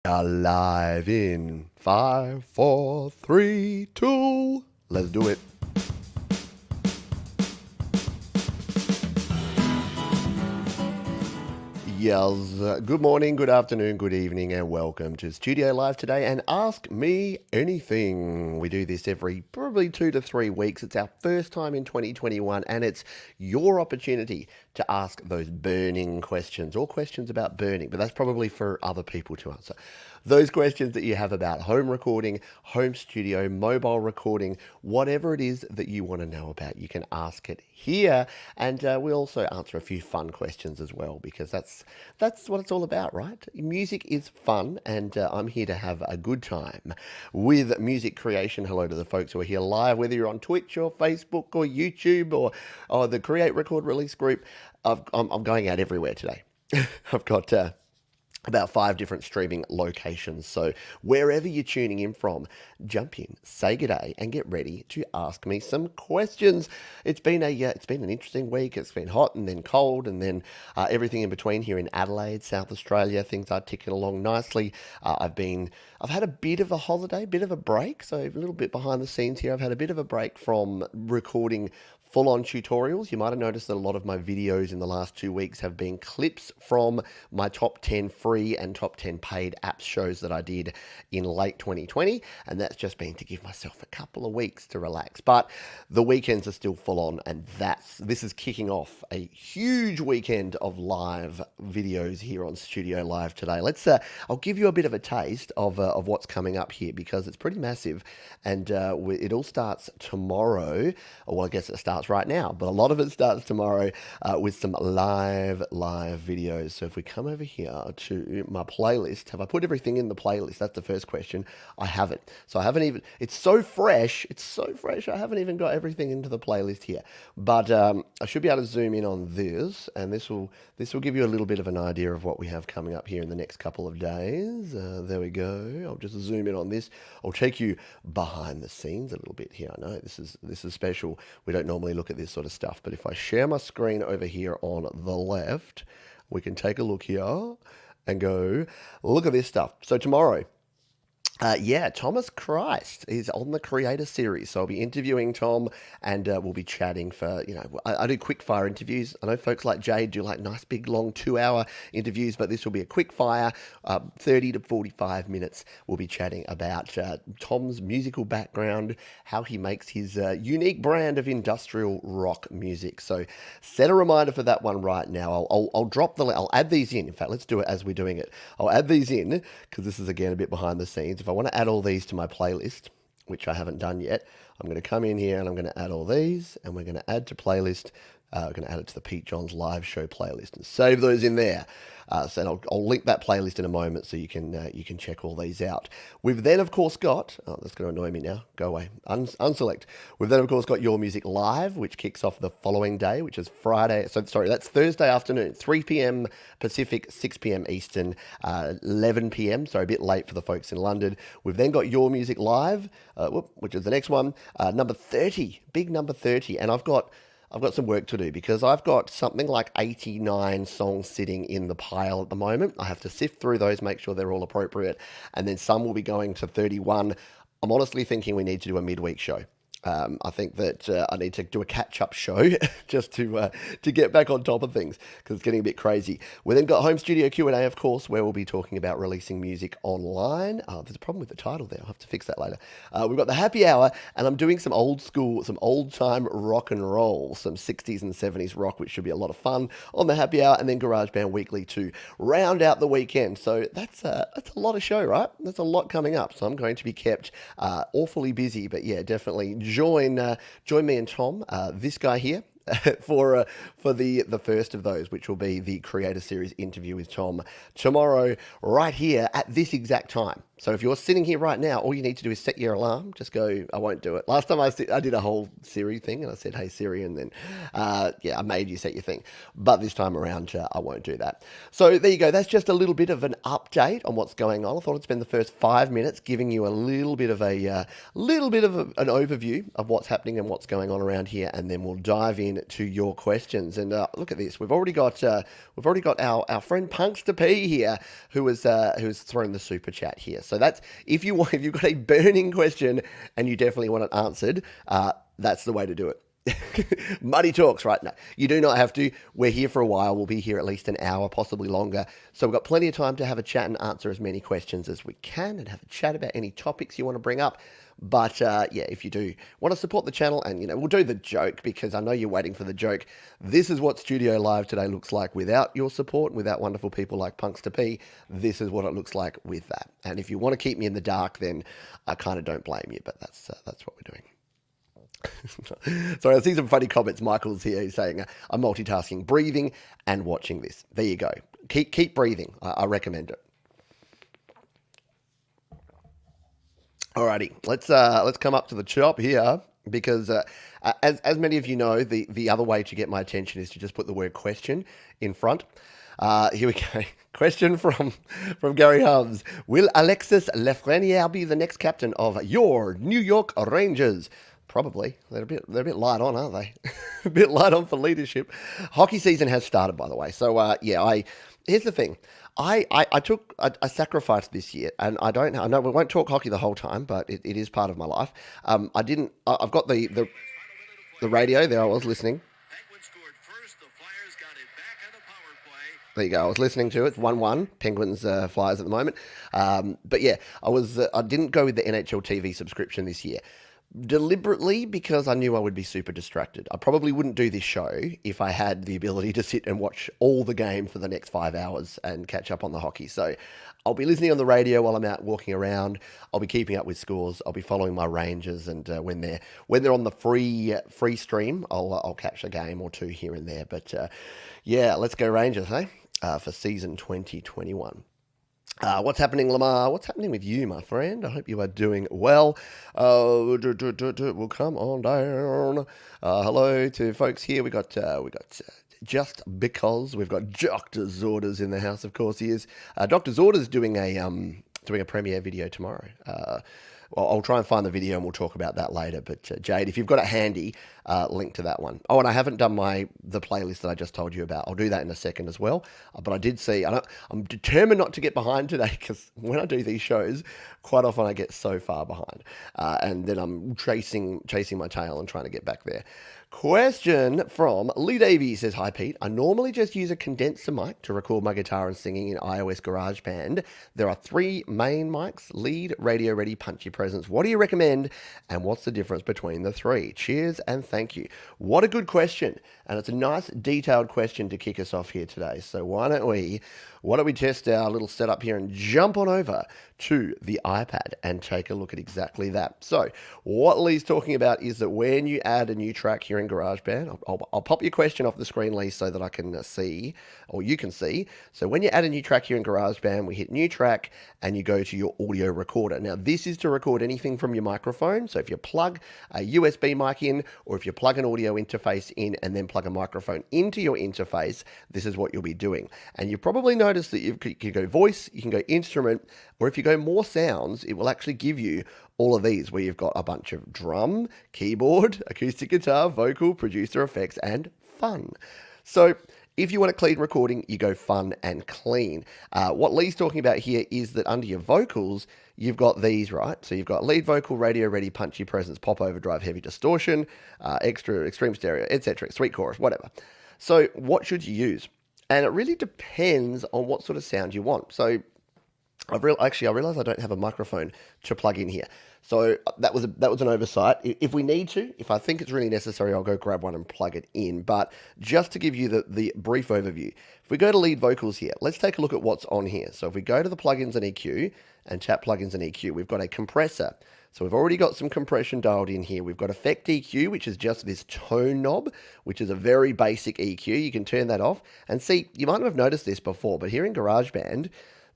Alive in 5, 4, 3, 2. Let's do it. Yes. Good morning, good afternoon, good evening, and welcome to Studio Live today. And Ask Me Anything. We do this every probably 2 to 3 weeks. It's our first time in 2021, and it's your opportunity to ask those burning questions or questions about burning, but that's probably for other people to answer. Those questions that you have about home recording, home studio, mobile recording, whatever it is that you want to know about, you can ask it here. And we'll also answer a few fun questions as well, because that's what it's all about, right? Music is fun, and I'm here to have a good time with music creation. Hello to the folks who are here live, whether you're on Twitch or Facebook or YouTube or the Create, Record, Release group. I'm going out everywhere today. I've got about 5 different streaming locations. So wherever you're tuning in from, jump in, say g'day, and get ready to ask me some questions. It's been an interesting week. It's been hot and then cold and then everything in between here in Adelaide, South Australia. Things are ticking along nicely. I've had a bit of a holiday, bit of a break. So a little bit behind the scenes here. I've had a bit of a break from recording full-on tutorials. You might have noticed that a lot of my videos in the last 2 weeks have been clips from my top 10 free and top 10 paid apps shows that I did in late 2020, and that's just been to give myself a couple of weeks to relax. But the weekends are still full on, and this is kicking off a huge weekend of live videos here on Studio Live today. I'll give you a bit of a taste of what's coming up here, because it's pretty massive, and it all starts tomorrow. Well, I guess it starts right now, but a lot of it starts tomorrow with some live videos. So if we come over here to my playlist, have I put everything in the playlist? That's the first question. I haven't. So I haven't even, it's so fresh, I haven't even got everything into the playlist here. But I should be able to zoom in on this, and this will give you a little bit of an idea of what we have coming up here in the next couple of days. There we go. I'll just zoom in on this. I'll take you behind the scenes a little bit here. I know this is special. We don't normally look at this sort of stuff, but if I share my screen over here on the left, we can take a look here and go, look at this stuff. So tomorrow, Thomas Christ is on the Creator Series. So I'll be interviewing Tom, and we'll be chatting for, I do quick fire interviews. I know folks like Jade do like nice big long 2-hour interviews, but this will be a quick fire, 30 to 45 minutes. We'll be chatting about Tom's musical background, how he makes his unique brand of industrial rock music. So set a reminder for that one right now. I'll add these in. In fact, let's do it as we're doing it. I'll add these in, because this is again a bit behind the scenes. If I want to add all these to my playlist, which I haven't done yet, I'm going to come in here and I'm going to add all these, and we're going to add to playlist. We're going to add it to the Pete Johns live show playlist and save those in there. So I'll link that playlist in a moment, so you can check all these out. We've then, of course, got, that's going to annoy me now, go away, unselect. We've then, of course, got Your Music Live, which kicks off the following day, which is Friday. So, sorry, that's Thursday afternoon, 3 p.m. Pacific, 6 p.m. Eastern, 11 p.m. So a bit late for the folks in London. We've then got Your Music Live, which is the next one, number 30, big number 30. And I've got some work to do, because I've got something like 89 songs sitting in the pile at the moment. I have to sift through those, make sure they're all appropriate, and then some will be going to 31. I'm honestly thinking we need to do a midweek show. I think that I need to do a catch-up show just to get back on top of things, because it's getting a bit crazy. We then got Home Studio Q&A, of course, where we'll be talking about releasing music online. There's a problem with the title there. I'll have to fix that later. We've got the Happy Hour, and I'm doing some old school, some old-time rock and roll, some 60s and 70s rock, which should be a lot of fun on the Happy Hour, and then GarageBand Weekly to round out the weekend. So that's a lot of show, right? That's a lot coming up. So I'm going to be kept awfully busy, but yeah, definitely join me and Tom, this guy here, for the first of those, which will be the Creator Series interview with Tom tomorrow, right here at this exact time. So if you're sitting here right now, all you need to do is set your alarm. Just go, I won't do it. Last time I did a whole Siri thing and I said, hey Siri, and then, I made you set your thing. But this time around, I won't do that. So there you go. That's just a little bit of an update on what's going on. I thought I'd spend the first 5 minutes giving you a little bit of an overview of what's happening and what's going on around here, and then we'll dive in to your questions. And look at this. We've already got our friend Punkster P here, who has thrown the super chat here. So that's if you've got a burning question and you definitely want it answered, that's the way to do it. Muddy talks, right? No, you do not have to. We're here for a while. We'll be here at least an hour, possibly longer. So we've got plenty of time to have a chat and answer as many questions as we can and have a chat about any topics you want to bring up. But if you do want to support the channel, and we'll do the joke because I know you're waiting for the joke. This is what Studio Live today looks like without your support, without wonderful people like Punkster P. This is what it looks like with that. And if you want to keep me in the dark, then I kind of don't blame you. But that's what we're doing. Sorry, I see some funny comments. Michael's here. He's saying, I'm multitasking, breathing and watching this. There you go. Keep breathing. I recommend it. Alrighty, let's come up to the chop here because as many of you know, the other way to get my attention is to just put the word question in front. Here we go. Question from Gary Hubs. Will Alexis Lafreniere be the next captain of your New York Rangers? Probably. They're a bit light on, aren't they? A bit light on for leadership. Hockey season has started, by the way. So here's the thing. I sacrificed this year, and I know we won't talk hockey the whole time, but it is part of my life. I've got the radio there. I was listening. There you go. I was listening to it. It's 1-1. Penguins, Flyers at the moment. But yeah, I didn't go with the NHL TV subscription this year. Deliberately, because I knew I would be super distracted. I probably wouldn't do this show if I had the ability to sit and watch all the game for the next 5 hours and catch up on the hockey. So I'll be listening on the radio while I'm out walking around. I'll be keeping up with scores. I'll be following my Rangers, and when they're on the free stream, I'll catch a game or two here and there. But let's go Rangers, hey? For season 2021. What's happening, Lamar? What's happening with you, my friend? I hope you are doing well. We'll come on down. Hello to folks here. We got just because we've got Dr. Zordas in the house. Of course, he is. Dr. Zordas doing a premiere video tomorrow. I'll try and find the video and we'll talk about that later. But Jade, if you've got it handy, link to that one. Oh, and I haven't done the playlist that I just told you about. I'll do that in a second as well. But I did see, I'm determined not to get behind today because when I do these shows, quite often I get so far behind. And then I'm chasing my tail and trying to get back there. Question from Lee Davies says, hi Pete, I normally just use a condenser mic to record my guitar and singing in iOS GarageBand. There are 3 main mics, lead, radio ready, punchy presence. What do you recommend and what's the difference between the 3? Cheers and thank you. What a good question, and it's a nice detailed question to kick us off here today. So why don't we test our little setup here and jump on over to the iPad and take a look at exactly that. So what Lee's talking about is that when you add a new track here in GarageBand, I'll pop your question off the screen, Lee, so that I can see, or you can see. So when you add a new track here in GarageBand, we hit new track and you go to your audio recorder. Now this is to record anything from your microphone. So if you plug a USB mic in, or if you plug an audio interface in and then plug a microphone into your interface, this is what you'll be doing. And you probably notice that you can go voice, you can go instrument, or if you go more sounds, it will actually give you all of these where you've got a bunch of drum, keyboard, acoustic guitar, vocal, producer effects, and fun. So if you want a clean recording, you go fun and clean. What Lee's talking about here is that under your vocals, you've got these, right? So you've got lead vocal, radio ready, punchy presence, pop overdrive, heavy distortion, extra, extreme stereo, etc., sweet chorus, whatever. So what should you use? And it really depends on what sort of sound you want. So I realized I don't have a microphone to plug in here. So that was an oversight. If we need to, if I think it's really necessary, I'll go grab one and plug it in. But just to give you the brief overview, if we go to lead vocals here, let's take a look at what's on here. So if we go to the plugins and EQ and tap plugins and EQ, we've got a compressor. So we've already got some compression dialed in here. We've got effect EQ, which is just this tone knob, which is a very basic EQ. You can turn that off. And see, you might not have noticed this before, but here in GarageBand,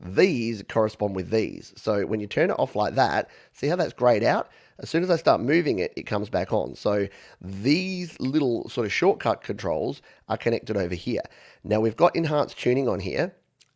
these correspond with these. So when you turn it off like that, see how that's grayed out? As soon as I start moving it, it comes back on. So these little sort of shortcut controls are connected over here. Now we've got enhanced tuning on here,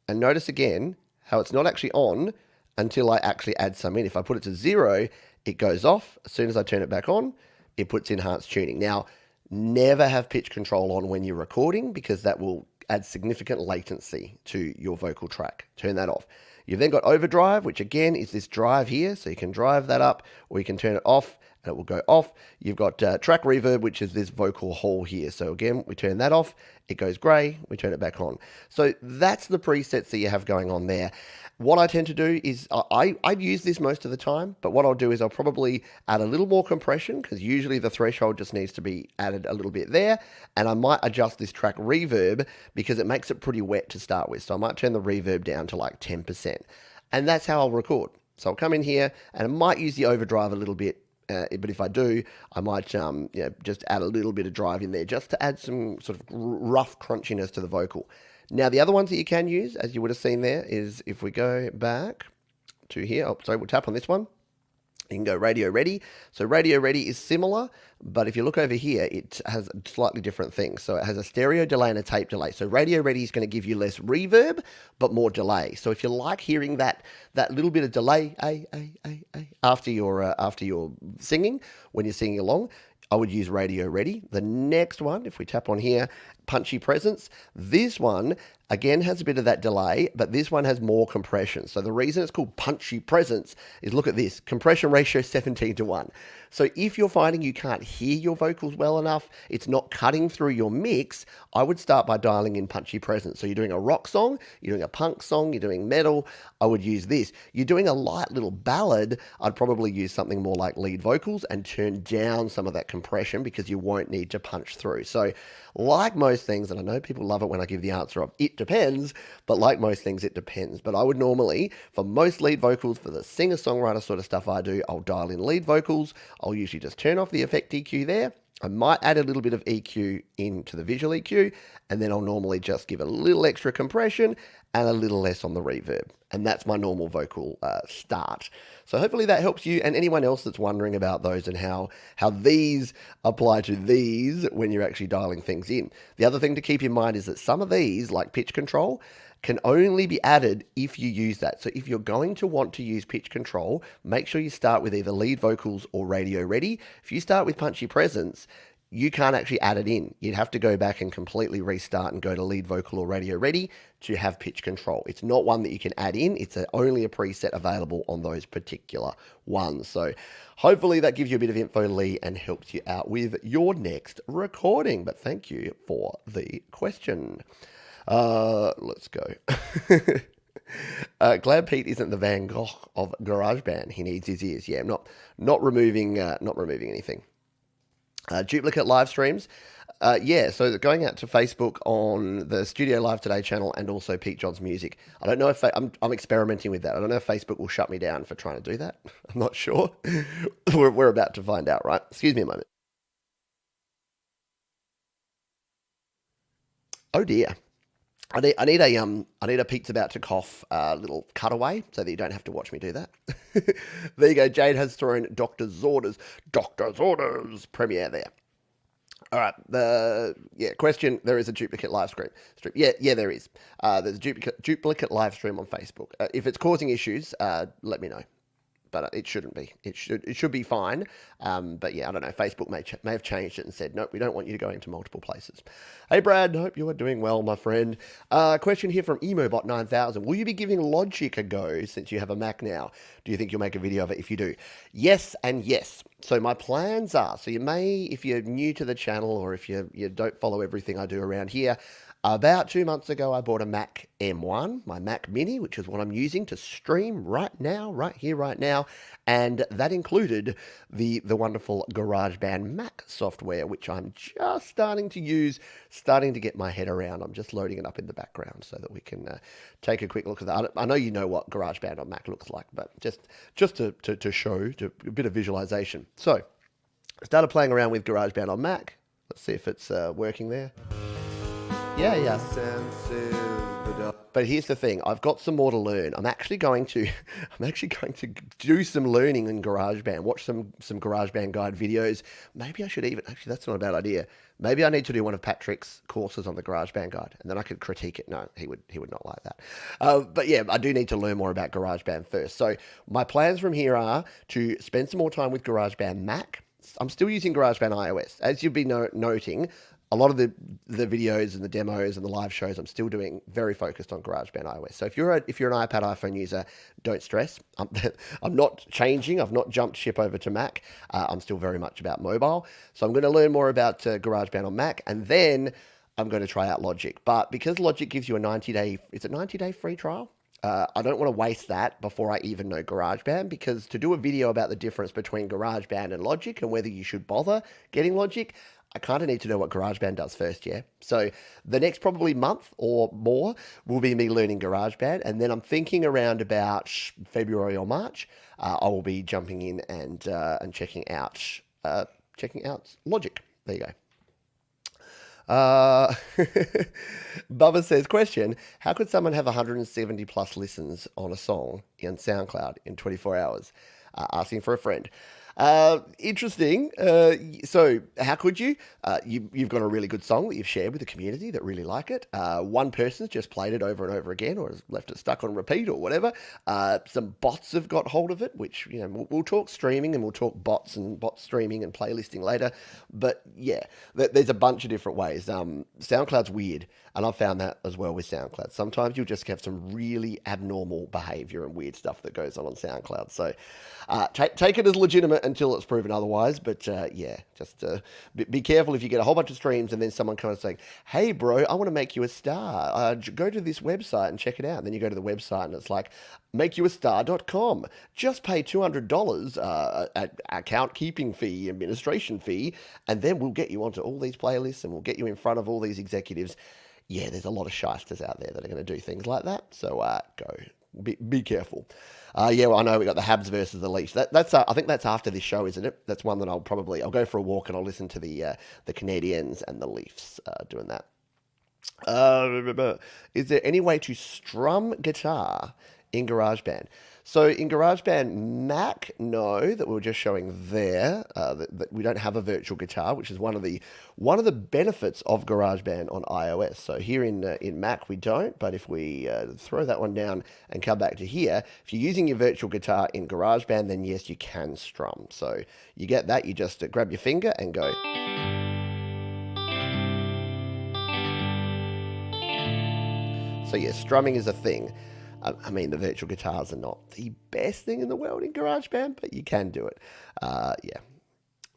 and notice again how it's not actually on until I actually add some in. If I put it to 0, it goes off. As soon as I turn it back on, it puts enhanced tuning. Now, never have pitch control on when you're recording, because that will add significant latency to your vocal track. Turn that off. You've then got overdrive, which again is this drive here. So you can drive that up, or you can turn it off and it will go off. You've got track reverb, which is this vocal hall here. So again, we turn that off, it goes gray, we turn it back on. So that's the presets that you have going on there. What I tend to do is I use this most of the time, but what I'll do is I'll probably add a little more compression, because usually the threshold just needs to be added a little bit there. And I might adjust this track reverb because it makes it pretty wet to start with. So I might turn the reverb down to like 10%. And that's how I'll record. So I'll come in here and I might use the overdrive a little bit. But if I do, I might just add a little bit of drive in there just to add some sort of rough crunchiness to the vocal. Now, the other ones that you can use, as you would have seen there, is if we go back to here. Oh, sorry, we'll tap on this one. You can go radio ready. So radio ready is similar, but if you look over here, it has slightly different things. So it has a stereo delay and a tape delay. So radio ready is going to give you less reverb, but more delay. So if you like hearing that little bit of delay after you're singing, when you're singing along, I would use radio ready. The next one, if we tap on here, punchy presence. This one, again, has a bit of that delay, but this one has more compression. So the reason it's called punchy presence is, look at this, compression ratio 17:1. So if you're finding you can't hear your vocals well enough, it's not cutting through your mix, I would start by dialing in punchy presence. So you're doing a rock song, you're doing a punk song, you're doing metal, I would use this. You're doing a light little ballad, I'd probably use something more like lead vocals and turn down some of that compression, because you won't need to punch through. So like most things, and I know people love it when I give the answer of it depends, but like most things, it depends. But I would normally, for most lead vocals, for the singer-songwriter sort of stuff I do, I'll dial in lead vocals. I'll usually just turn off the effect EQ there. I might add a little bit of EQ into the visual EQ, and then I'll normally just give a little extra compression and a little less on the reverb. And that's my normal vocal start. So hopefully that helps you and anyone else that's wondering about those and how these apply to these when you're actually dialing things in. The other thing to keep in mind is that some of these, like pitch control, can only be added if you use that. So if you're going to want to use pitch control, make sure you start with either lead vocals or radio ready. If you start with punchy presence, you can't actually add it in. You'd have to go back and completely restart and go to lead vocal or radio ready to have pitch control. It's not one that you can add in. It's only a preset available on those particular ones. So hopefully that gives you a bit of info, Lee, and helps you out with your next recording. But thank you for the question. Let's go. Glad Pete isn't the Van Gogh of GarageBand. He needs his ears. Yeah, not removing anything. Duplicate live streams. Yeah, so going out to Facebook on the Studio Live Today channel and also Pete John's Music. I don't know if I'm experimenting with that. I don't know if Facebook will shut me down for trying to do that. I'm not sure. We're about to find out, right? Excuse me a moment. Oh dear. I need a Pete's about to cough little cutaway so that you don't have to watch me do that. There you go. Jade has thrown Doctor's Orders premiere there. All right. Question. There is a duplicate live stream. Yeah, there is. There's a duplicate live stream on Facebook. If it's causing issues, let me know. But it shouldn't be. It should be fine. But yeah, I don't know. Facebook may have changed it and said, nope, we don't want you to go into multiple places. Hey, Brad, hope you are doing well, my friend. Question here from EmoBot9000. Will you be giving Logic a go since you have a Mac now? Do you think you'll make a video of it if you do? Yes and yes. So my plans are, so you may, if you're new to the channel or if you don't follow everything I do around here, about 2 months ago, I bought a Mac M1, my Mac Mini, which is what I'm using to stream right now, right here, right now. And that included the wonderful GarageBand Mac software, which I'm just starting to use, starting to get my head around. I'm just loading it up in the background so that we can take a quick look at that. I know you know what GarageBand on Mac looks like, but just to show a bit of visualization. So I started playing around with GarageBand on Mac. Let's see if it's working there. Yeah. But here's the thing: I've got some more to learn. I'm actually going to do some learning in GarageBand. Watch some GarageBand guide videos. Maybe I should even actually. That's not a bad idea. Maybe I need to do one of Patrick's courses on the GarageBand guide, and then I could critique it. No, he would not like that. But yeah, I do need to learn more about GarageBand first. So my plans from here are to spend some more time with GarageBand Mac. I'm still using GarageBand iOS. As you'll be noting, a lot of the videos and the demos and the live shows I'm still doing very focused on GarageBand iOS. So if you're an iPad iPhone user, don't stress. I'm not changing. I've not jumped ship over to Mac. I'm still very much about mobile. So I'm going to learn more about GarageBand on Mac, and then I'm going to try out Logic. But because Logic gives you a 90-day free trial? I don't want to waste that before I even know GarageBand, because to do a video about the difference between GarageBand and Logic and whether you should bother getting Logic, I kind of need to know what GarageBand does first, yeah? So the next probably month or more will be me learning GarageBand, and then I'm thinking around about February or March, I will be jumping in and checking out Logic. There you go. Bubba says, question, how could someone have 170 plus listens on a song in SoundCloud in 24 hours? Asking for a friend. Interesting. So how could you? You've got a really good song that you've shared with the community that really like it. One person's just played it over and over again, or has left it stuck on repeat or whatever. Some bots have got hold of it, which, we'll talk streaming and we'll talk bots and bot streaming and playlisting later. But yeah, there's a bunch of different ways. SoundCloud's weird, and I've found that as well with SoundCloud. Sometimes you'll just have some really abnormal behavior and weird stuff that goes on SoundCloud. So take it as legitimate until it's proven otherwise. But yeah, just be careful if you get a whole bunch of streams and then someone comes saying, hey bro, I want to make you a star. Go to this website and check it out. And then you go to the website and it's like, makeyouastar.com. Just pay $200 at account keeping fee, administration fee, and then we'll get you onto all these playlists and we'll get you in front of all these executives. Yeah, there's a lot of shysters out there that are going to do things like that. So be careful. Yeah, well, I know we got the Habs versus the Leafs. That's I think that's after this show, isn't it? That's one that I'll go for a walk and I'll listen to the Canadiens and the Leafs doing that. Is there any way to strum guitar in GarageBand? So in GarageBand Mac, no, that we were just showing there, that we don't have a virtual guitar, which is one of the benefits of GarageBand on iOS. So here in Mac we don't, but if we throw that one down and come back to here, if you're using your virtual guitar in GarageBand, then yes, you can strum. So you get that, you just grab your finger and go. So yeah, strumming is a thing. I mean, the virtual guitars are not the best thing in the world in GarageBand, but you can do it. Yeah,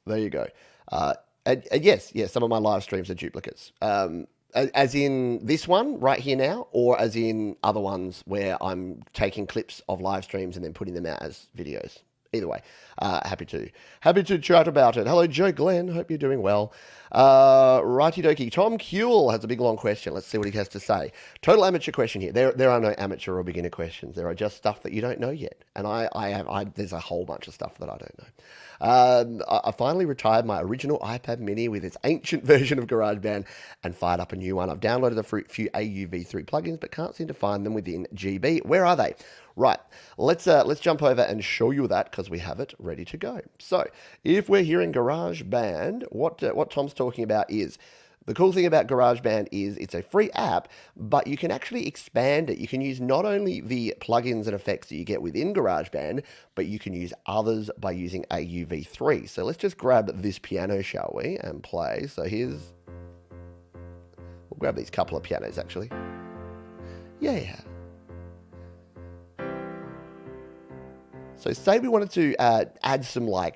there you go. And yes, some of my live streams are duplicates. As in this one right here now, or as in other ones where I'm taking clips of live streams and then putting them out as videos. Either way, happy to chat about it. Hello, Joe Glenn. Hope you're doing well. Righty dokie. Tom Kuehl has a big long question. Let's see what he has to say. Total amateur question here. There are no amateur or beginner questions. There are just stuff that you don't know yet. And there's a whole bunch of stuff that I don't know. I finally retired my original iPad mini with its ancient version of GarageBand and fired up a new one. I've downloaded a few AUV3 plugins, but can't seem to find them within GB. Where are they? Right, let's jump over and show you that because we have it ready to go. So if we're here in GarageBand, what Tom's talking about is, the cool thing about GarageBand is it's a free app, but you can actually expand it. You can use not only the plugins and effects that you get within GarageBand, but you can use others by using AUV3. So let's just grab this piano, shall we, and play. So we'll grab these couple of pianos actually. Yeah. So say we wanted to add some, I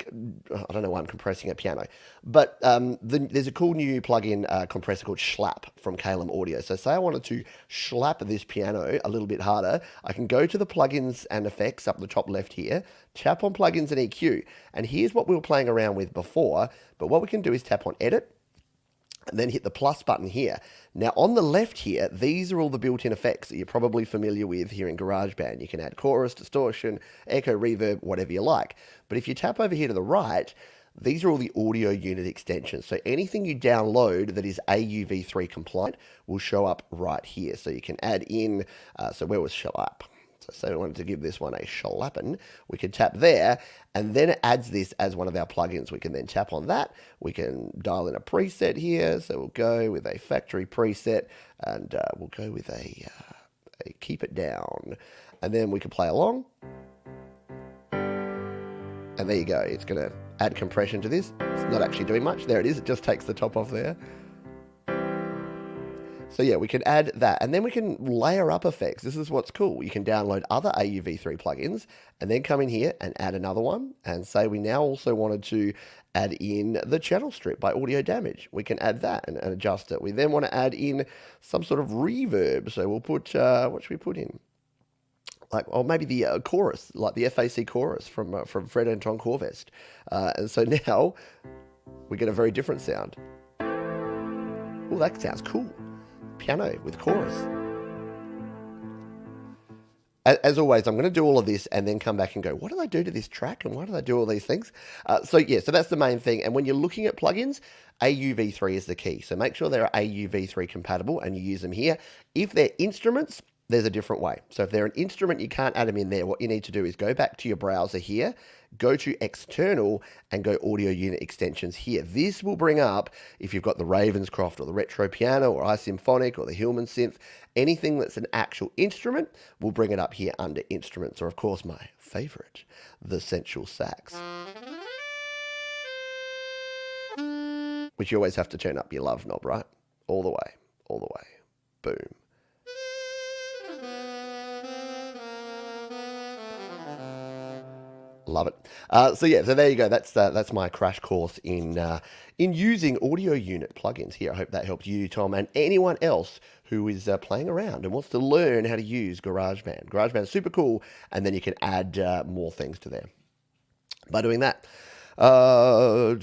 don't know why I'm compressing a piano, but there's a cool new plugin compressor called Schlap from Calum Audio. So say I wanted to slap this piano a little bit harder, I can go to the plugins and effects up the top left here, tap on plugins and EQ, and here's what we were playing around with before, but what we can do is tap on edit, and then hit the plus button here. Now on the left here, these are all the built-in effects that you're probably familiar with here in GarageBand. You can add chorus, distortion, echo, reverb, whatever you like. But if you tap over here to the right, these are all the audio unit extensions. So anything you download that is AUV3 compliant will show up right here. So you can add in, so where was Shalap? So say we wanted to give this one a shalappin, we can tap there, and then it adds this as one of our plugins. We can then tap on that. We can dial in a preset here. So we'll go with a factory preset, and we'll go with a keep it down. And then we can play along. And there you go. It's going to add compression to this. It's not actually doing much. There it is. It just takes the top off there. So yeah, we can add that, and then we can layer up effects. This is what's cool. You can download other AUV3 plugins and then come in here and add another one, and say we now also wanted to add in the channel strip by Audio Damage. We can add that and adjust it. We then want to add in some sort of reverb. So we'll put, what should we put in? Like, or maybe the chorus, like the FAC chorus from Fred Anton Corvest. And so now we get a very different sound. Oh, that sounds cool. Piano with chorus. As always, I'm going to do all of this and then come back and go, what did I do to this track and why did I do all these things? So that's the main thing. And when you're looking at plugins, AUV3 is the key. So make sure they're AUV3 compatible and you use them here. If they're instruments, there's a different way. So if they're an instrument, you can't add them in there. What you need to do is go back to your browser here, go to external and go audio unit extensions here. This will bring up, if you've got the Ravenscroft or the Retro Piano or iSymphonic or the Hillman Synth, anything that's an actual instrument, we'll bring it up here under instruments, or of course my favorite, the Sensual Sax, which you always have to turn up your love knob, right? All the way, boom. Love it. So there you go. That's my crash course in using audio unit plugins here. I hope that helped you, Tom, and anyone else who is playing around and wants to learn how to use GarageBand. GarageBand is super cool, and then you can add more things to there by doing that. A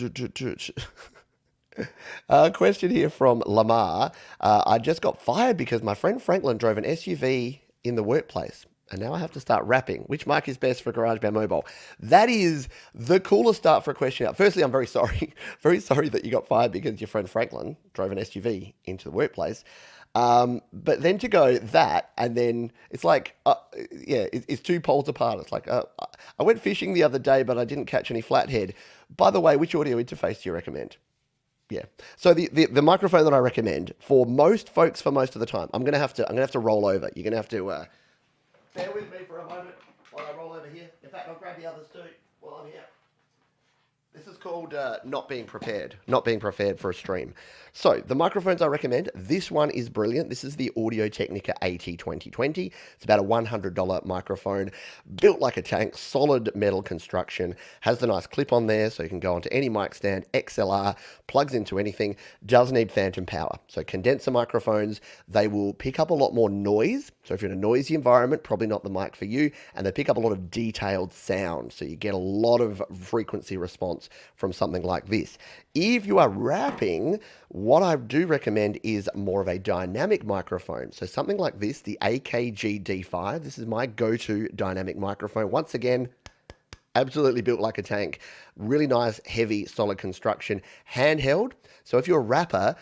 question here from Lamar. I just got fired because my friend Franklin drove an SUV in the workplace. And now I have to start rapping. Which mic is best for GarageBand Mobile? That is the coolest start for a question out. Firstly, I'm very sorry. Very sorry that you got fired because your friend Franklin drove an SUV into the workplace. But then to go that, and then it's like, it's two poles apart. It's like, I went fishing the other day, but I didn't catch any flathead. By the way, which audio interface do you recommend? Yeah. So the microphone that I recommend for most folks for most of the time, I'm gonna have to roll over. You're gonna have to bear with me for a moment while I roll over here. In fact, I'll grab the others too while I'm here. This is called not being prepared for a stream. So the microphones I recommend, this one is brilliant. This is the Audio-Technica AT2020. It's about a $100 microphone, built like a tank, solid metal construction, has the nice clip on there so you can go onto any mic stand, XLR, plugs into anything, does need phantom power. So condenser microphones, they will pick up a lot more noise. So if you're in a noisy environment, probably not the mic for you, and they pick up a lot of detailed sound. So you get a lot of frequency response from something like this. If you are rapping, what I do recommend is more of a dynamic microphone. So something like this, the AKG D5, this is my go-to dynamic microphone. Once again, absolutely built like a tank. Really nice, heavy, solid construction. Handheld. So if you're a rapper,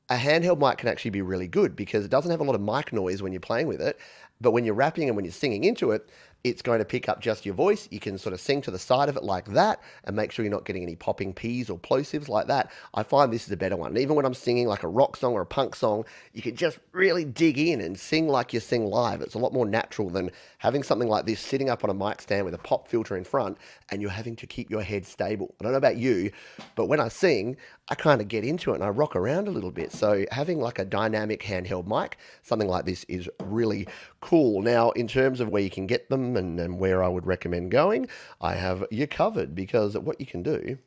a handheld mic can actually be really good because it doesn't have a lot of mic noise when you're playing with it. But when you're rapping and when you're singing into it, it's going to pick up just your voice. You can sort of sing to the side of it like that and make sure you're not getting any popping P's or plosives like that. I find this is a better one. And even when I'm singing like a rock song or a punk song, you can just really dig in and sing like you sing live. It's a lot more natural than having something like this sitting up on a mic stand with a pop filter in front and you're having to keep your head stable. I don't know about you, but when I sing, I kind of get into it and I rock around a little bit. So having like a dynamic handheld mic, something like this is really cool. Now, in terms of where you can get them and where I would recommend going, I have you covered, because what you can do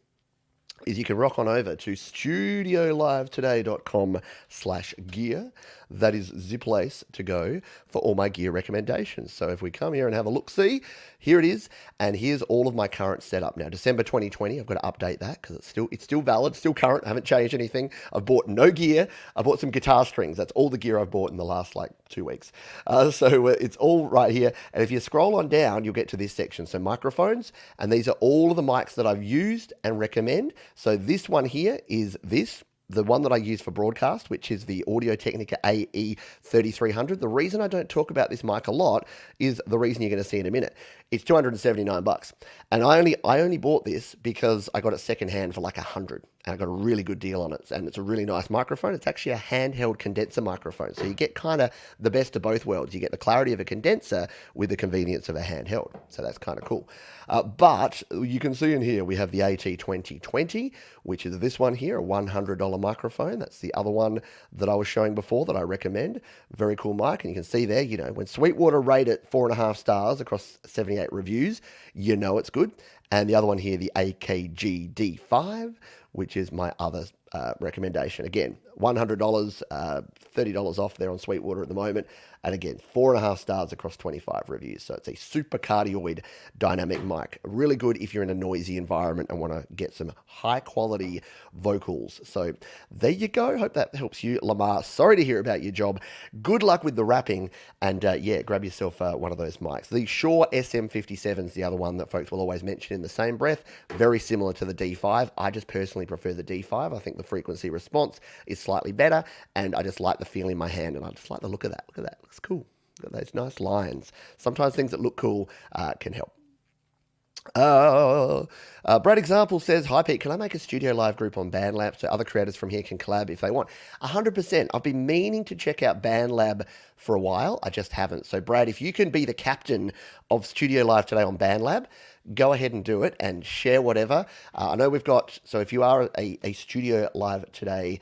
is you can rock on over to studiolivetoday.com/gear. that is the place to go for all my gear recommendations. So if we come here and have a look-see, here it is, and here's all of my current setup. Now, December 2020, I've got to update that because it's still valid, still current. I haven't changed anything. I've bought no gear. I bought some guitar strings. That's all the gear I've bought in the last 2 weeks. So it's all right here. And if you scroll on down, you'll get to this section. So microphones, and these are all of the mics that I've used and recommend. So this one here is the one that I use for broadcast, which is the Audio-Technica AE3300. The reason I don't talk about this mic a lot is the reason you're going to see in a minute. It's $279, and I only bought this because I got it secondhand for like $100, and I got a really good deal on it. And it's a really nice microphone. It's actually a handheld condenser microphone, so you get kind of the best of both worlds. You get the clarity of a condenser with the convenience of a handheld, so that's kind of cool. But you can see in here we have the AT2020, which is this one here, a $100 microphone. That's the other one that I was showing before that I recommend. Very cool mic, and you can see there, when Sweetwater rate it 4.5 stars across 78 reviews, it's good. And the other one here, the AKG D5, which is my other recommendation. Again, $100, $30 off there on Sweetwater at the moment. And again, 4.5 stars across 25 reviews. So it's a super cardioid dynamic mic. Really good if you're in a noisy environment and want to get some high quality vocals. So there you go. Hope that helps you, Lamar. Sorry to hear about your job. Good luck with the wrapping. And grab yourself one of those mics. The Shure SM57 is the other one that folks will always mention in the same breath. Very similar to the D5. I just personally prefer the D5. I think the frequency response is slightly better, and I just like the feel in my hand, and I just like the look of that. Look at that. Looks cool. Got those nice lines. Sometimes things that look cool can help. Brad Example says, "Hi Pete, can I make a Studio Live group on BandLab so other creators from here can collab if they want?" 100%. I've been meaning to check out BandLab for a while. I just haven't. So Brad, if you can be the captain of Studio Live today on BandLab, go ahead and do it and share whatever. I know we've got, so if you are a Studio Live today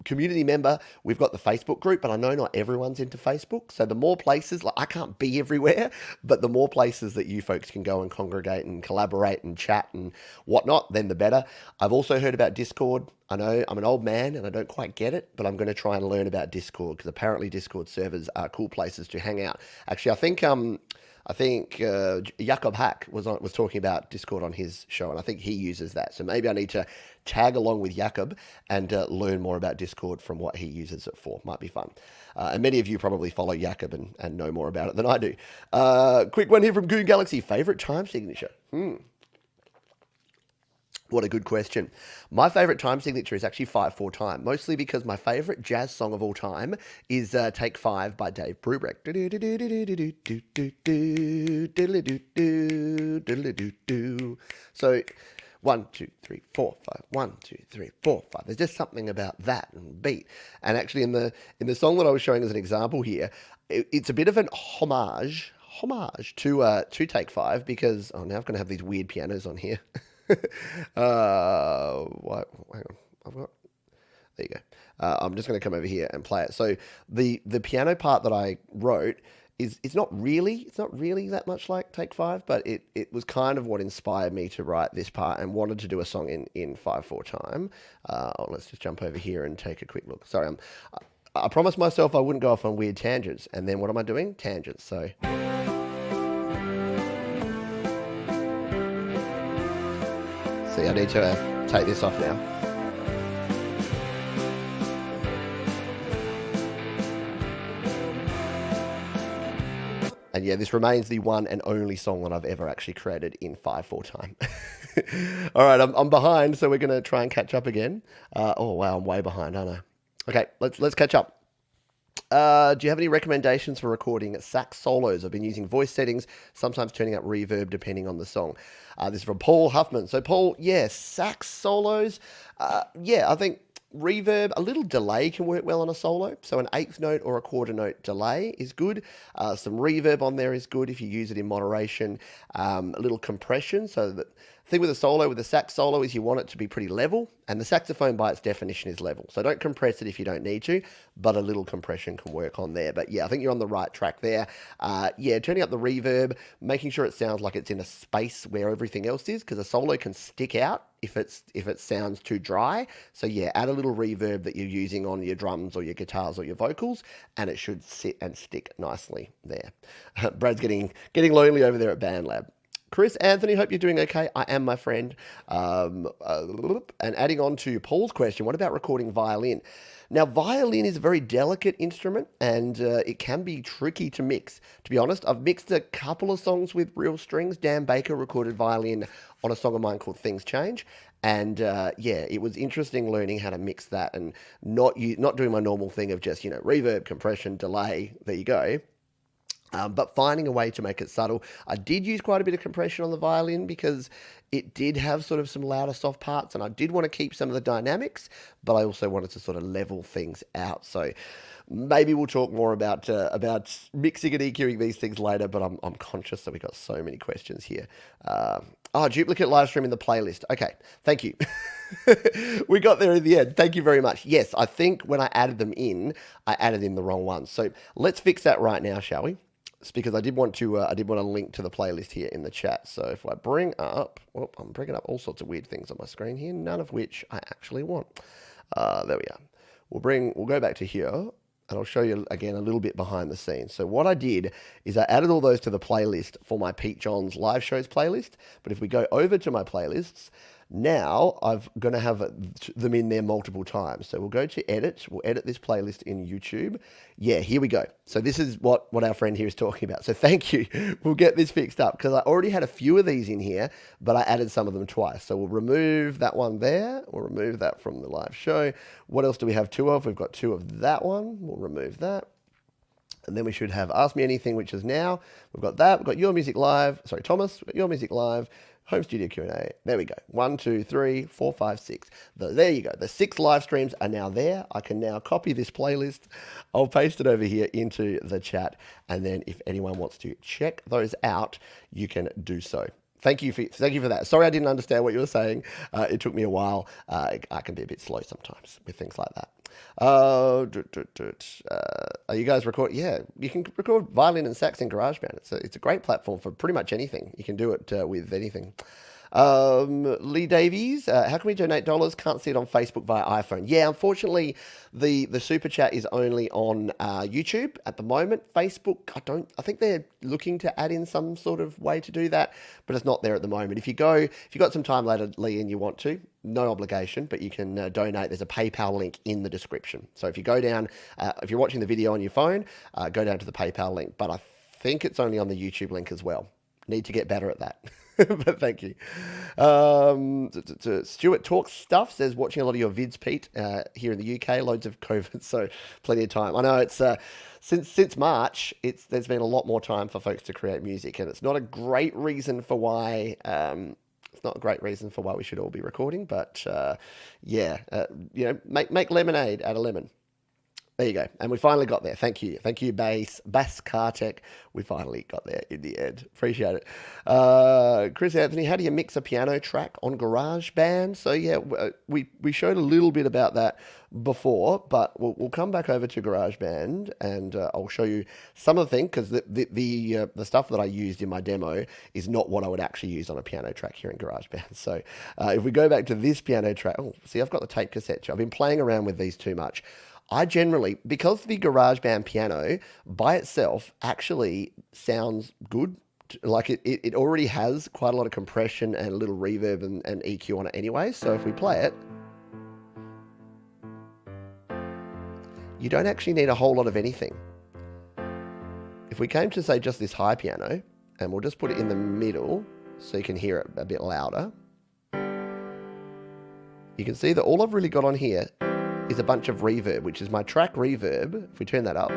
community member, we've got the Facebook group, but I know not everyone's into Facebook. So the more places, I can't be everywhere, but the more places that you folks can go and congregate and collaborate and chat and whatnot, then the better. I've also heard about Discord. I know I'm an old man and I don't quite get it, but I'm going to try and learn about Discord because apparently Discord servers are cool places to hang out. Actually, I think Jakob Hack was talking about Discord on his show, and I think he uses that. So maybe I need to tag along with Jakob and learn more about Discord from what he uses it for. Might be fun. And many of you probably follow Jakob and know more about it than I do. Quick one here from Goon Galaxy. Favorite time signature? What a good question. My favorite time signature is actually 5/4 time, mostly because my favorite jazz song of all time is Take 5 by Dave Brubeck. So 1, 2, 3, 4, 5. 1, 2, 3, 4, 5. There's just something about that and beat. And actually, in the song that I was showing as an example here, it's a bit of an homage to Take 5 because now I'm going to have these weird pianos on here. What? Hang on. There you go. I'm just going to come over here and play it. So the piano part that I wrote it's not really that much like Take 5, but it was kind of what inspired me to write this part and wanted to do a song in 5/4 time. Let's just jump over here and take a quick look. Sorry, I promised myself I wouldn't go off on weird tangents, and then what am I doing? Tangents. So. See, I need to take this off now. And yeah, this remains the one and only song that I've ever actually created in 5/4 time. All right, I'm behind, so we're going to try and catch up again. Oh, wow, I'm way behind, aren't I? Okay, let's catch up. Do you have any recommendations for recording sax solos? I've been using voice settings, sometimes turning up reverb depending on the song. This is from Paul Huffman. So Paul, sax solos. I think reverb, a little delay can work well on a solo. So an eighth note or a quarter note delay is good. Some reverb on there is good if you use it in moderation. A little compression so that thing with a solo, with the sax solo, is you want it to be pretty level, and the saxophone by its definition is level. So don't compress it if you don't need to, but a little compression can work on there. But yeah, I think you're on the right track there. Yeah, turning up the reverb, making sure it sounds like it's in a space where everything else is, because a solo can stick out if it sounds too dry. So yeah, add a little reverb that you're using on your drums or your guitars or your vocals, and it should sit and stick nicely there. Brad's getting lonely over there at BandLab. Chris Anthony, hope you're doing okay. I am, my friend. And adding on to Paul's question, what about recording violin? Now, violin is a very delicate instrument, and it can be tricky to mix. To be honest, I've mixed a couple of songs with real strings. Dan Baker recorded violin on a song of mine called Things Change. And yeah, it was interesting learning how to mix that and not doing my normal thing of just, reverb, compression, delay. There you go. But finding a way to make it subtle. I did use quite a bit of compression on the violin because it did have sort of some louder soft parts, and I did want to keep some of the dynamics, but I also wanted to sort of level things out. So maybe we'll talk more about mixing and EQing these things later, but I'm conscious that we got so many questions here. Duplicate live stream in the playlist. Okay, thank you. We got there in the end. Thank you very much. Yes, I think when I added them in, I added in the wrong ones. So let's fix that right now, shall we? It's because I did want to link to the playlist here in the chat. So if I bring up, I'm bringing up all sorts of weird things on my screen here, none of which I actually want. There we are. We'll go back to here, and I'll show you again a little bit behind the scenes. So what I did is I added all those to the playlist for my Pete Johns live shows playlist. But if we go over to my playlists, now I'm going to have them in there multiple times. So we'll go to edit. We'll edit this playlist in YouTube. Yeah, here we go. So this is what our friend here is talking about. So thank you. We'll get this fixed up because I already had a few of these in here, but I added some of them twice. So we'll remove that one there. We'll remove that from the live show. What else do we have two of? We've got two of that one. We'll remove that. And then we should have Ask Me Anything, which is now. We've got that. We've got Your Music Live. Sorry, Thomas. We've got Your Music Live. Home studio Q&A. There we go. 1, 2, 3, 4, 5, 6. There you go. The 6 live streams are now there. I can now copy this playlist. I'll paste it over here into the chat. And then if anyone wants to check those out, you can do so. Thank you for that. Sorry I didn't understand what you were saying. It took me a while. I can be a bit slow sometimes with things like that. Are you guys record? Yeah, you can record violin and sax in GarageBand. It's a great platform for pretty much anything. You can do it with anything. Lee Davies, how can we donate dollars? Can't see it on Facebook via iPhone. Yeah, unfortunately, the super chat is only on YouTube at the moment. Facebook, I think they're looking to add in some sort of way to do that, but it's not there at the moment. If you got some time later, Lee, and you want to, no obligation, but you can donate. There's a PayPal link in the description. So if you go down, if you're watching the video on your phone, go down to the PayPal link, but I think it's only on the YouTube link as well. Need to get better at that. But thank you. Stuart Talks Stuff says, watching a lot of your vids, Pete, here in the UK, loads of COVID, so plenty of time. I know it's since March, there's been a lot more time for folks to create music, and it's not a great reason for why we should all be recording, but make lemonade out of lemon. There you go. And we finally got there. Thank you. Thank you, Bass Kartek. We finally got there in the end. Appreciate it. Chris Anthony, how do you mix a piano track on GarageBand? So yeah, we showed a little bit about that before, but we'll come back over to GarageBand and I'll show you some of the things, because the stuff that I used in my demo is not what I would actually use on a piano track here in GarageBand. So if we go back to this piano track, see, I've got the tape cassette. I've been playing around with these too much. I generally, because the GarageBand piano by itself actually sounds good, like it already has quite a lot of compression and a little reverb and EQ on it anyway. So if we play it, you don't actually need a whole lot of anything. If we came to, say, just this high piano, and we'll just put it in the middle so you can hear it a bit louder, you can see that all I've really got on here is a bunch of reverb, which is my track reverb. If we turn that up,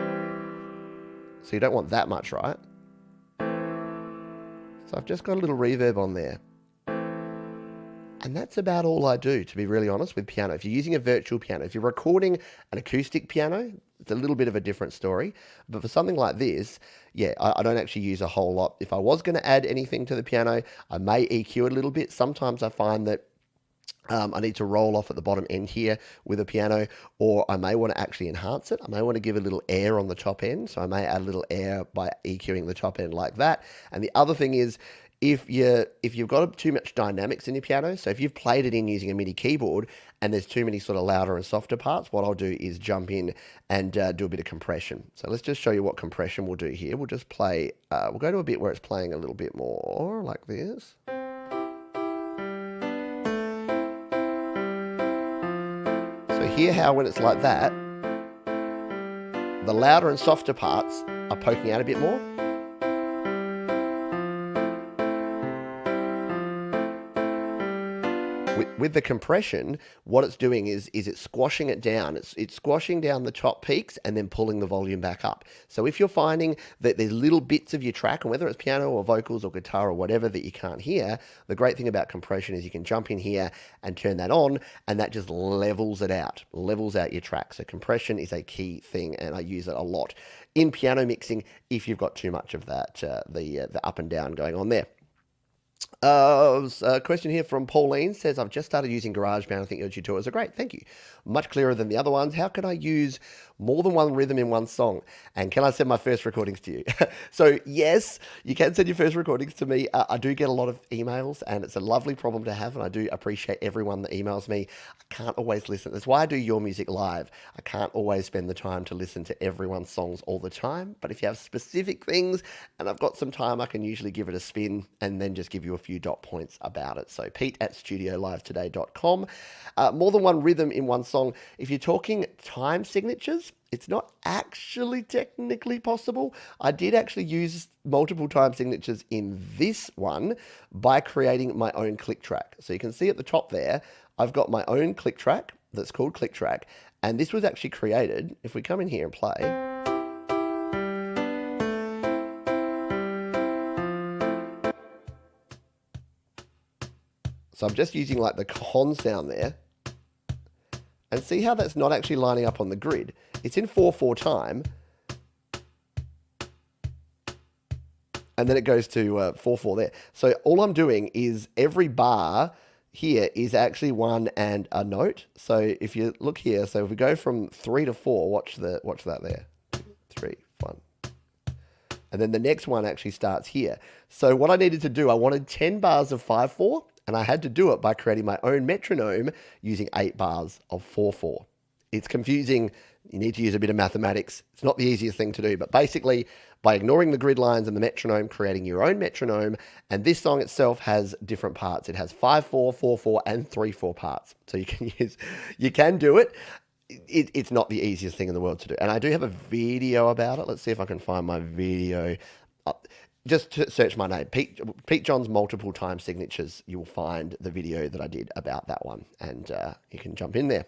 so you don't want that much, right? So I've just got a little reverb on there. And that's about all I do, to be really honest, with piano. If you're using a virtual piano, if you're recording an acoustic piano, It's a little bit of a different story. But for something like this, yeah, I don't actually use a whole lot. If I was going to add anything to the piano, I may EQ it a little bit. Sometimes I find that I need to roll off at the bottom end here with a piano, or I may want to actually enhance it. I may want to give a little air on the top end, so I may add a little air by EQing the top end like that. And the other thing is, if you've got too much dynamics in your piano, so if you've played it in using a MIDI keyboard and there's too many sort of louder and softer parts, what I'll do is jump in and do a bit of compression. So let's just show you what compression we'll do here. We'll just play, we'll go to a bit where it's playing a little bit more like this. So hear how when it's like that, the louder and softer parts are poking out a bit more. With the compression, what it's doing is it's squashing it down. It's squashing down the top peaks and then pulling the volume back up. So if you're finding that there's little bits of your track, and whether it's piano or vocals or guitar or whatever that you can't hear, the great thing about compression is you can jump in here and turn that on, and that just levels it out, levels out your track. So compression is a key thing, and I use it a lot in piano mixing if you've got too much of that, the up and down going on there. A question here from Pauline says, I've just started using GarageBand. I think your tutorials are great. Thank you. Much clearer than the other ones. How can I use more than one rhythm in one song? And can I send my first recordings to you? So yes, you can send your first recordings to me. I do get a lot of emails, and it's a lovely problem to have, and I do appreciate everyone that emails me. I can't always listen. That's why I do Your Music Live. I can't always spend the time to listen to everyone's songs all the time, but if you have specific things and I've got some time, I can usually give it a spin and then just give you a few dot points about it. So pete@studiolivetoday.com. More than one rhythm in one song. If you're talking time signatures, it's not actually technically possible. I did actually use multiple time signatures in this one by creating my own click track. So you can see at the top there, I've got my own click track that's called click track. And this was actually created, if we come in here and play, so I'm just using like the con sound there, and see how that's not actually lining up on the grid. It's in 4/4 time, and then it goes to 4/4 there. So all I'm doing is every bar here is actually one and a note. So if you look here, so if we go from 3 to 4, watch that there. 2, 3, 1. And then the next one actually starts here. So what I needed to do, I wanted 10 bars of 5/4, and I had to do it by creating my own metronome using 8 bars of 4/4. It's confusing. You need to use a bit of mathematics. It's not the easiest thing to do, but basically by ignoring the grid lines and the metronome, creating your own metronome. And this song itself has different parts. It has 5/4, 4/4, and 3/4 parts. So you can do it. It's not the easiest thing in the world to do. And I do have a video about it. Let's see if I can find my video. Just search my name, Pete John's multiple time signatures. You will find the video that I did about that one, and you can jump in there.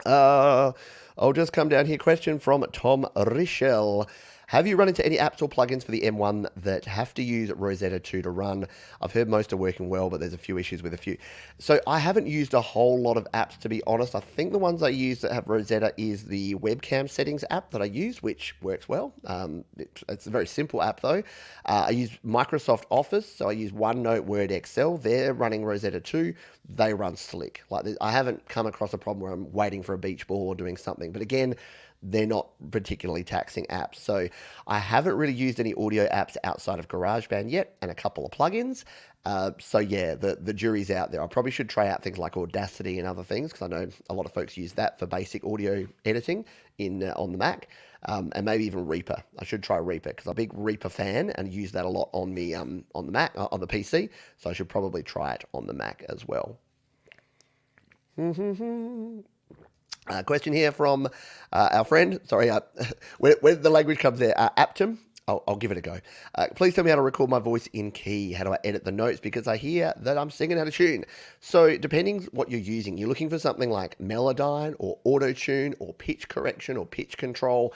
I'll just come down here. Question from Tom Richel. Have you run into any apps or plugins for the M1 that have to use Rosetta 2 to run? I've heard most are working well, but there's a few issues with a few. So I haven't used a whole lot of apps, to be honest. I think the ones I use that have Rosetta is the webcam settings app that I use, which works well. It's a very simple app though. I use Microsoft Office, so I use OneNote, Word, Excel. They're running Rosetta 2. They run slick. Like I haven't come across a problem where I'm waiting for a beach ball or doing something. But again, they're not particularly taxing apps. So I haven't really used any audio apps outside of GarageBand yet, and a couple of plugins. So yeah, the jury's out there. I probably should try out things like Audacity and other things, because I know a lot of folks use that for basic audio editing on the Mac, and maybe even Reaper. I should try Reaper because I'm a big Reaper fan and use that a lot on the Mac, on the PC. So I should probably try it on the Mac as well. Question here from our friend. Sorry, where the language comes there. Aptum. I'll give it a go. Please tell me how to record my voice in key. How do I edit the notes? Because I hear that I'm singing out of tune. So depending what you're using, you're looking for something like Melodyne or Auto-Tune or pitch correction or pitch control.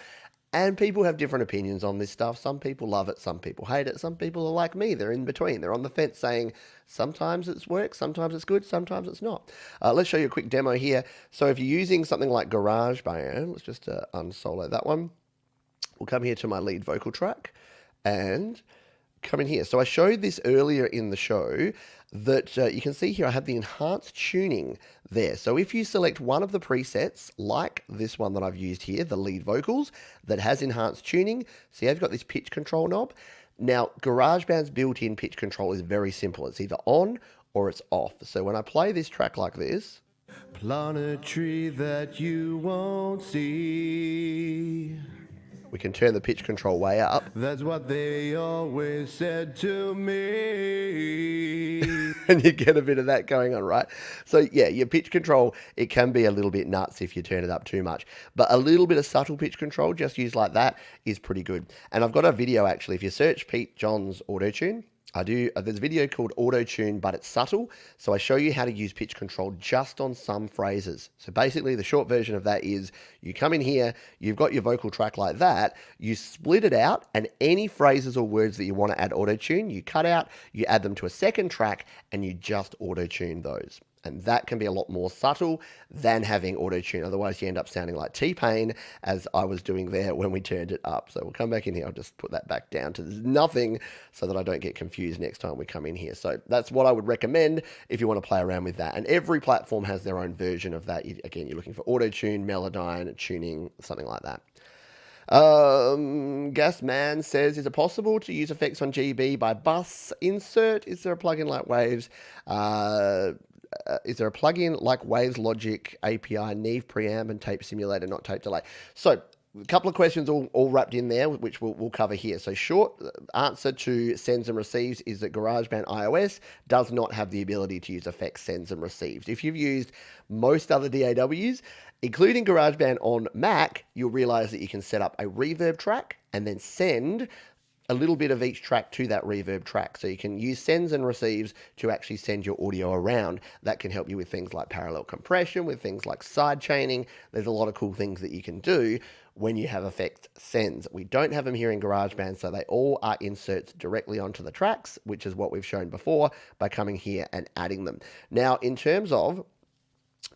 And people have different opinions on this stuff. Some people love it, some people hate it, some people are like me. They're in between. They're on the fence saying sometimes it's works, sometimes it's good, sometimes it's not. Let's show you a quick demo here. So if you're using something like GarageBand, let's just unsolo that one. We'll come here to my lead vocal track and come in here. So I showed this earlier in the show that you can see here I have the enhanced tuning there. So if you select one of the presets, like this one that I've used here, the lead vocals, that has enhanced tuning, see I've got this pitch control knob. Now, GarageBand's built-in pitch control is very simple. It's either on or it's off. So when I play this track like this, plant a tree that you won't see. We can turn the pitch control way up. That's what they always said to me. And you get a bit of that going on, right? So yeah, your pitch control, it can be a little bit nuts if you turn it up too much. But a little bit of subtle pitch control, just used like that, is pretty good. And I've got a video actually. If you search Pete Johns Auto-Tune, there's a video called Auto-Tune, but it's subtle. So I show you how to use pitch control just on some phrases. So basically the short version of that is you come in here, you've got your vocal track like that, you split it out, and any phrases or words that you want to add auto-tune, you cut out, you add them to a second track, and you just auto-tune those. And that can be a lot more subtle than having auto-tune. Otherwise, you end up sounding like T-Pain, as I was doing there when we turned it up. So we'll come back in here. I'll just put that back down to nothing so that I don't get confused next time we come in here. So that's what I would recommend if you want to play around with that. And every platform has their own version of that. Again, you're looking for auto-tune, Melodyne, tuning, something like that. Gasman says, is it possible to use effects on GB by bus insert? Is there a plugin like Waves? Is there a plugin like Waves Logic API, Neve preamp, and tape simulator, not tape delay? So a couple of questions all wrapped in there, which we'll cover here. So short answer to sends and receives is that GarageBand iOS does not have the ability to use effects sends and receives. If you've used most other DAWs, including GarageBand on Mac, you'll realize that you can set up a reverb track and then send a little bit of each track to that reverb track. So you can use sends and receives to actually send your audio around. That can help you with things like parallel compression, with things like side chaining. There's a lot of cool things that you can do when you have effect sends. We don't have them here in GarageBand, so they all are inserts directly onto the tracks, which is what we've shown before by coming here and adding them. Now, in terms of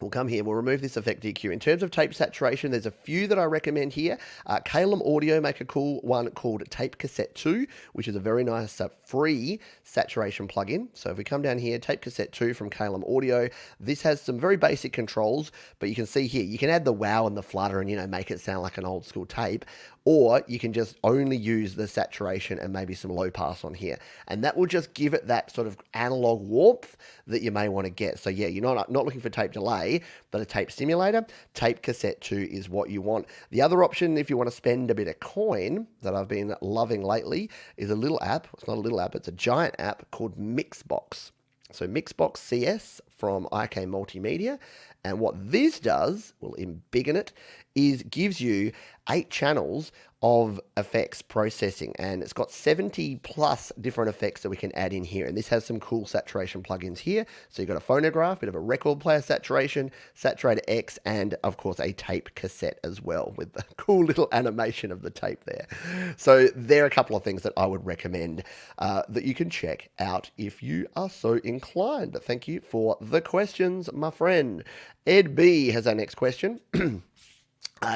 we'll come here, we'll remove this effect EQ. In terms of tape saturation, there's a few that I recommend here. Calum Audio make a cool one called Tape Cassette 2, which is a very nice free saturation plugin. So if we come down here, Tape Cassette 2 from Calum Audio, this has some very basic controls, but you can see here, you can add the wow and the flutter and, make it sound like an old school tape, or you can just only use the saturation and maybe some low pass on here. And that will just give it that sort of analog warmth that you may want to get. So yeah, you're not looking for tape delay, but a tape simulator. Tape Cassette 2 is what you want. The other option, if you want to spend a bit of coin, that I've been loving lately, is a little app. It's not a little app, it's a giant app called Mixbox. So Mixbox CS from IK Multimedia. And what this does, we'll embiggen it, is gives you 8 channels of effects processing, and it's got 70 plus different effects that we can add in here. And this has some cool saturation plugins here. So you've got a phonograph, bit of a record player saturation, Saturator X, and of course a tape cassette as well with the cool little animation of the tape there. So there are a couple of things that I would recommend that you can check out if you are so inclined. Thank you for the questions, my friend. Ed B has our next question.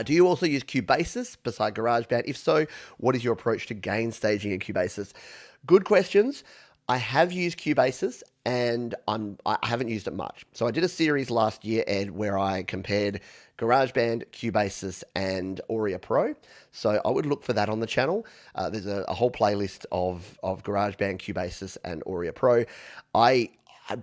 Do you also use Cubasis beside GarageBand? If so, what is your approach to gain staging in Cubasis? Good questions. I have used Cubasis and I haven't used it much. So I did a series last year, Ed, where I compared GarageBand, Cubasis, and Auria Pro. So I would look for that on the channel. There's a whole playlist of GarageBand, Cubasis, and Auria Pro. I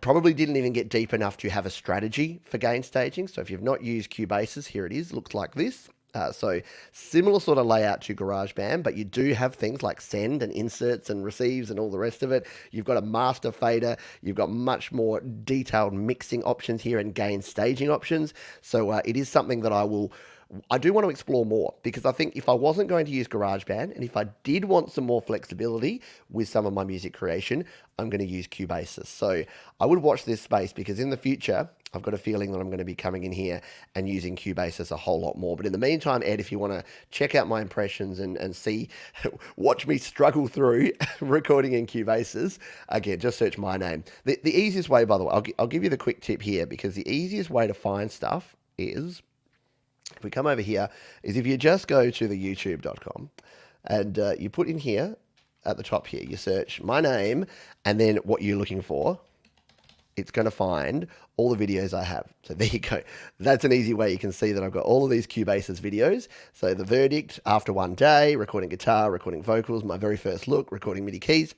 probably didn't even get deep enough to have a strategy for gain staging. So if you've not used Cubasis, here it is, looks like this. So similar sort of layout to GarageBand, but you do have things like send and inserts and receives and all the rest of it. You've got a master fader. You've got much more detailed mixing options here and gain staging options. So it is something that I will I do want to explore more because I think if I wasn't going to use GarageBand and if I did want some more flexibility with some of my music creation, I'm going to use Cubasis. So I would watch this space because in the future, I've got a feeling that I'm going to be coming in here and using Cubasis a whole lot more. But in the meantime, Ed, if you want to check out my impressions and see, watch me struggle through recording in Cubasis, again, just search my name. The easiest way, by the way, I'll give you the quick tip here because the easiest way to find stuff is, if we come over here, is if you just go to the youtube.com and you put in here at the top here, you search my name and then what you're looking for. It's going to find all the videos I have. So there you go. That's an easy way you can see that I've got all of these Cubasis videos. So the verdict, after one day, recording guitar, recording vocals, my very first look, recording MIDI keys.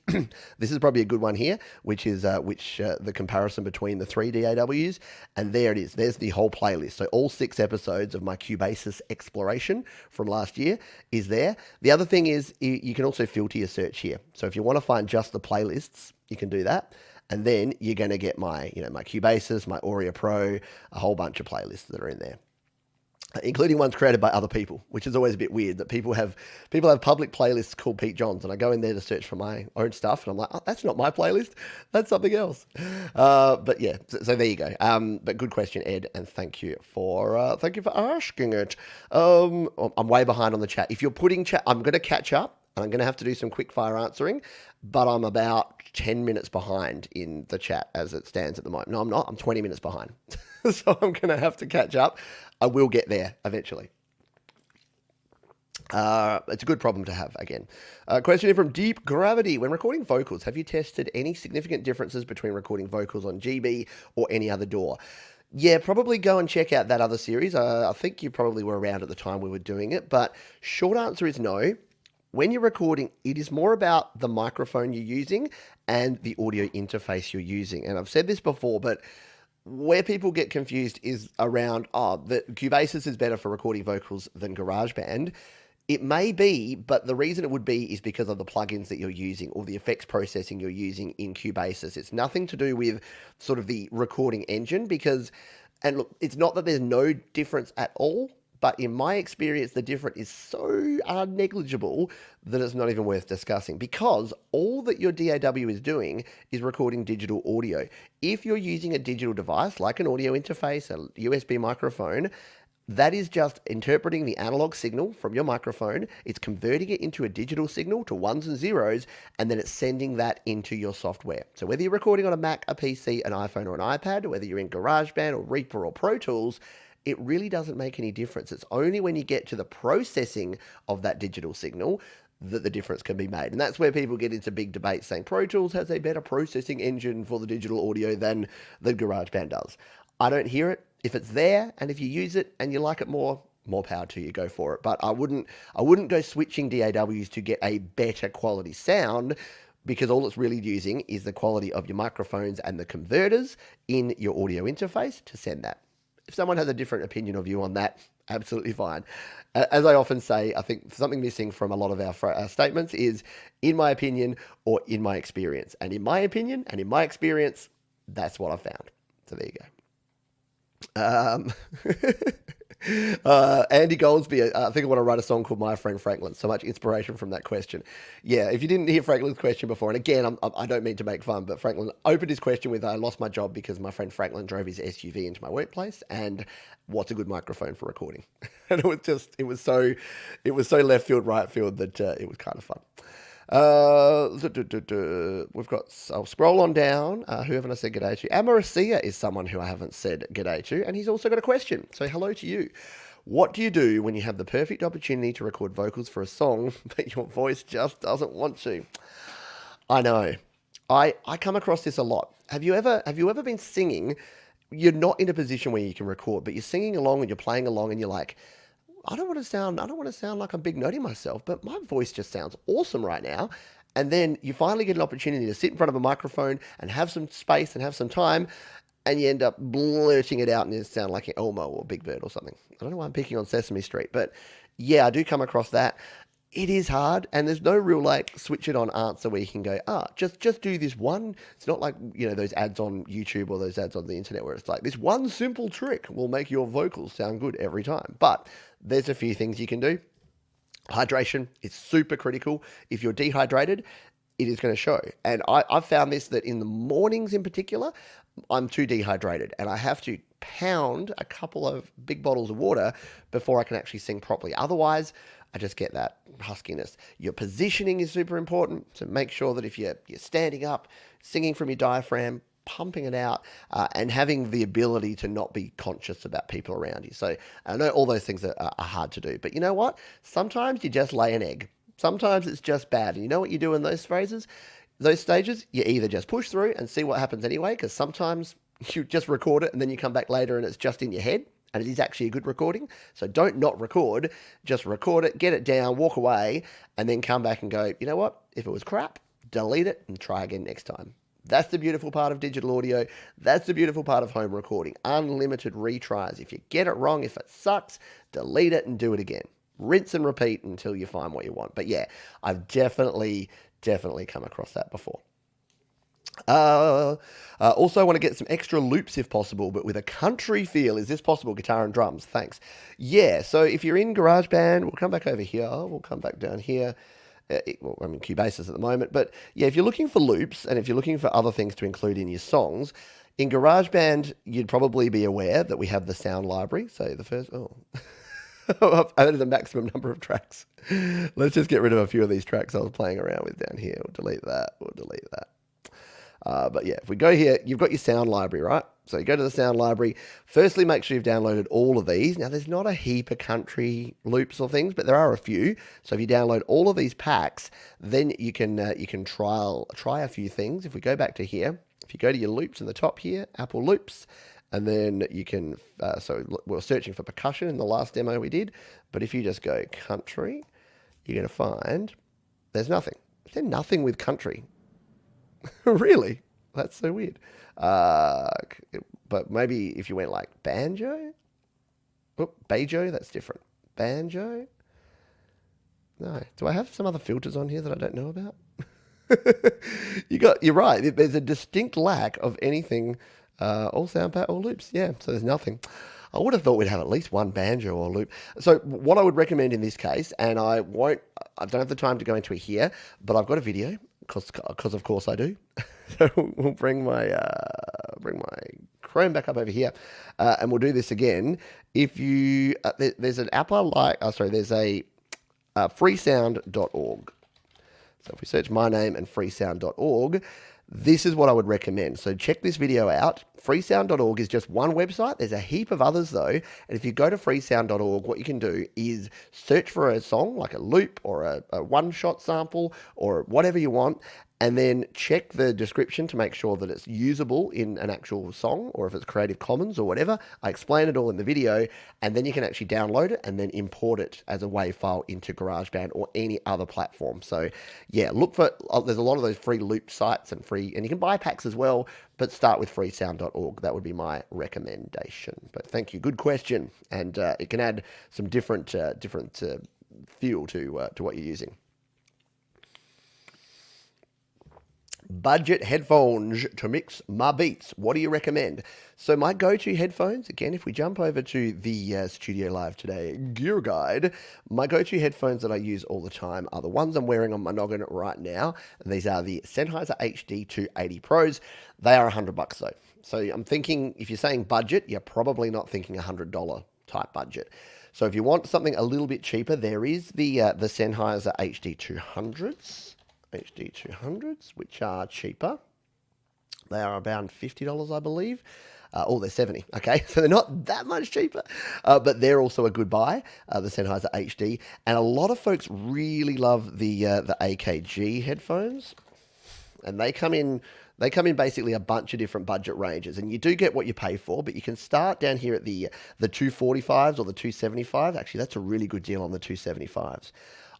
This is probably a good one here, which is the comparison between the three DAWs. And there it is. There's the whole playlist. So all 6 episodes of my Cubasis exploration from last year is there. The other thing is you can also filter your search here. So if you want to find just the playlists, you can do that. And then you're going to get my Cubasis, my Aurea Pro, a whole bunch of playlists that are in there, including ones created by other people, which is always a bit weird that people have public playlists called Pete Johns, and I go in there to search for my own stuff, and I'm like, oh, that's not my playlist, that's something else. But yeah, so there you go. But good question, Ed, and thank you for asking it. I'm way behind on the chat. If you're putting chat, I'm going to catch up. And I'm going to have to do some quick fire answering, but I'm about 10 minutes behind in the chat as it stands at the moment. No, I'm not. I'm 20 minutes behind. So I'm going to have to catch up. I will get there eventually. It's a good problem to have, again. Question here from Deep Gravity. When recording vocals, have you tested any significant differences between recording vocals on GB or any other DAW? Yeah, probably go and check out that other series. I think you probably were around at the time we were doing it, but short answer is no. When you're recording, it is more about the microphone you're using and the audio interface you're using. And I've said this before, but where people get confused is around, the Cubasis is better for recording vocals than GarageBand. It may be, but the reason it would be is because of the plugins that you're using or the effects processing you're using in Cubasis. It's nothing to do with sort of the recording engine and look, it's not that there's no difference at all. But in my experience, the difference is so negligible that it's not even worth discussing because all that your DAW is doing is recording digital audio. If you're using a digital device like an audio interface, a USB microphone, that is just interpreting the analog signal from your microphone. It's converting it into a digital signal to ones and zeros, and then it's sending that into your software. So whether you're recording on a Mac, a PC, an iPhone, or an iPad, whether you're in GarageBand or Reaper or Pro Tools, it really doesn't make any difference. It's only when you get to the processing of that digital signal that the difference can be made. And that's where people get into big debates saying Pro Tools has a better processing engine for the digital audio than GarageBand does. I don't hear it. If it's there and if you use it and you like it more power to you, go for it. But I wouldn't go switching DAWs to get a better quality sound because all it's really using is the quality of your microphones and the converters in your audio interface to send that. If someone has a different opinion of you on that, absolutely fine. As I often say, I think something missing from a lot of our statements is in my opinion or in my experience. And in my opinion and in my experience, that's what I found. So there you go. Andy Goldsby, I think I want to write a song called My Friend Franklin. So much inspiration from that question. Yeah, if you didn't hear Franklin's question before, and again, I don't mean to make fun, but Franklin opened his question with, I lost my job because my friend Franklin drove his SUV into my workplace, and what's a good microphone for recording? And it was so left field, right field that it was kind of fun. We've got, I'll scroll on down. Who haven't I said g'day to? Amaracia is someone who I haven't said g'day to, and he's also got a question. So hello to you. What do you do when you have the perfect opportunity to record vocals for a song, but your voice just doesn't want to? I know. I come across this a lot. Have you ever been singing? You're not in a position where you can record, but you're singing along and you're playing along and you're like, I don't want to sound like I'm big noting myself, but my voice just sounds awesome right now. And then you finally get an opportunity to sit in front of a microphone and have some space and have some time, and you end up blurting it out and you sound like Elmo or Big Bird or something. I don't know why I'm picking on Sesame Street, but yeah, I do come across that. It is hard, and there's no real like switch it on answer where you can go, just do this one. It's not like, those ads on YouTube or those ads on the internet where it's like this one simple trick will make your vocals sound good every time. But there's a few things you can do. Hydration is super critical. If you're dehydrated, it is going to show. And I've found this, that in the mornings in particular, I'm too dehydrated and I have to pound a couple of big bottles of water before I can actually sing properly. Otherwise, I just get that huskiness. Your positioning is super important. So make sure that if you're standing up, singing from your diaphragm, pumping it out, and having the ability to not be conscious about people around you. So I know all those things are hard to do, but you know what? Sometimes you just lay an egg. Sometimes it's just bad. And you know what you do in those phrases? Those stages, you either just push through and see what happens anyway, because sometimes you just record it and then you come back later and it's just in your head and it is actually a good recording. So don't not record, just record it, get it down, walk away, and then come back and go, you know what? If it was crap, delete it and try again next time. That's the beautiful part of digital audio. That's the beautiful part of home recording. Unlimited retries. If you get it wrong, if it sucks, delete it and do it again. Rinse and repeat until you find what you want. But yeah, I've definitely come across that before. Also, I want to get some extra loops if possible, but with a country feel. Is this possible? Guitar and drums. Thanks. Yeah, so if you're in GarageBand, we'll come back over here. We'll come back down here. I'm in Cubase at the moment, but yeah, if you're looking for loops and if you're looking for other things to include in your songs, in GarageBand, you'd probably be aware that we have the sound library. So the first, I've added the maximum number of tracks. Let's just get rid of a few of these tracks I was playing around with down here. We'll delete that. But yeah, if we go here, you've got your sound library, right? So you go to the sound library. Firstly, make sure you've downloaded all of these. Now, there's not a heap of country loops or things, but there are a few. So if you download all of these packs, then you can try a few things. If we go back to here, if you go to your loops in the top here, Apple Loops, and then you can, so we're searching for percussion in the last demo we did, but if you just go country, you're going to find there's nothing. There's nothing with country. Really? That's so weird. But maybe if you went like banjo, banjo, that's different. Banjo? No. Do I have some other filters on here that I don't know about? You're right. There's a distinct lack of anything, all sound pack, all loops. Yeah, so there's nothing. I would have thought we'd have at least one banjo or loop. So what I would recommend in this case, and I don't have the time to go into it here, but I've got a video, because of course I do. So we'll bring my Chrome back up over here, and we'll do this again. If you there's an app there's a freesound.org. So if we search my name and freesound.org, this is what I would recommend. So check this video out. Freesound.org is just one website. There's a heap of others though. And if you go to freesound.org, what you can do is search for a song, like a loop or a one-shot sample or whatever you want, and then check the description to make sure that it's usable in an actual song or if it's Creative Commons or whatever. I explain it all in the video, and then you can actually download it and then import it as a WAV file into GarageBand or any other platform. So yeah, look for, there's a lot of those free loop sites and you can buy packs as well, but start with freesound.org. That would be my recommendation. But thank you. Good question. And it can add some different feel to what you're using. Budget headphones to mix my beats. What do you recommend? So my go-to headphones, again, if we jump over to the Studio Live Today gear guide, my go-to headphones that I use all the time are the ones I'm wearing on my noggin right now. And these are the Sennheiser HD 280 Pros. They are $100 though. So I'm thinking, if you're saying budget, you're probably not thinking $100 type budget. So if you want something a little bit cheaper, there is the Sennheiser HD 200s. Which are cheaper. They are around $50, I believe. They're 70. Okay, so they're not that much cheaper, but they're also a good buy. The Sennheiser HD, and a lot of folks really love the AKG headphones, and they come in basically a bunch of different budget ranges, and you do get what you pay for, but you can start down here at the 245s or the 275s. Actually, that's a really good deal on the 275s.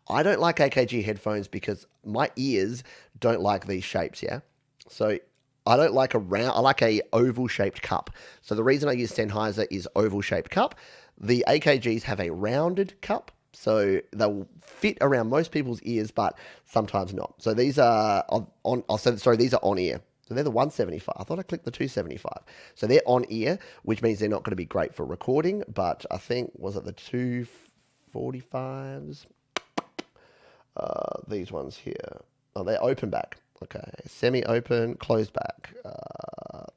I don't like AKG headphones because my ears don't like these shapes, yeah? So I don't like I like a oval shaped cup. So the reason I use Sennheiser is oval shaped cup. The AKGs have a rounded cup, So they'll fit around most people's ears, but sometimes not. So these are these are on ear. So they're the 175. I thought I clicked the 275. So they're on ear, which means they're not going to be great for recording. But I think, was it the 245s? These ones here. Oh, they're open back. Okay, semi-open, closed back.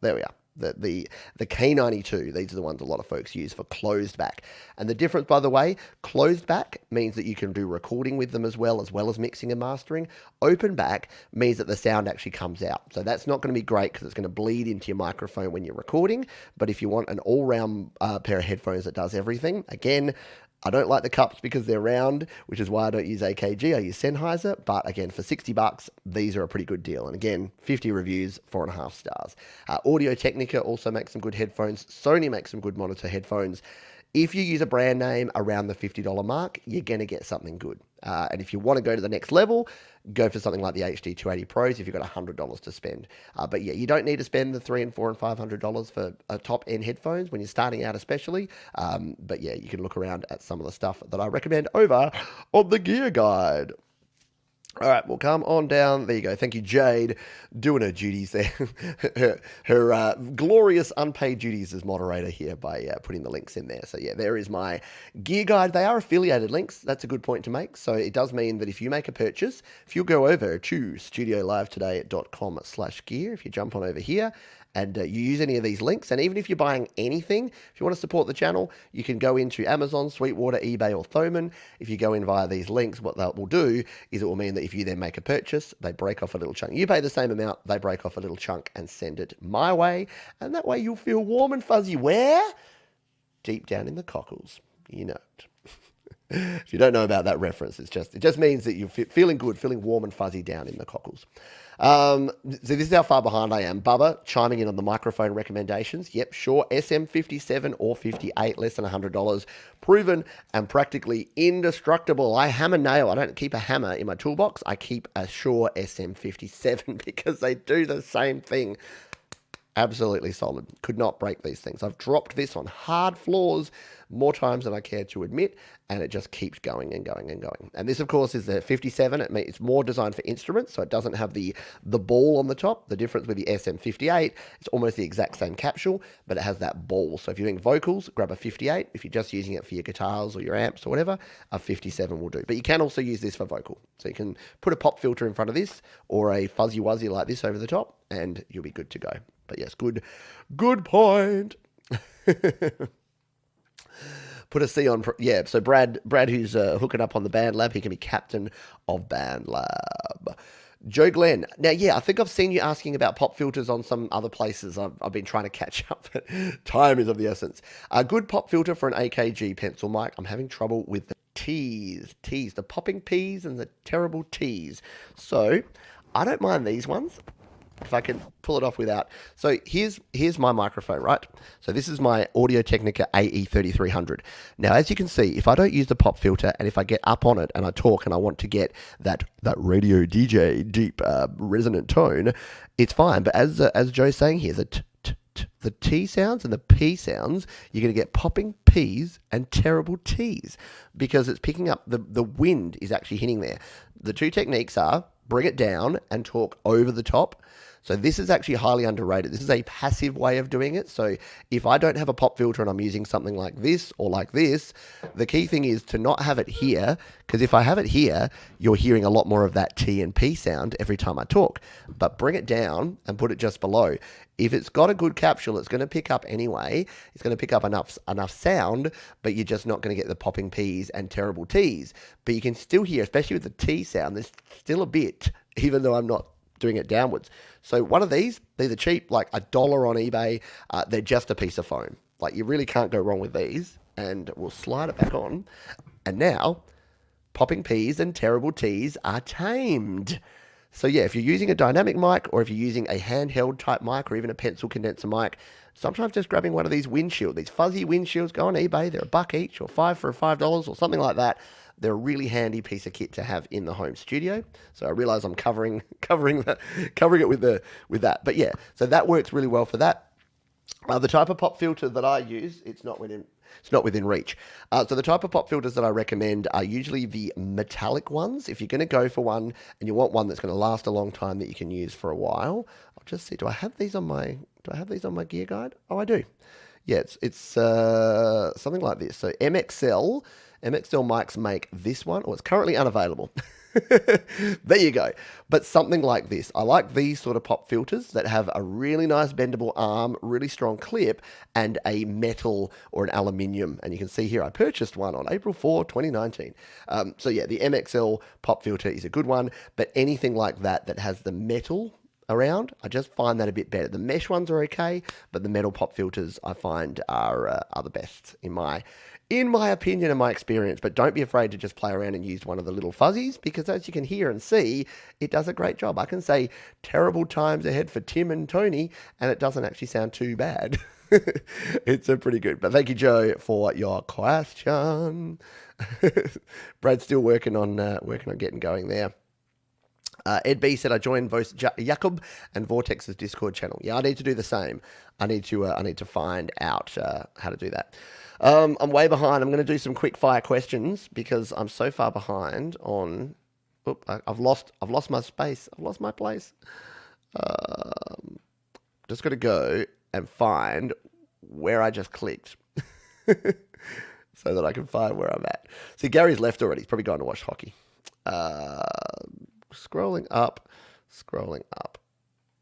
There we are. The K92, these are the ones a lot of folks use for closed back. And the difference, by the way, closed back means that you can do recording with them as well as mixing and mastering. Open back means that the sound actually comes out. So that's not going to be great because it's going to bleed into your microphone when you're recording. But if you want an all-round pair of headphones that does everything, again, I don't like the cups because they're round, which is why I don't use AKG. I use Sennheiser. But again, for $60, these are a pretty good deal. And again, 50 reviews, 4.5 stars. Audio Technica also makes some good headphones. Sony makes some good monitor headphones. If you use a brand name around the $50 mark, you're going to get something good. And if you want to go to the next level, go for something like the HD 280 Pros if you've got $100 to spend. But yeah, you don't need to spend the $300 and $400 and $500 for top-end headphones when you're starting out especially. But yeah, you can look around at some of the stuff that I recommend over on the Gear Guide. All right, well, come on down. There you go. Thank you, Jade, doing her duties there. her glorious unpaid duties as moderator here by putting the links in there. So, yeah, there is my Gear Guide. They are affiliated links. That's a good point to make. So it does mean that if you make a purchase, if you go over to studiolivetoday.com/gear, if you jump on over here, and you use any of these links, and even if you're buying anything, if you want to support the channel, you can go into Amazon, Sweetwater, eBay, or Thomann. If you go in via these links, what that will do is it will mean that if you then make a purchase, they break off a little chunk. You pay the same amount, they break off a little chunk and send it my way, and that way you'll feel warm and fuzzy. Where? Deep down in the cockles. You know it. If you don't know about that reference, it just means that you're feeling good, feeling warm and fuzzy down in the cockles. So this is how far behind I am. Bubba chiming in on the microphone recommendations. Yep, sure. SM57 or 58, less than $100. Proven and practically indestructible. I hammer nail. I don't keep a hammer in my toolbox. I keep a Shure SM57 because they do the same thing. Absolutely solid. Could not break these things. I've dropped this on hard floors more times than I care to admit, and it just keeps going and going and going. And this, of course, is the 57. It's more designed for instruments, so it doesn't have the ball on the top. The difference with the SM58, it's almost the exact same capsule, but it has that ball. So if you're doing vocals, grab a 58. If you're just using it for your guitars or your amps or whatever, a 57 will do. But you can also use this for vocal. So you can put a pop filter in front of this or a fuzzy wuzzy like this over the top, and you'll be good to go. But yes, good point. Put a C on, yeah. So Brad, who's hooking up on the Band Lab, he can be captain of Band Lab. Joe Glenn. Now, yeah, I think I've seen you asking about pop filters on some other places. I've been trying to catch up, but time is of the essence. A good pop filter for an AKG pencil mic. I'm having trouble with the T's, the popping P's and the terrible T's. So I don't mind these ones, if I can pull it off without. So here's my microphone, right? So this is my Audio Technica AE3300. Now, as you can see, if I don't use the pop filter and if I get up on it and I talk and I want to get that radio DJ deep resonant tone, it's fine. But as Joe's saying here, the T sounds and the P sounds, you're going to get popping P's and terrible T's because it's picking up the wind is actually hitting there. The two techniques are bring it down and talk over the top. So this is actually highly underrated. This is a passive way of doing it. So if I don't have a pop filter and I'm using something like this or like this, the key thing is to not have it here, because if I have it here, you're hearing a lot more of that T and P sound every time I talk. But bring it down and put it just below. If it's got a good capsule, it's going to pick up anyway. It's going to pick up enough sound, but you're just not going to get the popping P's and terrible T's. But you can still hear, especially with the T sound, there's still a bit, even though I'm not doing it downwards. So one of these are cheap, like $1 on eBay. They're just a piece of foam. Like, you really can't go wrong with these. And we'll slide it back on. And now, popping P's and terrible T's are tamed. So yeah, if you're using a dynamic mic or if you're using a handheld type mic or even a pencil condenser mic, sometimes just grabbing one of these these fuzzy windshields, go on eBay, they're $1 each or $5 for $5 or something like that. They're a really handy piece of kit to have in the home studio. So I realize I'm covering it with that. But yeah, so that works really well for that. The type of pop filter that I use, it's not within. It's not within reach. So the type of pop filters that I recommend are usually the metallic ones. If you're going to go for one and you want one that's going to last a long time that you can use for a while, I'll just see. Do I have these on my gear guide? Oh, I do. Yeah, it's something like this. So MXL mics make this one. Oh, it's currently unavailable. There you go. But something like this. I like these sort of pop filters that have a really nice bendable arm, really strong clip, and a metal or an aluminium. And you can see here I purchased one on April 4, 2019. So yeah, the MXL pop filter is a good one, but anything like that that has the metal around, I just find that a bit better. The mesh ones are okay, but the metal pop filters I find are the best in my opinion and my experience. But don't be afraid to just play around and use one of the little fuzzies, because as you can hear and see, it does a great job. I can say terrible times ahead for Tim and Tony, and it doesn't actually sound too bad. It's a pretty good. But thank you, Joe, for your question. Brad's still working on getting going there. Ed B said I joined both Jacob and Vortex's Discord channel. Yeah, I need to do the same. I need to find out how to do that. I'm way behind. I'm going to do some quick fire questions because I'm so far behind on. Oop, I've lost my space. I've lost my place. Just got to go and find where I just clicked, so that I can find where I'm at. See, Gary's left already. He's probably gone to watch hockey. Scrolling up,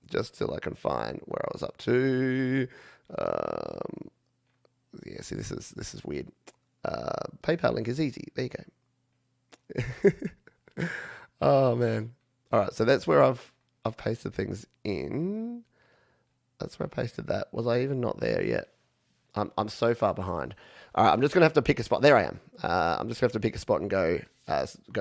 just till I can find where I was up to. Yeah, see, this is weird. PayPal link is easy. There you go. Oh man. All right, so that's where I've pasted things in. That's where I pasted that. Was I even not there yet? I'm so far behind. All right, I'm just gonna have to pick a spot. There I am. I'm just gonna have to pick a spot and go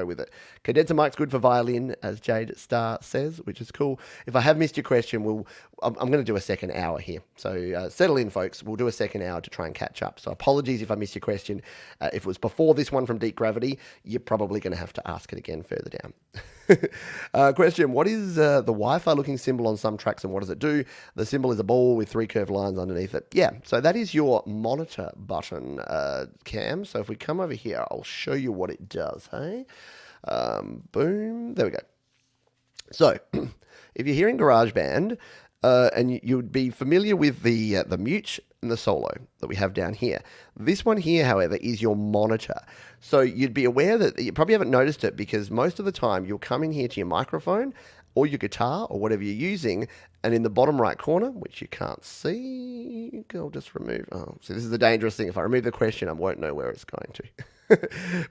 with it. Condenser mic's good for violin, as Jade Star says, which is cool. If I have missed your question, I'm going to do a second hour here. So settle in, folks. We'll do a second hour to try and catch up. So apologies if I missed your question. If it was before this one from Deep Gravity, you're probably going to have to ask it again further down. Question, what is the Wi-Fi looking symbol on some tracks and what does it do? The symbol is a ball with 3 curved lines underneath it. Yeah, so that is your monitor button, Cam. So if we come over here, I'll show you what it does. Hey, boom, there we go. So if you're hearing GarageBand, and you would be familiar with the mute and the solo that we have down here. This one here, however, is your monitor. So you'd be aware that you probably haven't noticed it because most of the time you'll come in here to your microphone or your guitar or whatever you're using, and in the bottom right corner, which you can't see, I'll just remove. Oh, so this is the dangerous thing. If I remove the question, I won't know where it's going to.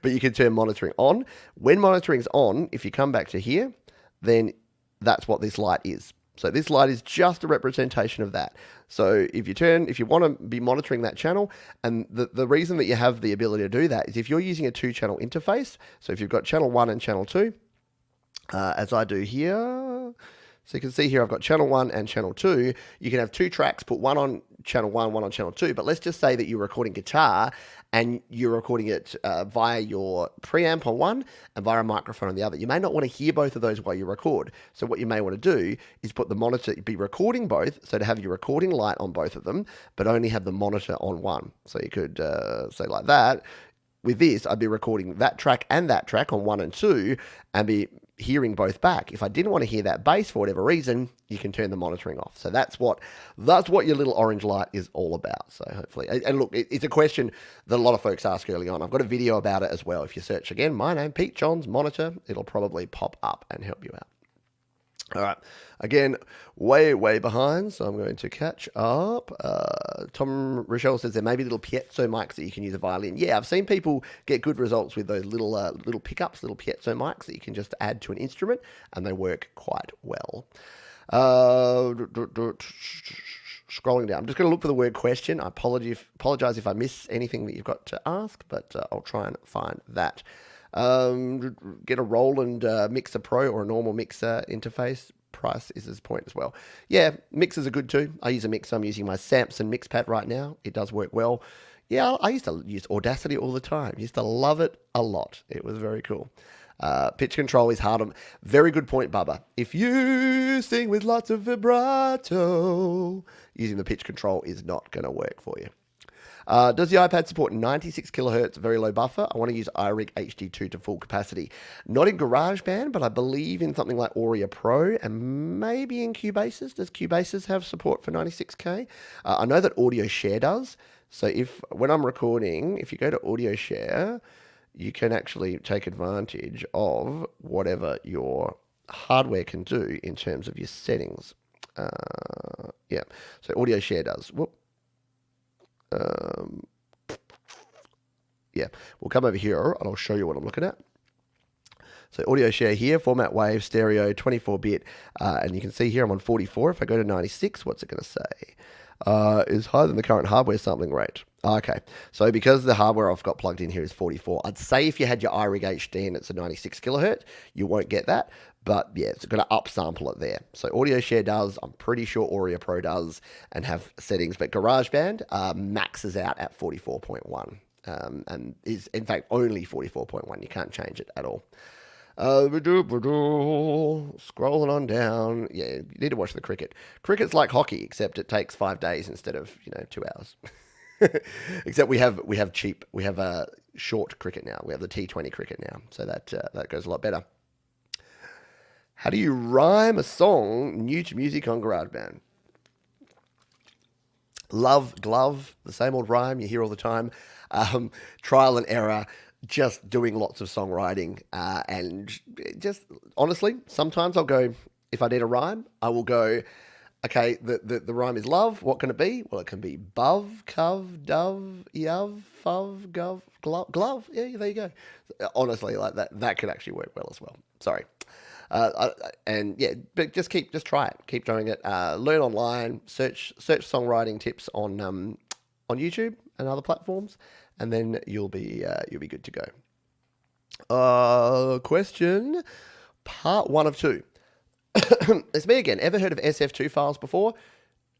But you can turn monitoring on. When monitoring's on, if you come back to here, then that's what this light is. So this light is just a representation of that. So if you want to be monitoring that channel, and the reason that you have the ability to do that is if you're using a 2-channel interface. So if you've got channel 1 and channel 2, as I do here. So you can see here I've got channel 1 and channel 2. You can have 2 tracks, put one on channel 1, one on channel 2. But let's just say that you're recording guitar and you're recording it via your preamp on one and via a microphone on the other. You may not want to hear both of those while you record. So what you may want to do is put the monitor, be recording both, so to have your recording light on both of them, but only have the monitor on one. So you could say like that. With this, I'd be recording that track and that track on 1 and 2 and be hearing both back. If I didn't want to hear that bass for whatever reason, you can turn the monitoring off. So that's what your little orange light is all about. So hopefully, and look, it's a question that a lot of folks ask early on. I've got a video about it as well. If you search again, my name, Pete Johns Monitor, it'll probably pop up and help you out. All right, again, way behind, so I'm going to catch up. Tom Rochelle says there may be little piezo mics that you can use a violin. Yeah, I've seen people get good results with those little pickups, little piezo mics that you can just add to an instrument, and they work quite well. Scrolling down, I'm just going to look for the word question. I apologize if I miss anything that you've got to ask, but I'll try and find that. Get a Roland Mixer Pro or a normal mixer interface. Price is his point as well. Yeah, mixers are good too. I use a mixer. I'm using my Samson MixPad right now. It does work well. Yeah, I used to use Audacity all the time. Used to love it a lot. It was very cool. Pitch control is hard on. Very good point, Bubba. If you sing with lots of vibrato, using the pitch control is not going to work for you. Does the iPad support 96 kilohertz, very low buffer? I want to use iRig HD2 to full capacity. Not in GarageBand, but I believe in something like Audio Pro and maybe in Cubases. Does Cubases have support for 96K? I know that Audio Share does. So when I'm recording, if you go to Audio Share, you can actually take advantage of whatever your hardware can do in terms of your settings. Yeah, so Audio Share does. Whoop. Yeah, we'll come over here and I'll show you what I'm looking at. So audio share here, format wave, stereo, 24-bit, and you can see here I'm on 44. If I go to 96, what's it going to say? Is higher than the current hardware sampling rate. Okay, so because the hardware I've got plugged in here is 44, I'd say if you had your iRig HD and it's a 96 kilohertz, you won't get that. But yeah, it's going to upsample it there. So Audio Share does, I'm pretty sure Audio Pro does, and have settings. But GarageBand maxes out at 44.1 and is in fact only 44.1. You can't change it at all. Scrolling on down. Yeah, you need to watch the cricket. Cricket's like hockey, except it takes 5 days instead of 2 hours. Except we have a short cricket now. We have the T20 cricket now, so that goes a lot better. How do you rhyme a song new to music on GarageBand? Love, glove, the same old rhyme you hear all the time. Trial and error, just doing lots of songwriting. And just, honestly, sometimes I'll go, if I need a rhyme, I will go, okay, the rhyme is love. What can it be? Well, it can be bov, cov, dove, yov, fov, gov, glove. Yeah, there you go. Honestly, like that could actually work well as well. Sorry. And yeah, but just try it. Keep doing it. Learn online. Search songwriting tips on YouTube and other platforms, and then you'll be good to go. Question part 1 of 2. It's me again. Ever heard of SF2 files before?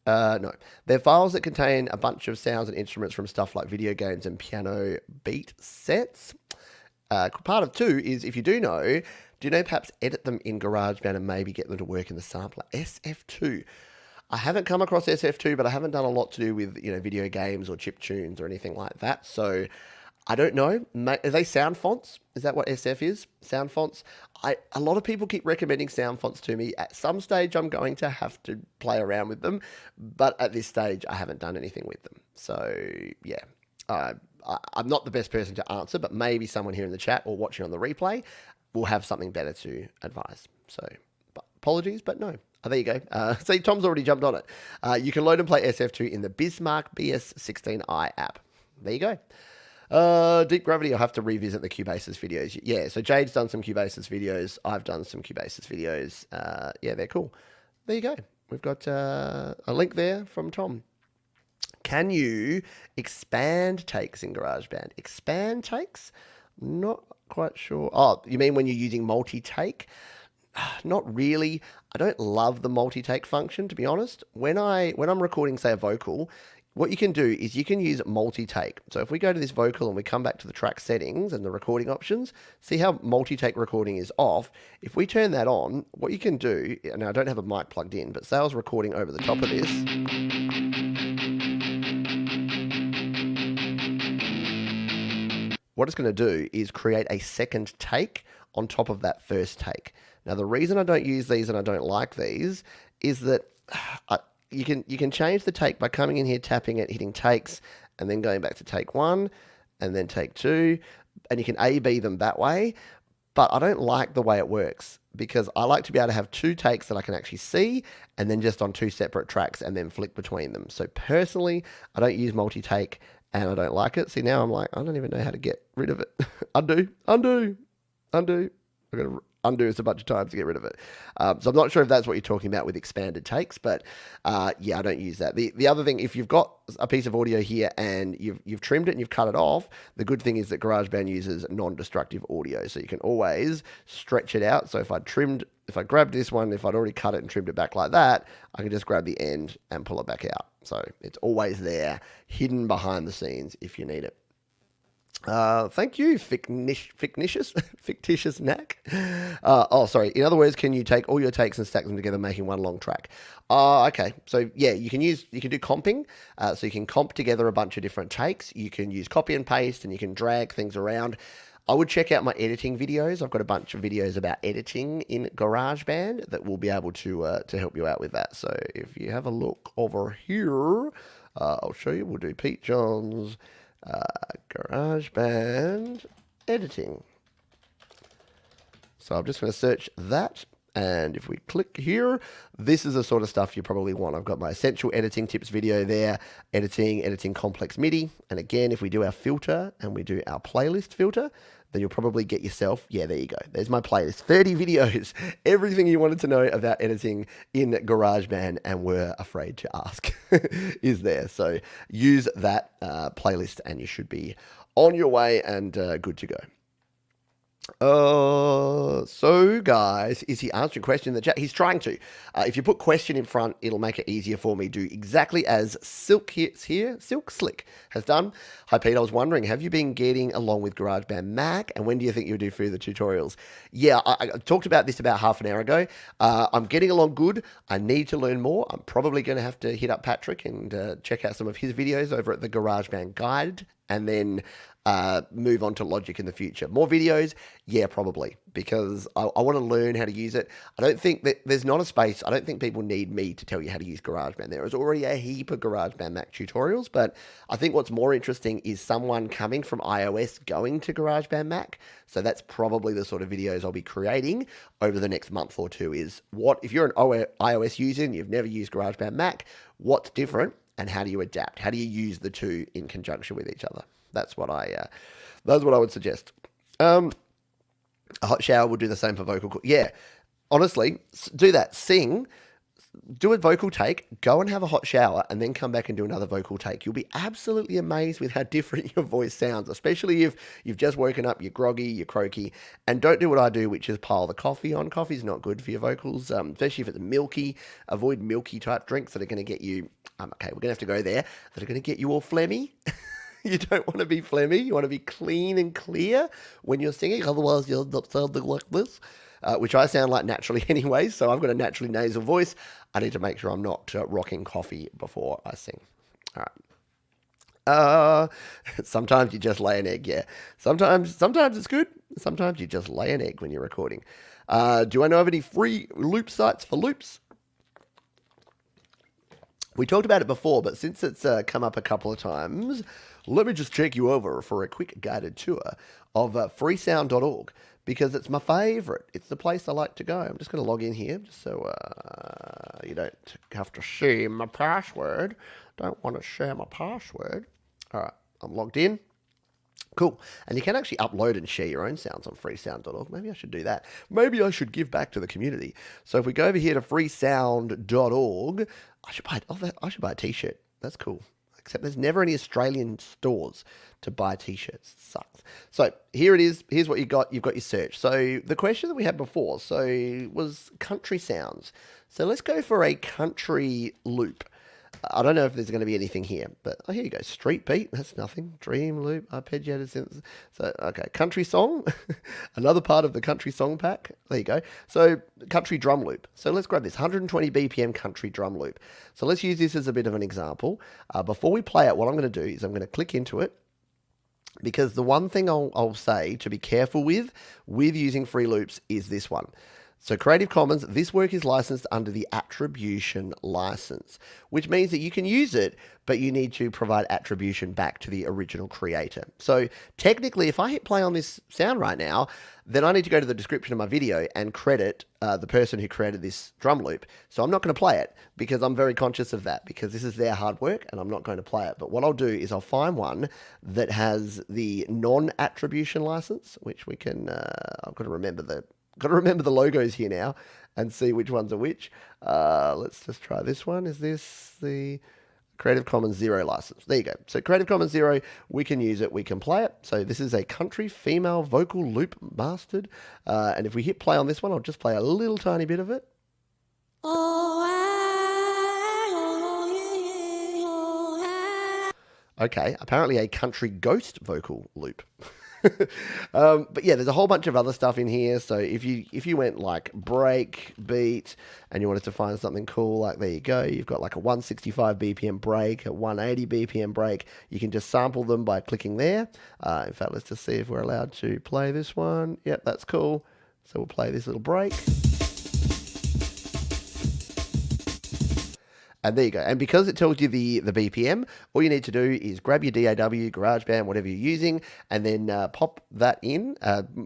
No. They're files that contain a bunch of sounds and instruments from stuff like video games and piano beat sets. Part of 2 is, if you do you know perhaps edit them in GarageBand and maybe get them to work in the sampler? SF2. I haven't come across SF2, but I haven't done a lot to do with video games or chip tunes or anything like that. So I don't know. Are they sound fonts? Is that what SF is? Sound fonts? A lot of people keep recommending sound fonts to me. At some stage, I'm going to have to play around with them. But at this stage, I haven't done anything with them. So, yeah. I'm not the best person to answer, but maybe someone here in the chat or watching on the replay will have something better to advise. So, apologies, but no. Oh, there you go. See, Tom's already jumped on it. You can load and play SF2 in the Bismarck BS16i app. There you go. Deep Gravity, I'll have to revisit the Cubases videos. Yeah, so Jade's done some Cubases videos. I've done some Cubases videos. Yeah, they're cool. There you go. We've got a link there from Tom. Can you expand takes in GarageBand? Expand takes? Not quite sure. Oh, you mean when you're using multi-take? Not really. I don't love the multi-take function, to be honest. When I'm recording, say, a vocal, what you can do is you can use multi-take. So if we go to this vocal and we come back to the track settings and the recording options, see how multi-take recording is off. If we turn that on, what you can do, and I don't have a mic plugged in, but say I was recording over the top of this. What it's going to do is create a second take on top of that first take. Now, the reason I don't use these and I don't like these is that you can change the take by coming in here, tapping it, hitting takes, and then going back to take 1, and then take 2, and you can A-B them that way. But I don't like the way it works because I like to be able to have 2 takes that I can actually see, and then just on 2 separate tracks, and then flick between them. So personally, I don't use multi-take, and I don't like it. See, now I'm like, I don't even know how to get rid of it. Undo. I've got to undo this a bunch of times to get rid of it. So I'm not sure if that's what you're talking about with expanded takes, but yeah, I don't use that. The other thing, if you've got a piece of audio here and you've trimmed it and you've cut it off, the good thing is that GarageBand uses non-destructive audio, so you can always stretch it out. So if I grabbed this one, if I'd already cut it and trimmed it back like that, I can just grab the end and pull it back out. So it's always there, hidden behind the scenes if you need it. Thank you, fictitious, fictitious knack. Sorry. In other words, can you take all your takes and stack them together, making one long track? Okay. So yeah, you can do comping. So you can comp together a bunch of different takes. You can use copy and paste, and you can drag things around. I would check out my editing videos. I've got a bunch of videos about editing in GarageBand that will be able to help you out with that. So if you have a look over here, I'll show you. We'll do Pete John's GarageBand editing. So I'm just going to search that. And if we click here, this is the sort of stuff you probably want. I've got my essential editing tips video there, editing complex MIDI. And again, if we do our filter and we do our playlist filter, then you'll probably get yourself, yeah, there you go. There's my playlist, 30 videos, everything you wanted to know about editing in GarageBand and were afraid to ask is there. So use that playlist and you should be on your way and good to go. So guys, is he answering question in the chat? He's trying to. If you put question in front, it'll make it easier for me. Do exactly as Silk Slick has done. Hi Pete, I was wondering, have you been getting along with GarageBand Mac, and when do you think you'll do further tutorials? Yeah, I talked about this about half an hour ago. I'm getting along good. I need to learn more. I'm probably going to have to hit up Patrick and check out some of his videos over at the GarageBand Guide, and then move on to Logic in the future. More videos? Yeah, probably, because I want to learn how to use it. I don't think that there's not a space. I don't think people need me to tell you how to use GarageBand. There is already a heap of GarageBand Mac tutorials, but I think what's more interesting is someone coming from iOS going to GarageBand Mac. So that's probably the sort of videos I'll be creating over the next month or two is what, if you're an iOS user and you've never used GarageBand Mac, what's different and how do you adapt? How do you use the two in conjunction with each other? That's what I would suggest. A hot shower will do the same for vocal. Yeah, honestly, do that. Sing, do a vocal take, go and have a hot shower, and then come back and do another vocal take. You'll be absolutely amazed with how different your voice sounds, especially if you've just woken up, you're groggy, you're croaky, and don't do what I do, which is pile the coffee on. Coffee's not good for your vocals, especially if it's milky. Avoid milky type drinks that are going to get you, okay, we're going to have to go there, that are going to get you all phlegmy. You don't want to be phlegmy. You want to be clean and clear when you're singing. Otherwise, you'll not sounding like this, which I sound like naturally anyway. So I've got a naturally nasal voice. I need to make sure I'm not rocking coffee before I sing. All right. Sometimes you just lay an egg. Yeah. Sometimes it's good. Sometimes you just lay an egg when you're recording. Do I know of any free loop sites for loops? We talked about it before, but since it's come up a couple of times, let me just take you over for a quick guided tour of freesound.org because it's my favorite. It's the place I like to go. I'm just going to log in here just so you don't have to share my password. Don't want to share my password. All right, I'm logged in. Cool. And you can actually upload and share your own sounds on freesound.org. Maybe I should do that. Maybe I should give back to the community. So if we go over here to freesound.org, I should buy a t-shirt. That's cool. Except there's never any Australian stores to buy t-shirts. Sucks. So here it is. Here's what you got. You've got your search. So the question that we had before was country sounds. So let's go for a country loop. I don't know if there's going to be anything here, but here you go. Street beat, that's nothing. Dream loop, arpeggiated synth. So, okay, country song, another part of the country song pack. There you go. So, country drum loop. So, let's grab this 120 BPM country drum loop. So, let's use this as a bit of an example. Before we play it, what I'm going to do is I'm going to click into it because the one thing I'll say to be careful with using free loops is this one. So Creative Commons, this work is licensed under the attribution license, which means that you can use it, but you need to provide attribution back to the original creator. So technically, if I hit play on this sound right now, then I need to go to the description of my video and credit the person who created this drum loop. So I'm not going to play it because I'm very conscious of that because this is their hard work and I'm not going to play it. But what I'll do is I'll find one that has the non-attribution license, which we can, I've got to remember the logos here now and see which ones are which. Let's just try this one. Is this the Creative Commons 0 license? There you go. So Creative Commons 0, we can use it, we can play it. So this is a country female vocal loop mastered. And if we hit play on this one, I'll just play a little tiny bit of it. Okay, apparently a country ghost vocal loop. But yeah, there's a whole bunch of other stuff in here. So if you went like break beat and you wanted to find something cool, like there you go. You've got like a 165 BPM break, a 180 BPM break. You can just sample them by clicking there. In fact, let's just see if we're allowed to play this one. Yep, that's cool. So we'll play this little break. And there you go. And because it tells you the BPM, all you need to do is grab your DAW, GarageBand, whatever you're using, and then pop that in,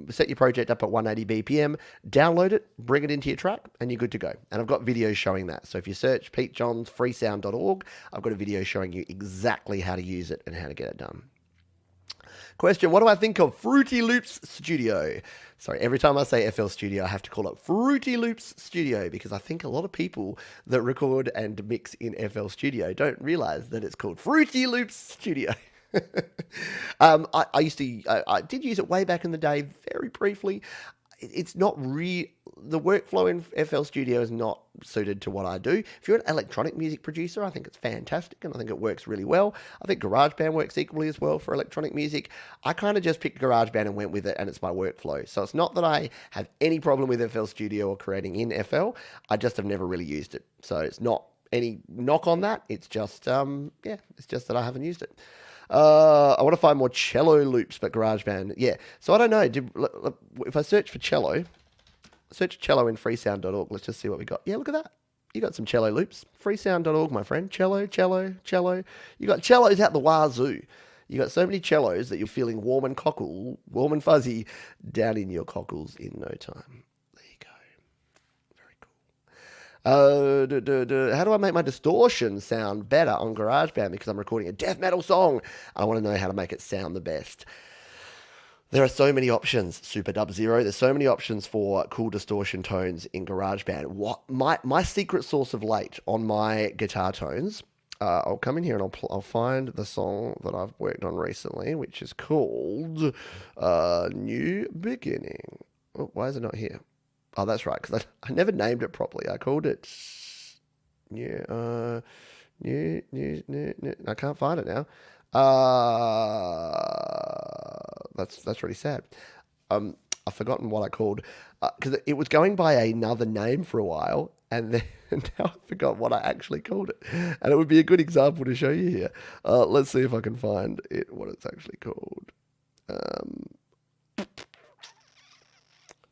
set your project up at 180 BPM, download it, bring it into your track, and you're good to go. And I've got videos showing that. So if you search petejohnsfreesound.org, I've got a video showing you exactly how to use it and how to get it done. Question, what do I think of Fruity Loops Studio? Sorry, every time I say FL Studio, I have to call it Fruity Loops Studio because I think a lot of people that record and mix in FL Studio don't realize that it's called Fruity Loops Studio. I did use it way back in the day, very briefly. It's not the workflow in FL Studio is not suited to what I do. If you're an electronic music producer, I think it's fantastic and I think it works really well. I think GarageBand works equally as well for electronic music. I kind of just picked GarageBand and went with it, and it's my workflow. So it's not that I have any problem with FL Studio or creating in FL. I just have never really used it. So it's not any knock on that. It's just it's just that I haven't used it. I want to find more cello loops, but GarageBand, yeah. So I don't know. If I search for cello, search cello in freesound.org. Let's just see what we got. Yeah, look at that. You got some cello loops. Freesound.org, my friend. Cello, cello, cello. You got cellos out the wazoo. You got so many cellos that you're feeling warm and fuzzy down in your cockles in no time. How do I make my distortion sound better on GarageBand because I'm recording a death metal song? I want to know how to make it sound the best. There are so many options, Super Dub Zero. There's so many options for cool distortion tones in GarageBand. What my secret source of late on my guitar tones, I'll come in here and I'll find the song that I've worked on recently, which is called New Beginning. Oh, why is it not here? Oh, that's right, because I never named it properly. I called it I can't find it now. That's really sad. I've forgotten what I called, because it was going by another name for a while, and then now I forgot what I actually called it. And it would be a good example to show you here. Let's see if I can find it, what it's actually called.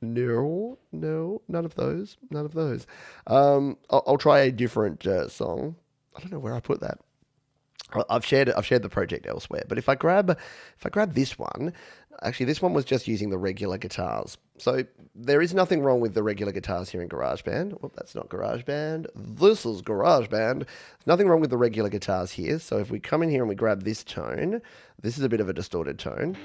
No, none of those. I'll try a different song. I don't know where I put that. I've shared the project elsewhere. But if I grab this one, actually this one was just using the regular guitars. So there is nothing wrong with the regular guitars here in GarageBand. Well, that's not GarageBand. This is GarageBand. There's nothing wrong with the regular guitars here. So if we come in here and we grab this tone, this is a bit of a distorted tone.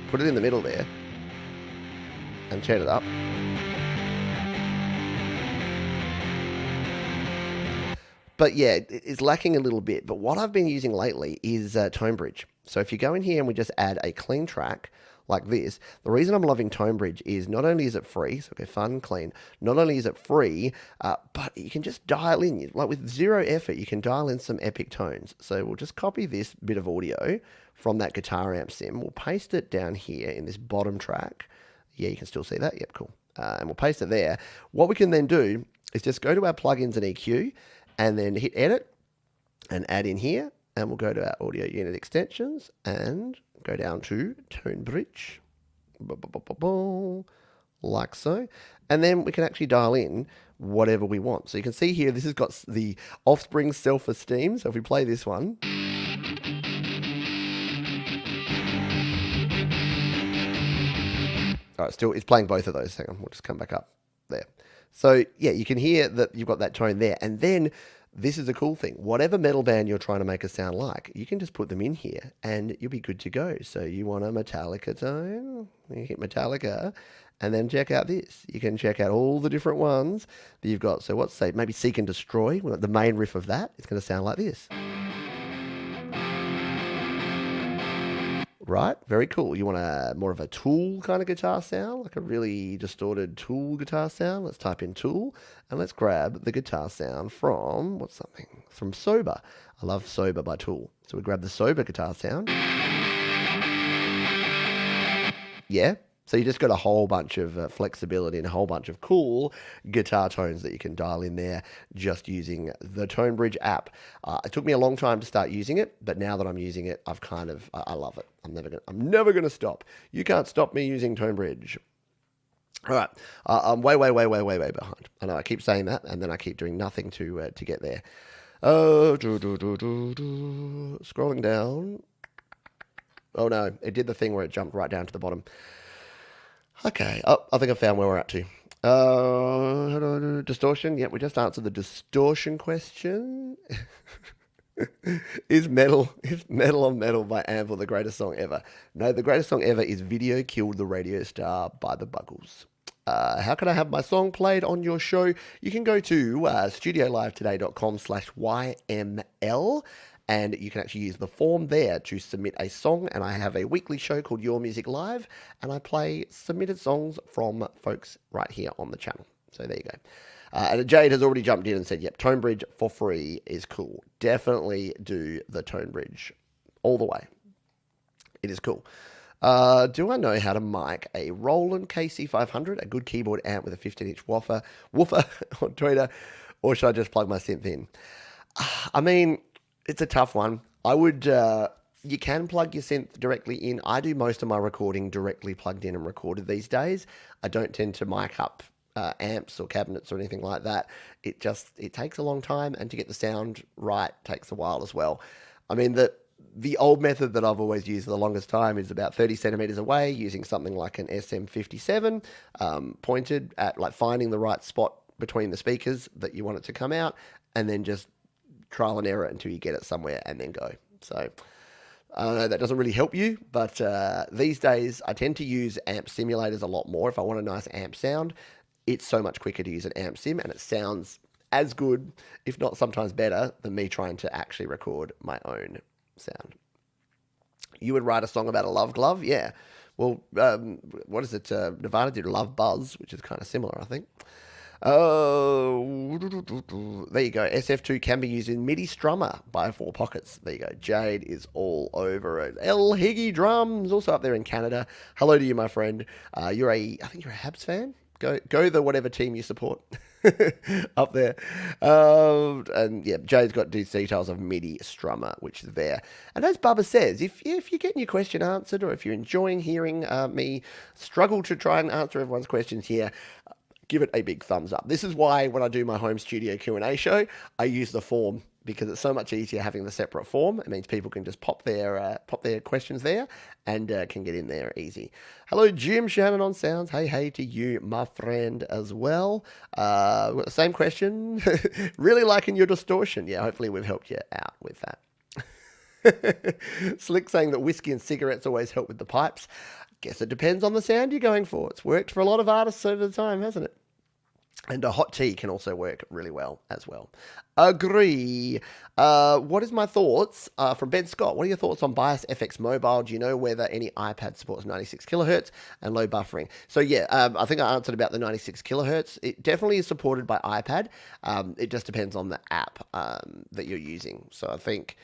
Put it in the middle there and turn it up. But yeah, it's lacking a little bit. But what I've been using lately is Tone Bridge. So if you go in here and we just add a clean track like this, the reason I'm loving Tone Bridge is not only is it free, so okay, fun, clean, not only is it free, but you can just dial in, like with zero effort, you can dial in some epic tones. So we'll just copy this bit of audio from that guitar amp sim. We'll paste it down here in this bottom track. Yeah, you can still see that. Yep, cool. And we'll paste it there. What we can then do is just go to our plugins and EQ and then hit edit and add in here. And we'll go to our audio unit extensions and go down to Tone Bridge, like so. And then we can actually dial in whatever we want. So you can see here, this has got the Offspring Self-Esteem. So if we play this one. All right, it's playing both of those. Hang on, we'll just come back up there. So yeah, you can hear that you've got that tone there. And then this is a cool thing. Whatever metal band you're trying to make a sound like, you can just put them in here and you'll be good to go. So you want a Metallica tone, you hit Metallica, and then check out this. You can check out all the different ones that you've got. So let's say maybe Seek and Destroy, the main riff of that, it's going to sound like this. Right, very cool. You want a more of a Tool kind of guitar sound, like a really distorted Tool guitar sound? Let's type in Tool and let's grab the guitar sound from what's something from Sober. I love Sober by Tool. So we grab the Sober guitar sound. Yeah. So you just got a whole bunch of flexibility and a whole bunch of cool guitar tones that you can dial in there just using the ToneBridge app. It took me a long time to start using it, but now that I'm using it, I love it. I'm never gonna stop. You can't stop me using ToneBridge. All right, I'm way behind. I know I keep saying that, and then I keep doing nothing to get there. Scrolling down. Oh no, it did the thing where it jumped right down to the bottom. Okay. Oh, I think I found where we're at to. Distortion. Yep, we just answered the distortion question. Is Metal on Metal by Anvil the greatest song ever? No, the greatest song ever is Video Killed the Radio Star by the Buggles. How can I have my song played on your show? You can go to studiolivetoday.com/YML and you can actually use the form there to submit a song. And I have a weekly show called Your Music Live, and I play submitted songs from folks right here on the channel. So there you go. And Jade has already jumped in and said, yep, ToneBridge for free is cool. Definitely do the ToneBridge all the way. It is cool. Do I know how to mic a Roland KC500, a good keyboard amp with a 15-inch woofer on Twitter, or should I just plug my synth in? I mean, it's a tough one. I would, you can plug your synth directly in. I do most of my recording directly plugged in and recorded these days. I don't tend to mic up amps or cabinets or anything like that. It takes a long time, and to get the sound right takes a while as well. I mean, the old method that I've always used for the longest time is about 30 centimeters away using something like an SM57 pointed at like finding the right spot between the speakers that you want it to come out, and then just trial and error until you get it somewhere and then go. So I don't know, that doesn't really help you, but these days I tend to use amp simulators a lot more. If I want a nice amp sound, it's so much quicker to use an amp sim, and it sounds as good, if not sometimes better, than me trying to actually record my own sound. You would write a song about a love glove? Yeah. Well, what is it? Nirvana did Love Buzz, which is kind of similar, I think. Oh, there you go. SF2 can be used in MIDI Strummer by 4 Pockets. There you go. Jade is all over it. El Higgy Drums, also up there in Canada. Hello to you, my friend. I think you're a Habs fan. Go the whatever team you support up there. And yeah, Jade's got these details of MIDI Strummer, which is there. And as Bubba says, if you're getting your question answered, or if you're enjoying hearing me struggle to try and answer everyone's questions here, give it a big thumbs up. This is why when I do my home studio Q&A show, I use the form, because it's so much easier having the separate form. It means people can just pop their questions there and can get in there easy. Hello, Jim Shannon on Sounds. Hey to you, my friend, as well. We've got the same question. Really liking your distortion. Yeah, hopefully we've helped you out with that. Slick saying that whiskey and cigarettes always help with the pipes. Guess it depends on the sound you're going for. It's worked for a lot of artists over the time, hasn't it? And a hot tea can also work really well as well. Agree. What is my thoughts from Ben Scott? What are your thoughts on Bias FX Mobile? Do you know whether any iPad supports 96 kilohertz and low buffering? So yeah, I think I answered about the 96 kilohertz. It definitely is supported by iPad. It just depends on the app that you're using. So I think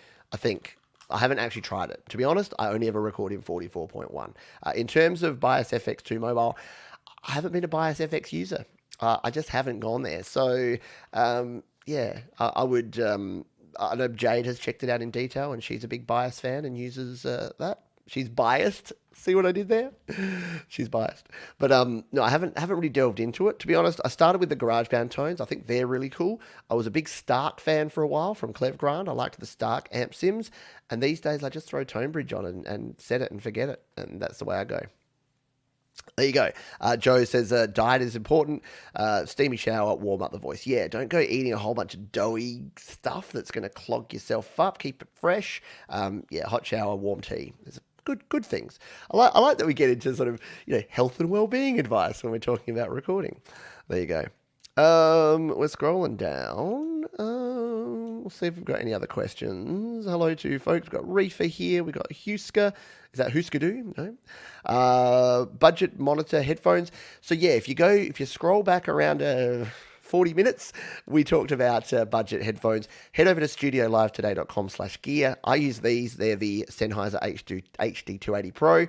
I haven't actually tried it. To be honest, I only ever record in 44.1. In terms of Bias FX2 Mobile, I haven't been a Bias FX user. I just haven't gone there. So, yeah, I would... I know Jade has checked it out in detail, and she's a big Bias fan and uses that. She's biased. See what I did there? She's biased. But no, I haven't really delved into it. To be honest, I started with the GarageBand tones. I think they're really cool. I was a big Stark fan for a while from Clevgrand. I liked the Stark amp sims. And these days, I just throw ToneBridge on and set it and forget it. And that's the way I go. There you go. Joe says diet is important. Steamy shower, warm up the voice. Yeah, don't go eating a whole bunch of doughy stuff that's going to clog yourself up. Keep it fresh. Yeah, hot shower, warm tea. There's good things. I like that we get into sort of health and well-being advice when we're talking about recording. There you go. We're scrolling down. We'll see if we've got any other questions. Hello to folks. We've got Reefer here. We've got Huska. Is that Huskadoo? No. Budget monitor headphones. So yeah, if you scroll back around 40 minutes, we talked about budget headphones. Head over to studiolive.today.com/gear. I use these. They're the Sennheiser HD280 Pro.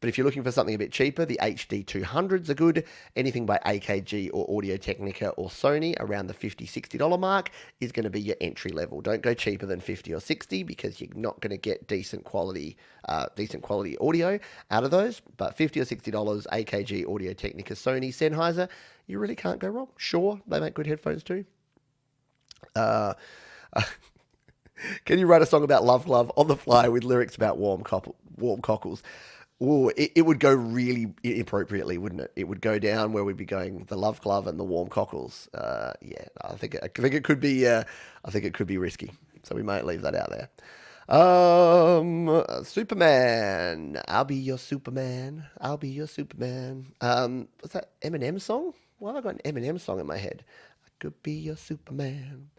But if you're looking for something a bit cheaper, the HD200s are good. Anything by AKG or Audio-Technica or Sony around the $50, $60 mark is going to be your entry level. Don't go cheaper than 50 or 60 because you're not going to get decent quality audio out of those. But $50 or $60, AKG, Audio-Technica, Sony, Sennheiser, you really can't go wrong. Sure, they make good headphones too. Can you write a song about Love Glove on the fly with lyrics about warm cockles? Oh, it would go really inappropriately, wouldn't it? It would go down where we'd be going the love glove and the warm cockles. Yeah, I think it could be. I think it could be risky, so we might leave that out there. Superman. I'll be your Superman. I'll be your Superman. What's that Eminem song? Why have I got an Eminem song in my head? I could be your Superman.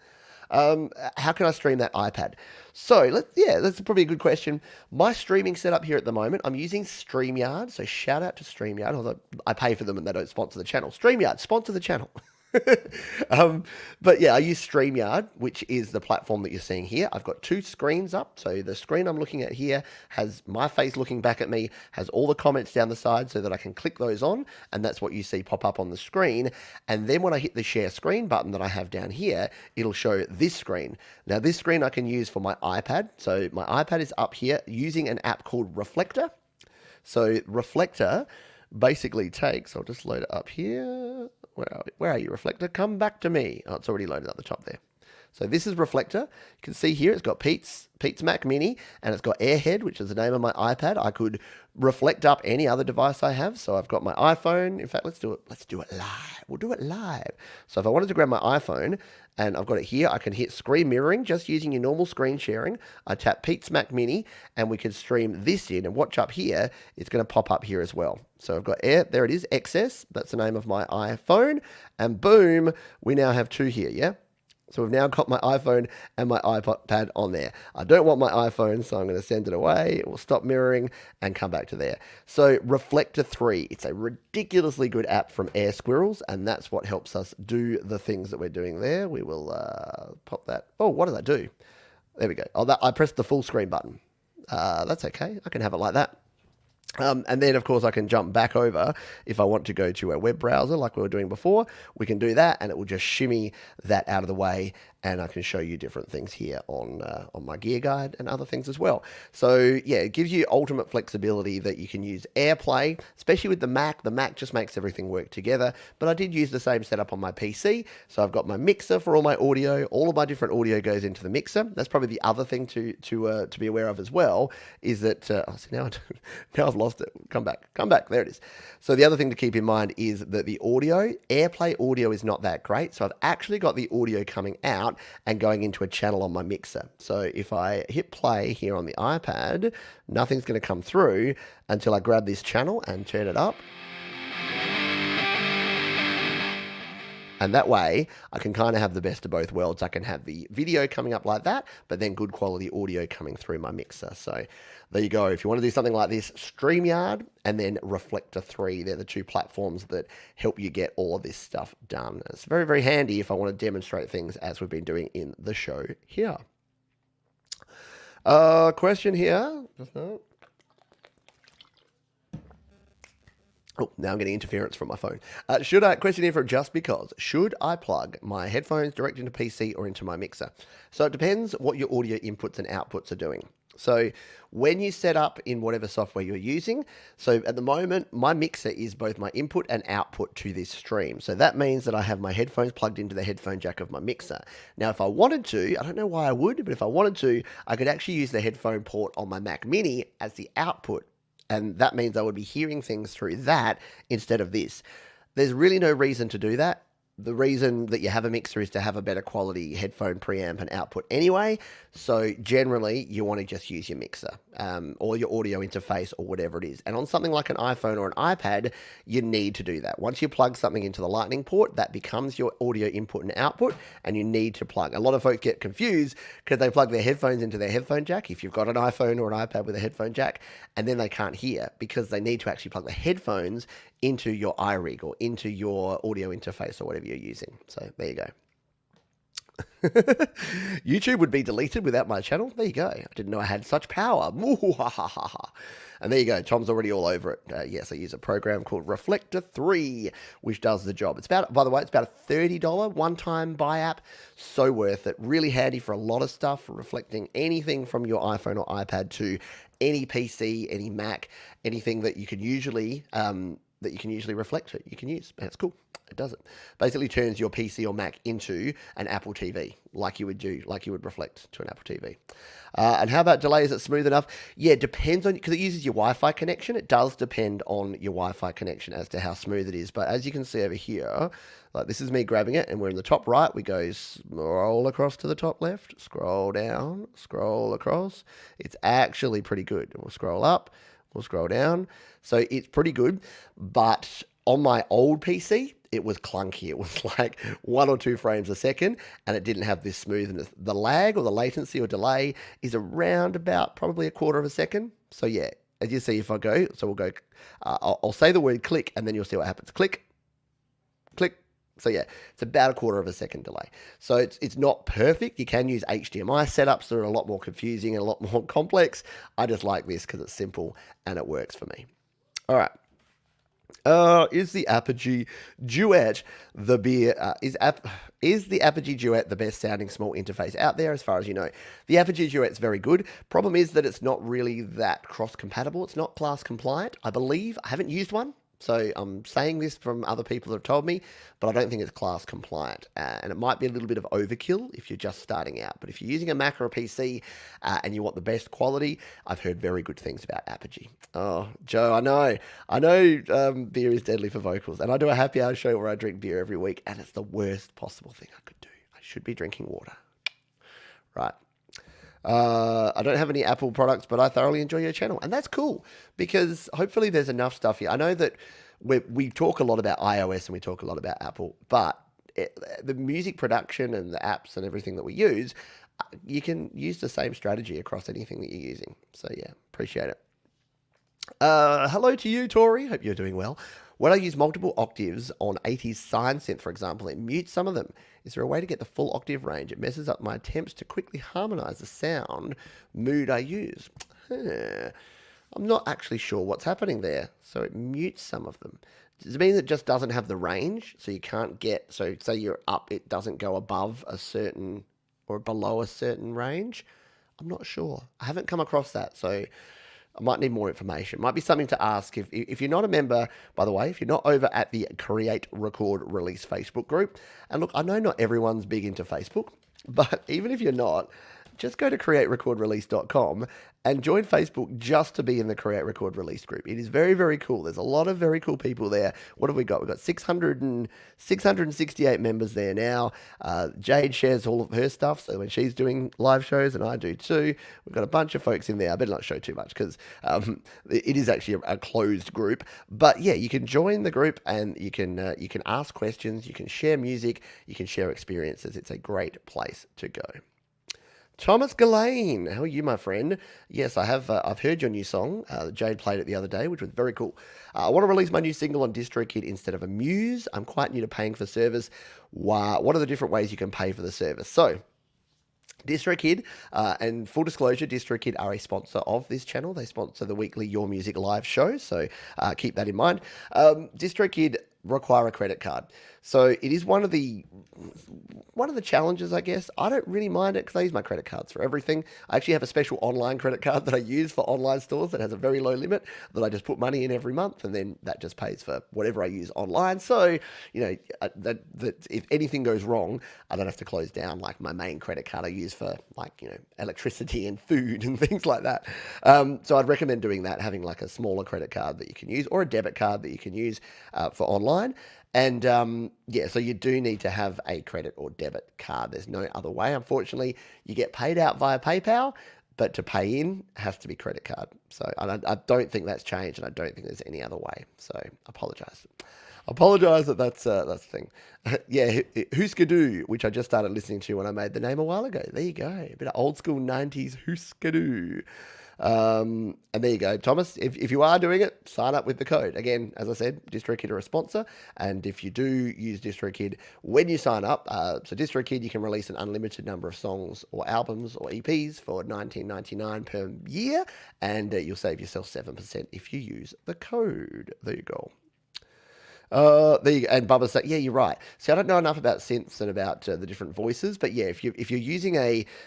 How can I stream that iPad? So that's probably a good question. My streaming setup here at the moment, I'm using StreamYard. So shout out to StreamYard, although I pay for them and they don't sponsor the channel. StreamYard, sponsor the channel. But yeah, I use StreamYard, which is the platform that you're seeing here. I've got two screens up. So the screen I'm looking at here has my face looking back at me, has all the comments down the side so that I can click those on. And that's what you see pop up on the screen. And then when I hit the share screen button that I have down here, it'll show this screen. Now this screen I can use for my iPad. So my iPad is up here using an app called Reflector. So Reflector basically takes, I'll just load it up here. Where are you, Reflector? Come back to me. Oh, it's already loaded up the top there. So this is Reflector. You can see here it's got Pete's Mac Mini, and it's got Airhead, which is the name of my iPad. I could reflect up any other device I have. So I've got my iPhone. In fact, let's do it live. We'll do it live. So if I wanted to grab my iPhone and I've got it here, I can hit screen mirroring just using your normal screen sharing. I tap Pete's Mac Mini and we can stream this in, and watch up here. It's going to pop up here as well. So I've got there it is, XS. That's the name of my iPhone. And boom, we now have two here, yeah? So we've now got my iPhone and my iPad on there. I don't want my iPhone, so I'm going to send it away. It will stop mirroring and come back to there. So Reflector 3, it's a ridiculously good app from Air Squirrels, and that's what helps us do the things that we're doing there. We will pop that. Oh, what did I do? There we go. Oh, I pressed the full screen button. That's okay. I can have it like that. And then, of course, I can jump back over if I want to go to a web browser like we were doing before. We can do that, and it will just shimmy that out of the way, and I can show you different things here on my gear guide and other things as well. So, yeah, it gives you ultimate flexibility that you can use AirPlay, especially with the Mac. The Mac just makes everything work together, but I did use the same setup on my PC. So I've got my mixer for all my audio. All of my different audio goes into the mixer. That's probably the other thing to be aware of as well, is that, now I've lost it. Come back. There it is. So the other thing to keep in mind is that the audio, AirPlay audio is not that great. So I've actually got the audio coming out and going into a channel on my mixer. So if I hit play here on the iPad, nothing's going to come through until I grab this channel and turn it up. And that way, I can kind of have the best of both worlds. I can have the video coming up like that, but then good quality audio coming through my mixer. So there you go. If you want to do something like this, StreamYard and then Reflector 3. They're the two platforms that help you get all of this stuff done. It's very, very handy if I want to demonstrate things as we've been doing in the show here. Question here. Oh, now I'm getting interference from my phone. Question here from Just Because. Should I plug my headphones direct into PC or into my mixer? So it depends what your audio inputs and outputs are doing. So when you set up in whatever software you're using, so at the moment, my mixer is both my input and output to this stream. So that means that I have my headphones plugged into the headphone jack of my mixer. Now, if I wanted to, I don't know why I would, but if I wanted to, I could actually use the headphone port on my Mac Mini as the output. And that means I would be hearing things through that instead of this. There's really no reason to do that. the reason that you have a mixer is to have a better quality headphone preamp and output anyway. So generally, you want to just use your mixer or your audio interface or whatever it is. And on something like an iPhone or an iPad, you need to do that. Once you plug something into the Lightning port, that becomes your audio input and output, and you need to plug. A lot of folks get confused because they plug their headphones into their headphone jack. If you've got an iPhone or an iPad with a headphone jack, and then they can't hear because they need to actually plug the headphones into your iRig or into your audio interface or whatever you're using. So there you go. YouTube would be deleted without my channel. There you go. I didn't know I had such power. And there you go. Tom's already all over it. Yes, I use a program called Reflector 3, which does the job. It's about, by the way, it's about a $30 one-time buy app. So worth it. Really handy for a lot of stuff, for reflecting anything from your iPhone or iPad to any PC, any Mac, anything that you can usually reflect to. You can use. And it's cool. It does it. Basically turns your PC or Mac into an Apple TV, like you would reflect to an Apple TV. And how about delay? Is it smooth enough? Yeah, it depends on, because it uses your Wi-Fi connection. It does depend on your Wi-Fi connection as to how smooth it is. But as you can see over here, like this is me grabbing it, and we're in the top right. We go scroll across to the top left, scroll down, scroll across. It's actually pretty good. We'll scroll up, we'll scroll down. So it's pretty good, but on my old PC, it was clunky. It was like 1 or 2 frames a second, and it didn't have this smoothness. The lag or the latency or delay is around about probably 1/4 of a second. So yeah, as you see, if I go, so we'll go, I'll say the word click, and then you'll see what happens. Click, click. So yeah, it's about 1/4 of a second delay. So it's not perfect. You can use HDMI setups that are a lot more confusing and a lot more complex. I just like this because it's simple and it works for me. All right. Is the Apogee Duet is the Apogee Duet the best sounding small interface out there, as far as you know? The Apogee Duet's very good. Problem is that it's not really that cross compatible. It's not class compliant, I believe. I haven't used one, so I'm saying this from other people that have told me, but I don't think it's class compliant. And it might be a little bit of overkill if you're just starting out. But if you're using a Mac or a PC and you want the best quality, I've heard very good things about Apogee. Oh, Joe, I know beer is deadly for vocals. And I do a happy hour show where I drink beer every week, and it's the worst possible thing I could do. I should be drinking water. Right. I don't have any Apple products, but I thoroughly enjoy your channel. And that's cool, because hopefully there's enough stuff here. I know that we talk a lot about iOS and we talk a lot about Apple, but the music production and the apps and everything that we use, you can use the same strategy across anything that you're using. So yeah, appreciate it. Hello to you, Tori. Hope you're doing well. When I use multiple octaves on 80s sine synth, for example, it mutes some of them. Is there a way to get the full octave range? It messes up my attempts to quickly harmonize the sound mood I use. I'm not actually sure what's happening there. So it mutes some of them. Does it mean it just doesn't have the range? So you can't get, so say you're up, it doesn't go above a certain or below a certain range? I'm not sure. I haven't come across that. So I might need more information. Might be something to ask. If you're not a member, by the way, if you're not over at the Create, Record, Release Facebook group, and look, I know not everyone's big into Facebook, but even if you're not, just go to createrecordrelease.com and join Facebook just to be in the Create, Record, Release group. It is very, very cool. There's a lot of very cool people there. What have we got? We've got 668 members there now. Jade shares all of her stuff, so when she's doing live shows, and I do too, we've got a bunch of folks in there. I better not show too much because it is actually a closed group. But yeah, you can join the group and you can ask questions, you can share music, you can share experiences. It's a great place to go. Thomas Gillane, how are you, my friend? Yes, I have. I've heard your new song. Jade played it the other day, which was very cool. I want to release my new single on DistroKid instead of a Muse. I'm quite new to paying for service. What are the different ways you can pay for the service? So, DistroKid, and full disclosure, DistroKid are a sponsor of this channel. They sponsor the weekly Your Music live show, so keep that in mind. DistroKid require a credit card. So it is one of the challenges, I guess. I don't really mind it because I use my credit cards for everything. I actually have a special online credit card that I use for online stores that has a very low limit that I just put money in every month, and then that just pays for whatever I use online. So, you know, that if anything goes wrong, I don't have to close down like my main credit card I use for, like, you know, electricity and food and things like that. So I'd recommend doing that, having like a smaller credit card that you can use, or a debit card that you can use for online. online. And yeah, so you do need to have a credit or debit card. There's no other way. Unfortunately, you get paid out via PayPal, but to pay in has to be credit card. So I don't think that's changed, and I don't think there's any other way. So apologize. Apologize that's the thing. Yeah, Hooskadoo, which I just started listening to when I made the name a while ago. There you go, a bit of old school 90s Hooskadoo. And there you go, Thomas. If you are doing it, sign up with the code. Again, as I said, DistroKid are a sponsor, and if you do use DistroKid when you sign up, so DistroKid, you can release an unlimited number of songs or albums or EPs for $19.99 per year, and you'll save yourself 7% if you use the code. There you go. There you go. And Bubba's like, yeah, you're right. See, I don't know enough about synths and about the different voices, but yeah, if you're using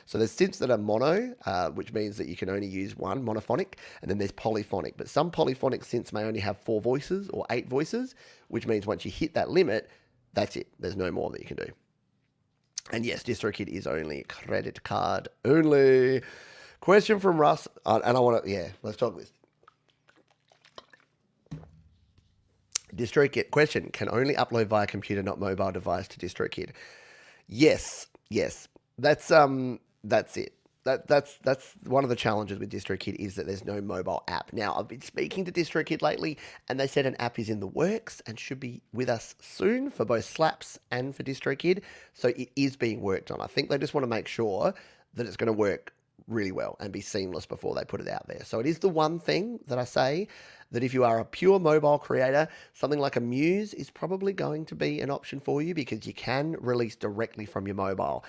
so there's synths that are mono, which means that you can only use one monophonic, and then there's polyphonic. But some polyphonic synths may only have 4 voices or 8 voices, which means once you hit that limit, that's it. There's no more that you can do. And yes, DistroKid is only credit card only. Question from Russ, and I want to, yeah, let's talk this. DistroKid question: can only upload via computer, not mobile device, to DistroKid? Yes. That's it. That's one of the challenges with DistroKid is that there's no mobile app. Now, I've been speaking to DistroKid lately, and they said an app is in the works and should be with us soon for both Slaps and for DistroKid. So it is being worked on. I think they just want to make sure that it's going to work really well and be seamless before they put it out there. So it is the one thing that I say that if you are a pure mobile creator, something like a Muse is probably going to be an option for you because you can release directly from your mobile.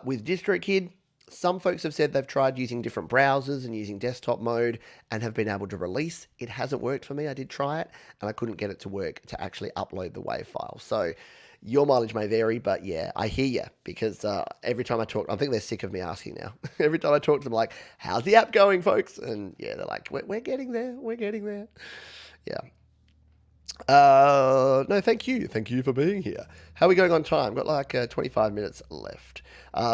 With DistroKid, some folks have said they've tried using different browsers and using desktop mode and have been able to release. It hasn't worked for me. I did try it and I couldn't get it to work to actually upload the WAV file. So your mileage may vary, but yeah, I hear you because every time I talk, I think they're sick of me asking now. Every time I talk to them, like, how's the app going, folks? And yeah, they're like, we're getting there. We're getting there. Yeah. No, thank you. Thank you for being here. How are we going on time? Got like 25 minutes left.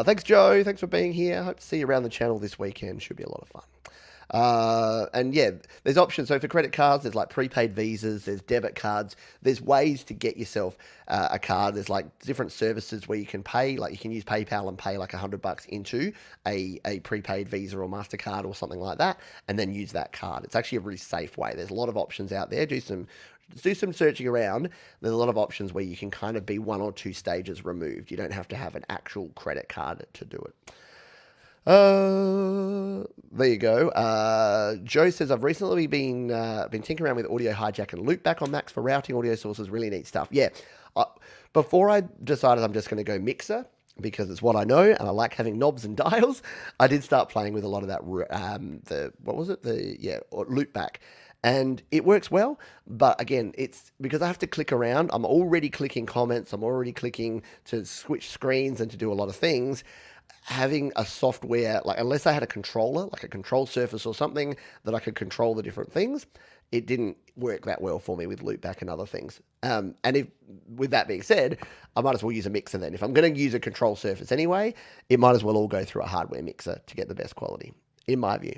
Thanks, Joe. Thanks for being here. Hope to see you around the channel this weekend. Should be a lot of fun. And yeah, there's options. So for credit cards, there's like prepaid visas, there's debit cards, there's ways to get yourself a card. There's like different services where you can pay, like you can use PayPal and pay like $100 into a prepaid Visa or MasterCard or something like that, and then use that card. It's actually a really safe way. There's a lot of options out there. Do some searching around. There's a lot of options where you can kind of be 1 or 2 stages removed. You don't have to have an actual credit card to do it. There you go. Joe says, I've recently been tinkering around with Audio Hijack and Loopback on Macs for routing audio sources. Really neat stuff. Yeah. Before I decided I'm just going to go Mixer, because it's what I know and I like having knobs and dials, I did start playing with a lot of that, Loopback. And it works well, but again, it's because I have to click around. I'm already clicking comments. I'm already clicking to switch screens and to do a lot of things. Having a software, like unless I had a controller, like a control surface or something that I could control the different things, it didn't work that well for me with Loopback and other things. And with that being said, I might as well use a mixer then. If I'm going to use a control surface anyway, it might as well all go through a hardware mixer to get the best quality, in my view.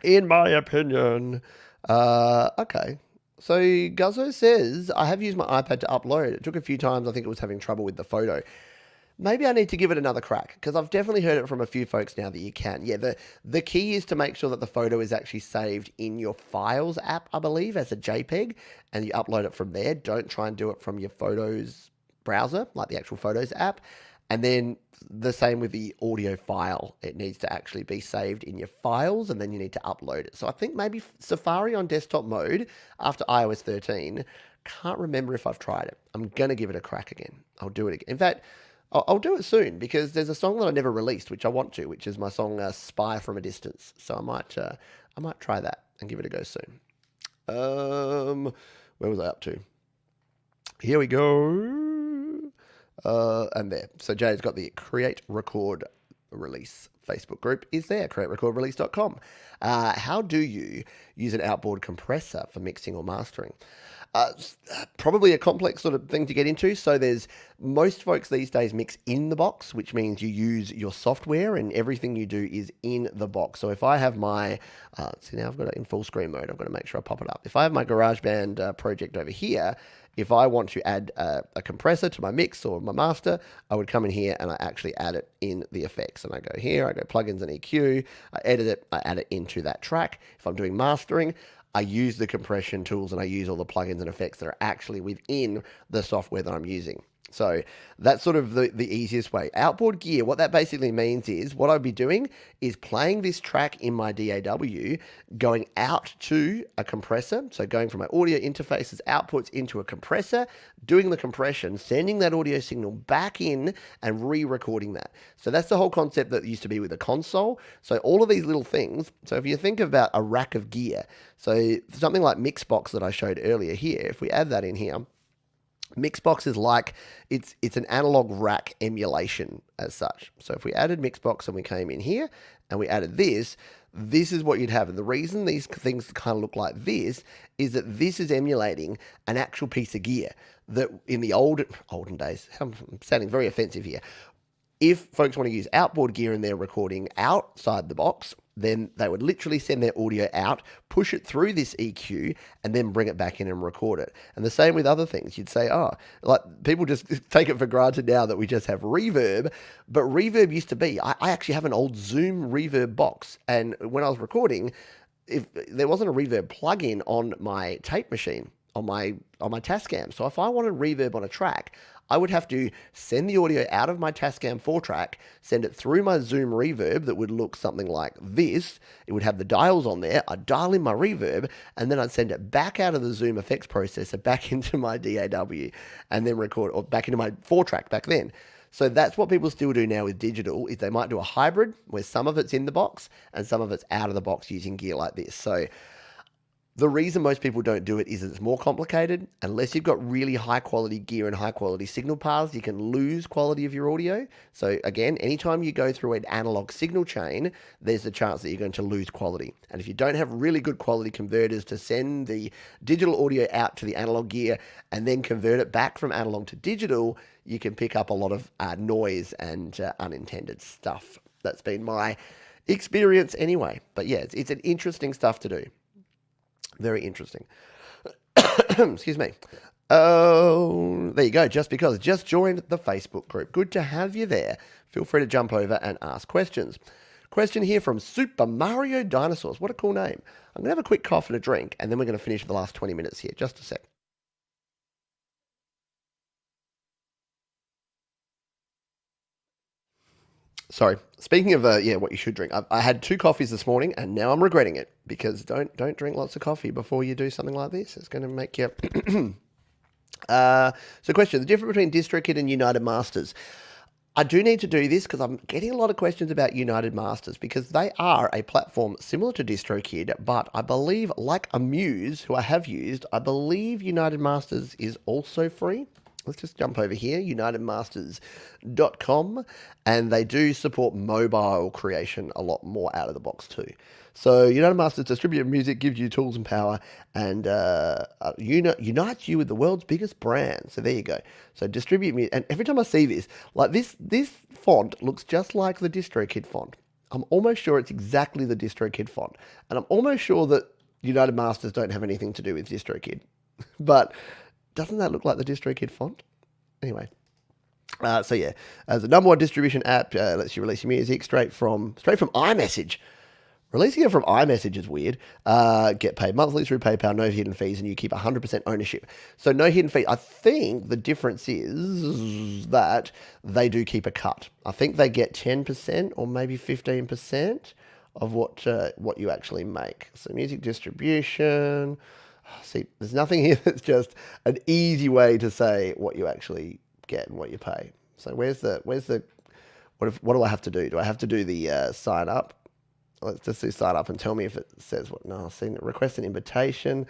In my opinion. Okay. So Guzzo says, I have used my iPad to upload. It took a few times. I think it was having trouble with the photo. Maybe I need to give it another crack because I've definitely heard it from a few folks now that you can. Yeah, the key is to make sure that the photo is actually saved in your Files app, I believe, as a JPEG, and you upload it from there. Don't try and do it from your Photos browser, like the actual Photos app. And then the same with the audio file. It needs to actually be saved in your Files, and then you need to upload it. So I think maybe Safari on desktop mode after iOS 13. Can't remember if I've tried it. I'm going to give it a crack again. I'll do it again. In fact, I'll do it soon because there's a song that I never released, which I want to, which is my song "Spy from a Distance." So I might try that and give it a go soon. Where was I up to? Here we go. And there. So Jay's got the create, record, release Facebook group is there, createrecordrelease.com. How do you use an outboard compressor for mixing or mastering? Probably a complex sort of thing to get into. So there's most folks these days mix in the box, which means you use your software and everything you do is in the box. So if I have my, see now I've got it in full screen mode, I've got to make sure I pop it up. If I have my GarageBand project over here, if I want to add a compressor to my mix or my master, I would come in here and I actually add it in the effects. And I go here, I go plugins and EQ, I edit it, I add it into that track. If I'm doing mastering, I use the compression tools and I use all the plugins and effects that are actually within the software that I'm using. So that's sort of the easiest way. Outboard gear, what that basically means is what I'd be doing is playing this track in my DAW, going out to a compressor. So going from my audio interfaces outputs into a compressor, doing the compression, sending that audio signal back in and re-recording that. So that's the whole concept that used to be with the console. So all of these little things. So if you think about a rack of gear, so something like Mixbox that I showed earlier here, if we add that in here, Mixbox is like, it's an analog rack emulation as such. So if we added Mixbox and we came in here and we added this is what you'd have. And the reason these things kind of look like this is that this is emulating an actual piece of gear that in the olden days, I'm sounding very offensive here. If folks want to use outboard gear and they're recording outside the box, then they would literally send their audio out, push it through this EQ, and then bring it back in and record it. And the same with other things. You'd say, oh, like people just take it for granted now that we just have reverb, but reverb used to be, I actually have an old Zoom reverb box, and when I was recording, if there wasn't a reverb plugin on my tape machine, on my Tascam. So if I wanted reverb on a track, I would have to send the audio out of my Tascam 4-track, send it through my Zoom reverb that would look something like this. It would have the dials on there. I'd dial in my reverb, and then I'd send it back out of the Zoom effects processor back into my DAW, and then record, or back into my 4-track back then. So that's what people still do now with digital, is they might do a hybrid where some of it's in the box and some of it's out of the box using gear like this. So the reason most people don't do it is that it's more complicated. Unless you've got really high quality gear and high quality signal paths, you can lose quality of your audio. So again, anytime you go through an analog signal chain, there's a chance that you're going to lose quality. And if you don't have really good quality converters to send the digital audio out to the analog gear and then convert it back from analog to digital, you can pick up a lot of noise and unintended stuff. That's been my experience anyway. But yeah, it's an interesting stuff to do. Very interesting. Excuse me. Oh, there you go. Just joined the Facebook group. Good to have you there. Feel free to jump over and ask questions. Question here from Super Mario Dinosaurs. What a cool name. I'm going to have a quick cough and a drink, and then we're going to finish the last 20 minutes here. Just a sec. Sorry. Speaking of what you should drink, I had 2 coffees this morning, and now I'm regretting it, because don't drink lots of coffee before you do something like this. It's going to make you. So, question: the difference between DistroKid and United Masters. I do need to do this because I'm getting a lot of questions about United Masters, because they are a platform similar to DistroKid, but I believe, like Amuse, who I have used, I believe United Masters is also free. Let's just jump over here, unitedmasters.com, and they do support mobile creation a lot more out of the box too. So United Masters distributed music, gives you tools and power, and unites you with the world's biggest brand. So there you go. So distribute music, and every time I see this, like this font looks just like the DistroKid font. I'm almost sure it's exactly the DistroKid font, and I'm almost sure that United Masters don't have anything to do with DistroKid, but doesn't that look like the DistroKid font? Anyway, so yeah, as the #1 distribution app, lets you release your music straight from iMessage. Releasing it from iMessage is weird. Get paid monthly through PayPal, no hidden fees, and you keep 100% ownership. So no hidden fee. I think the difference is that they do keep a cut. I think they get 10% or maybe 15% of what you actually make. So music distribution. See, there's nothing here that's just an easy way to say what you actually get and what you pay. So what do I have to do? Do I have to do the sign up? Let's just do sign up and tell me if it says what. No, I've seen it. Request an invitation.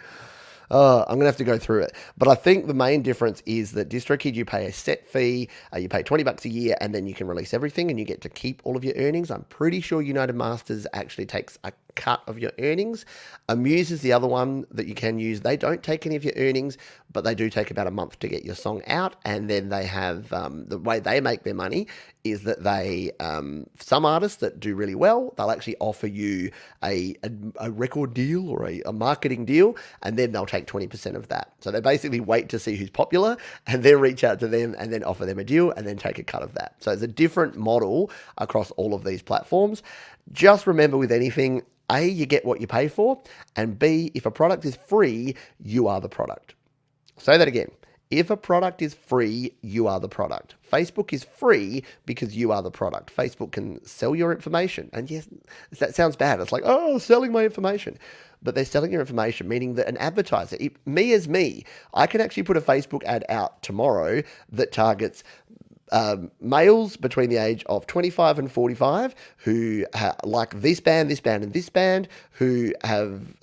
I'm going to have to go through it. But I think the main difference is that DistroKid, you pay a set fee, you pay $20 a year, and then you can release everything and you get to keep all of your earnings. I'm pretty sure United Masters actually takes a cut of your earnings. Amuse is the other one that you can use. They don't take any of your earnings, but they do take about a month to get your song out. And then they have the way they make their money is that they, some artists that do really well, they'll actually offer you a record deal or a marketing deal, and then they'll take 20% of that. So they basically wait to see who's popular and then reach out to them and then offer them a deal and then take a cut of that. So it's a different model across all of these platforms. Just remember with anything, A, you get what you pay for, and B, if a product is free, you are the product. Say that again. If a product is free, you are the product. Facebook is free because you are the product. Facebook can sell your information. And yes, that sounds bad. It's like, oh, selling my information. But they're selling your information, meaning that an advertiser, me as me, I can actually put a Facebook ad out tomorrow that targets males between the age of 25 and 45 who like this band, and this band, who have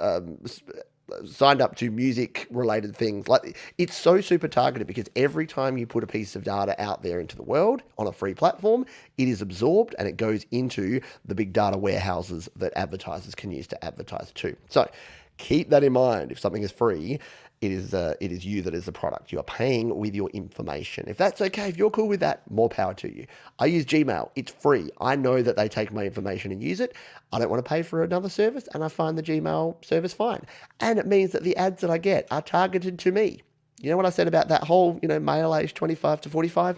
signed up to music related things. Like, it's so super targeted because every time you put a piece of data out there into the world on a free platform, it is absorbed and it goes into the big data warehouses that advertisers can use to advertise to. So keep that in mind. If something is free, it is you that is the product. You are paying with your information. If that's okay, if you're cool with that, more power to you. I use Gmail. It's free. I know that they take my information and use it. I don't want to pay for another service, and I find the Gmail service fine. And it means that the ads that I get are targeted to me. You know what I said about that whole, male age 25 to 45?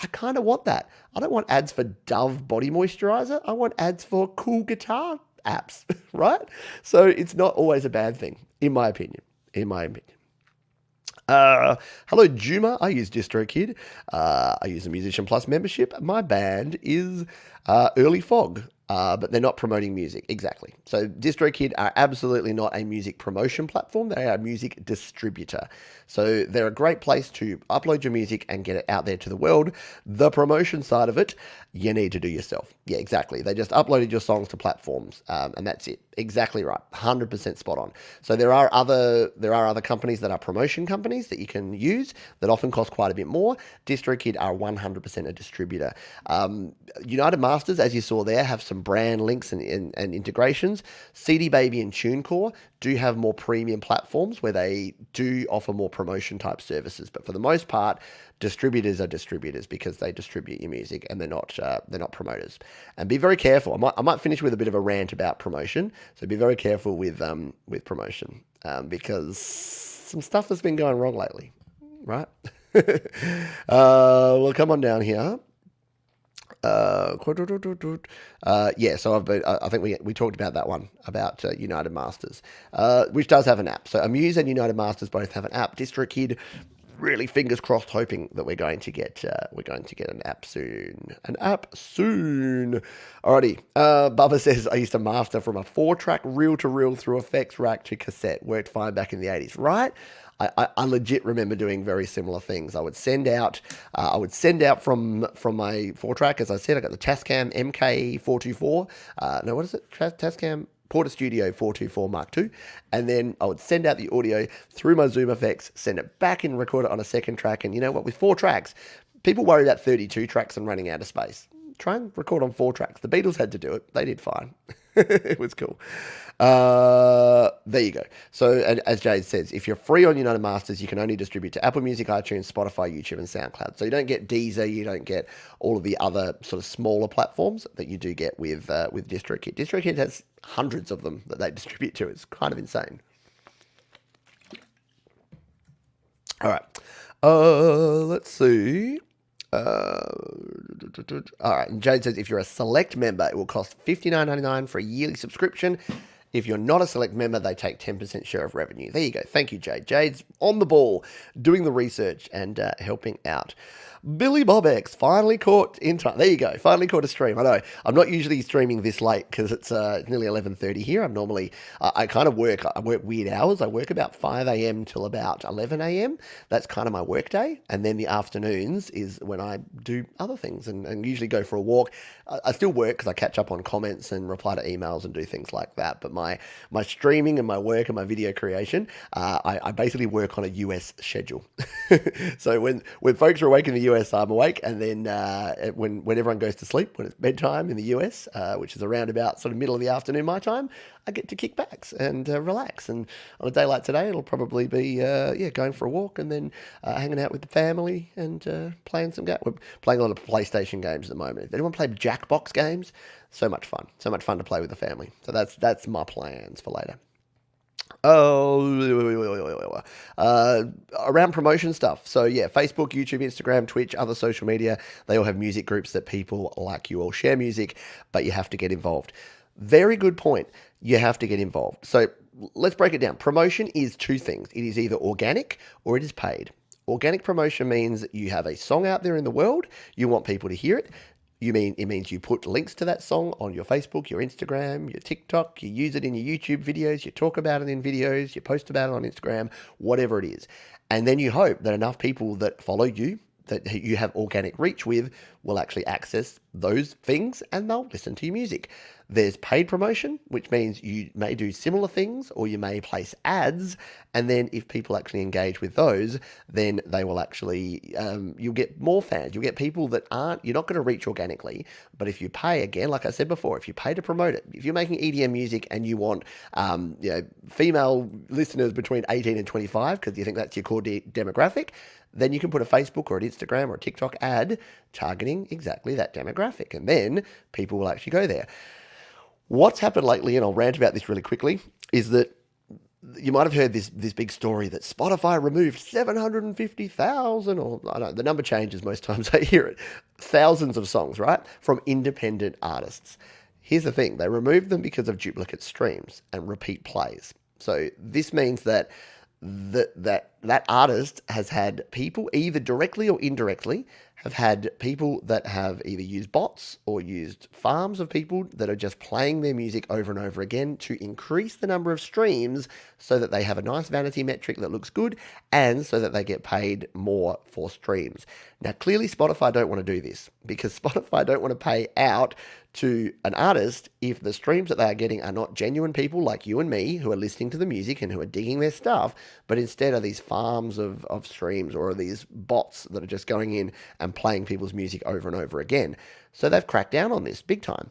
I kind of want that. I don't want ads for Dove body moisturizer. I want ads for cool guitar apps, right? So it's not always a bad thing, in my opinion. Hello, Juma. I use DistroKid. I use a Musician Plus membership. My band is Early Fog, but they're not promoting music. Exactly. So DistroKid are absolutely not a music promotion platform. They are a music distributor. So they're a great place to upload your music and get it out there to the world. The promotion side of it, you need to do yourself. Yeah, exactly. They just uploaded your songs to platforms, and that's it. Exactly right. 100% spot on. So there are other companies that are promotion companies that you can use that often cost quite a bit more. DistroKid are 100% a distributor. United Masters, as you saw there, have some brand links and integrations. CD Baby and TuneCore do have more premium platforms where they do offer more promotion type services. But for the most part, distributors are distributors because they distribute your music and they're not promoters. And be very careful. I might finish with a bit of a rant about promotion. So be very careful with promotion because some stuff has been going wrong lately, right? Well, come on down here. So I think we talked about that one about United Masters, which does have an app. So Amuse and United Masters both have an app. DistroKid, really fingers crossed, hoping that we're going to get an app soon. Alrighty. Bubba says, I used to master from a 4-track reel-to-reel through effects rack to cassette. Worked fine back in the 80s, right? I legit remember doing very similar things. I would send out from my 4-track, as I said. I got the Tascam MK424. What is it? Tascam Porta Studio 424 Mark II. And then I would send out the audio through my Zoom effects, send it back and record it on a second track. And you know what? With 4 tracks, people worry about 32 tracks and running out of space. Try and record on 4 tracks. The Beatles had to do it. They did fine. It was cool. There you go. So, and as Jade says, if you're free on United Masters, you can only distribute to Apple Music, iTunes, Spotify, YouTube, and SoundCloud. So you don't get Deezer, you don't get all of the other sort of smaller platforms that you do get with DistroKid. DistroKid has hundreds of them that they distribute to. It's kind of insane. All right. Let's see. All right, and Jade says if you're a select member, it will cost $59.99 for a yearly subscription. If you're not a select member, they take 10% share of revenue. There you go. Thank you, Jade. Jade's on the ball, doing the research and helping out. Billy Bob X finally caught in time. There you go. Finally caught a stream. I know. I'm not usually streaming this late because it's nearly 11:30 here. I'm normally, I kind of work. I work weird hours. I work about 5 a.m. till about 11 a.m. That's kind of my work day. And then the afternoons is when I do other things and usually go for a walk. I still work because I catch up on comments and reply to emails and do things like that. But my streaming and my work and my video creation, I basically work on a US schedule. So when folks are awake in the US, I'm awake, and then when everyone goes to sleep, when it's bedtime in the US, which is around about sort of middle of the afternoon my time, I get to kick back and relax. And on a day like today, it'll probably be going for a walk and then hanging out with the family and playing some games. We're playing a lot of PlayStation games at the moment. If anyone played Jackbox games, so much fun to play with the family. So that's my plans for later. Oh, around promotion stuff. So yeah, Facebook, YouTube, Instagram, Twitch, other social media, they all have music groups that people like you all share music, but you have to get involved. Very good point. You have to get involved. So let's break it down. Promotion is two things. It is either organic or it is paid. Organic promotion means you have a song out there in the world, you want people to hear it. It means you put links to that song on your Facebook, your Instagram, your TikTok, you use it in your YouTube videos, you talk about it in videos, you post about it on Instagram, whatever it is. And then you hope that enough people that follow you, that you have organic reach with, will actually access those things and they'll listen to your music. There's paid promotion, which means you may do similar things or you may place ads, and then if people actually engage with those, then they will actually, you'll get more fans. You'll get people that you're not going to reach organically, but if you pay, again, like I said before, if you pay to promote it, if you're making EDM music and you want female listeners between 18 and 25, because you think that's your core demographic, then you can put a Facebook or an Instagram or a TikTok ad targeting exactly that demographic, and then people will actually go there. What's happened lately, and I'll rant about this really quickly, is that you might have heard this big story that Spotify removed 750,000, or I don't know, the number changes most times I hear it, thousands of songs, right, from independent artists. Here's the thing, they removed them because of duplicate streams and repeat plays. So this means that that artist has had people, either directly or indirectly, have had people that have either used bots or used farms of people that are just playing their music over and over again to increase the number of streams so that they have a nice vanity metric that looks good and so that they get paid more for streams. Now, clearly Spotify don't want to do this because Spotify don't want to pay out to an artist if the streams that they are getting are not genuine people like you and me who are listening to the music and who are digging their stuff, but instead are these farms of streams or these bots that are just going in and playing people's music over and over again. So they've cracked down on this big time.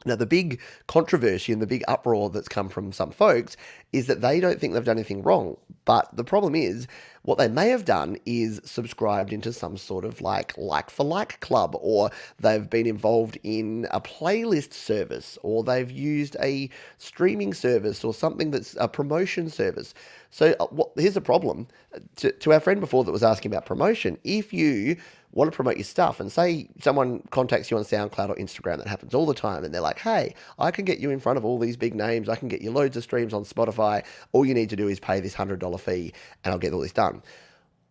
Now, the big controversy and the big uproar that's come from some folks is that they don't think they've done anything wrong. But the problem is, what they may have done is subscribed into some sort of like for like club, or they've been involved in a playlist service, or they've used a streaming service or something that's a promotion service. So here's the problem. To our friend before that was asking about promotion, if you want to promote your stuff and say someone contacts you on SoundCloud or Instagram, that happens all the time, and they're like, hey, I can get you in front of all these big names, I can get you loads of streams on Spotify, all you need to do is pay this $100 fee and I'll get all this done.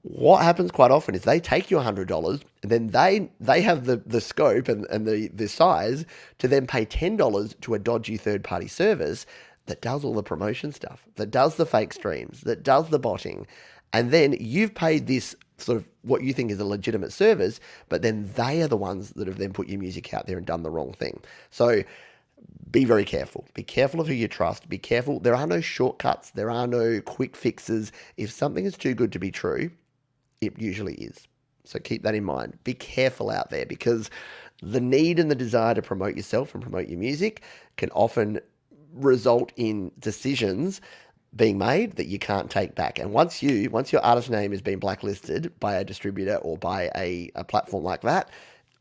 What happens quite often is they take you $100 and then they have the scope and the size to then pay $10 to a dodgy third-party service that does all the promotion stuff, that does the fake streams, that does the botting, and then you've paid this sort of what you think is a legitimate service, but then they are the ones that have then put your music out there and done the wrong thing. So be very careful. Be careful of who you trust. Be careful. There are no shortcuts. There are no quick fixes. If something is too good to be true, it usually is. So keep that in mind. Be careful out there, because the need and the desire to promote yourself and promote your music can often result in decisions being made that you can't take back. And once your artist name has been blacklisted by a distributor or by a platform like that,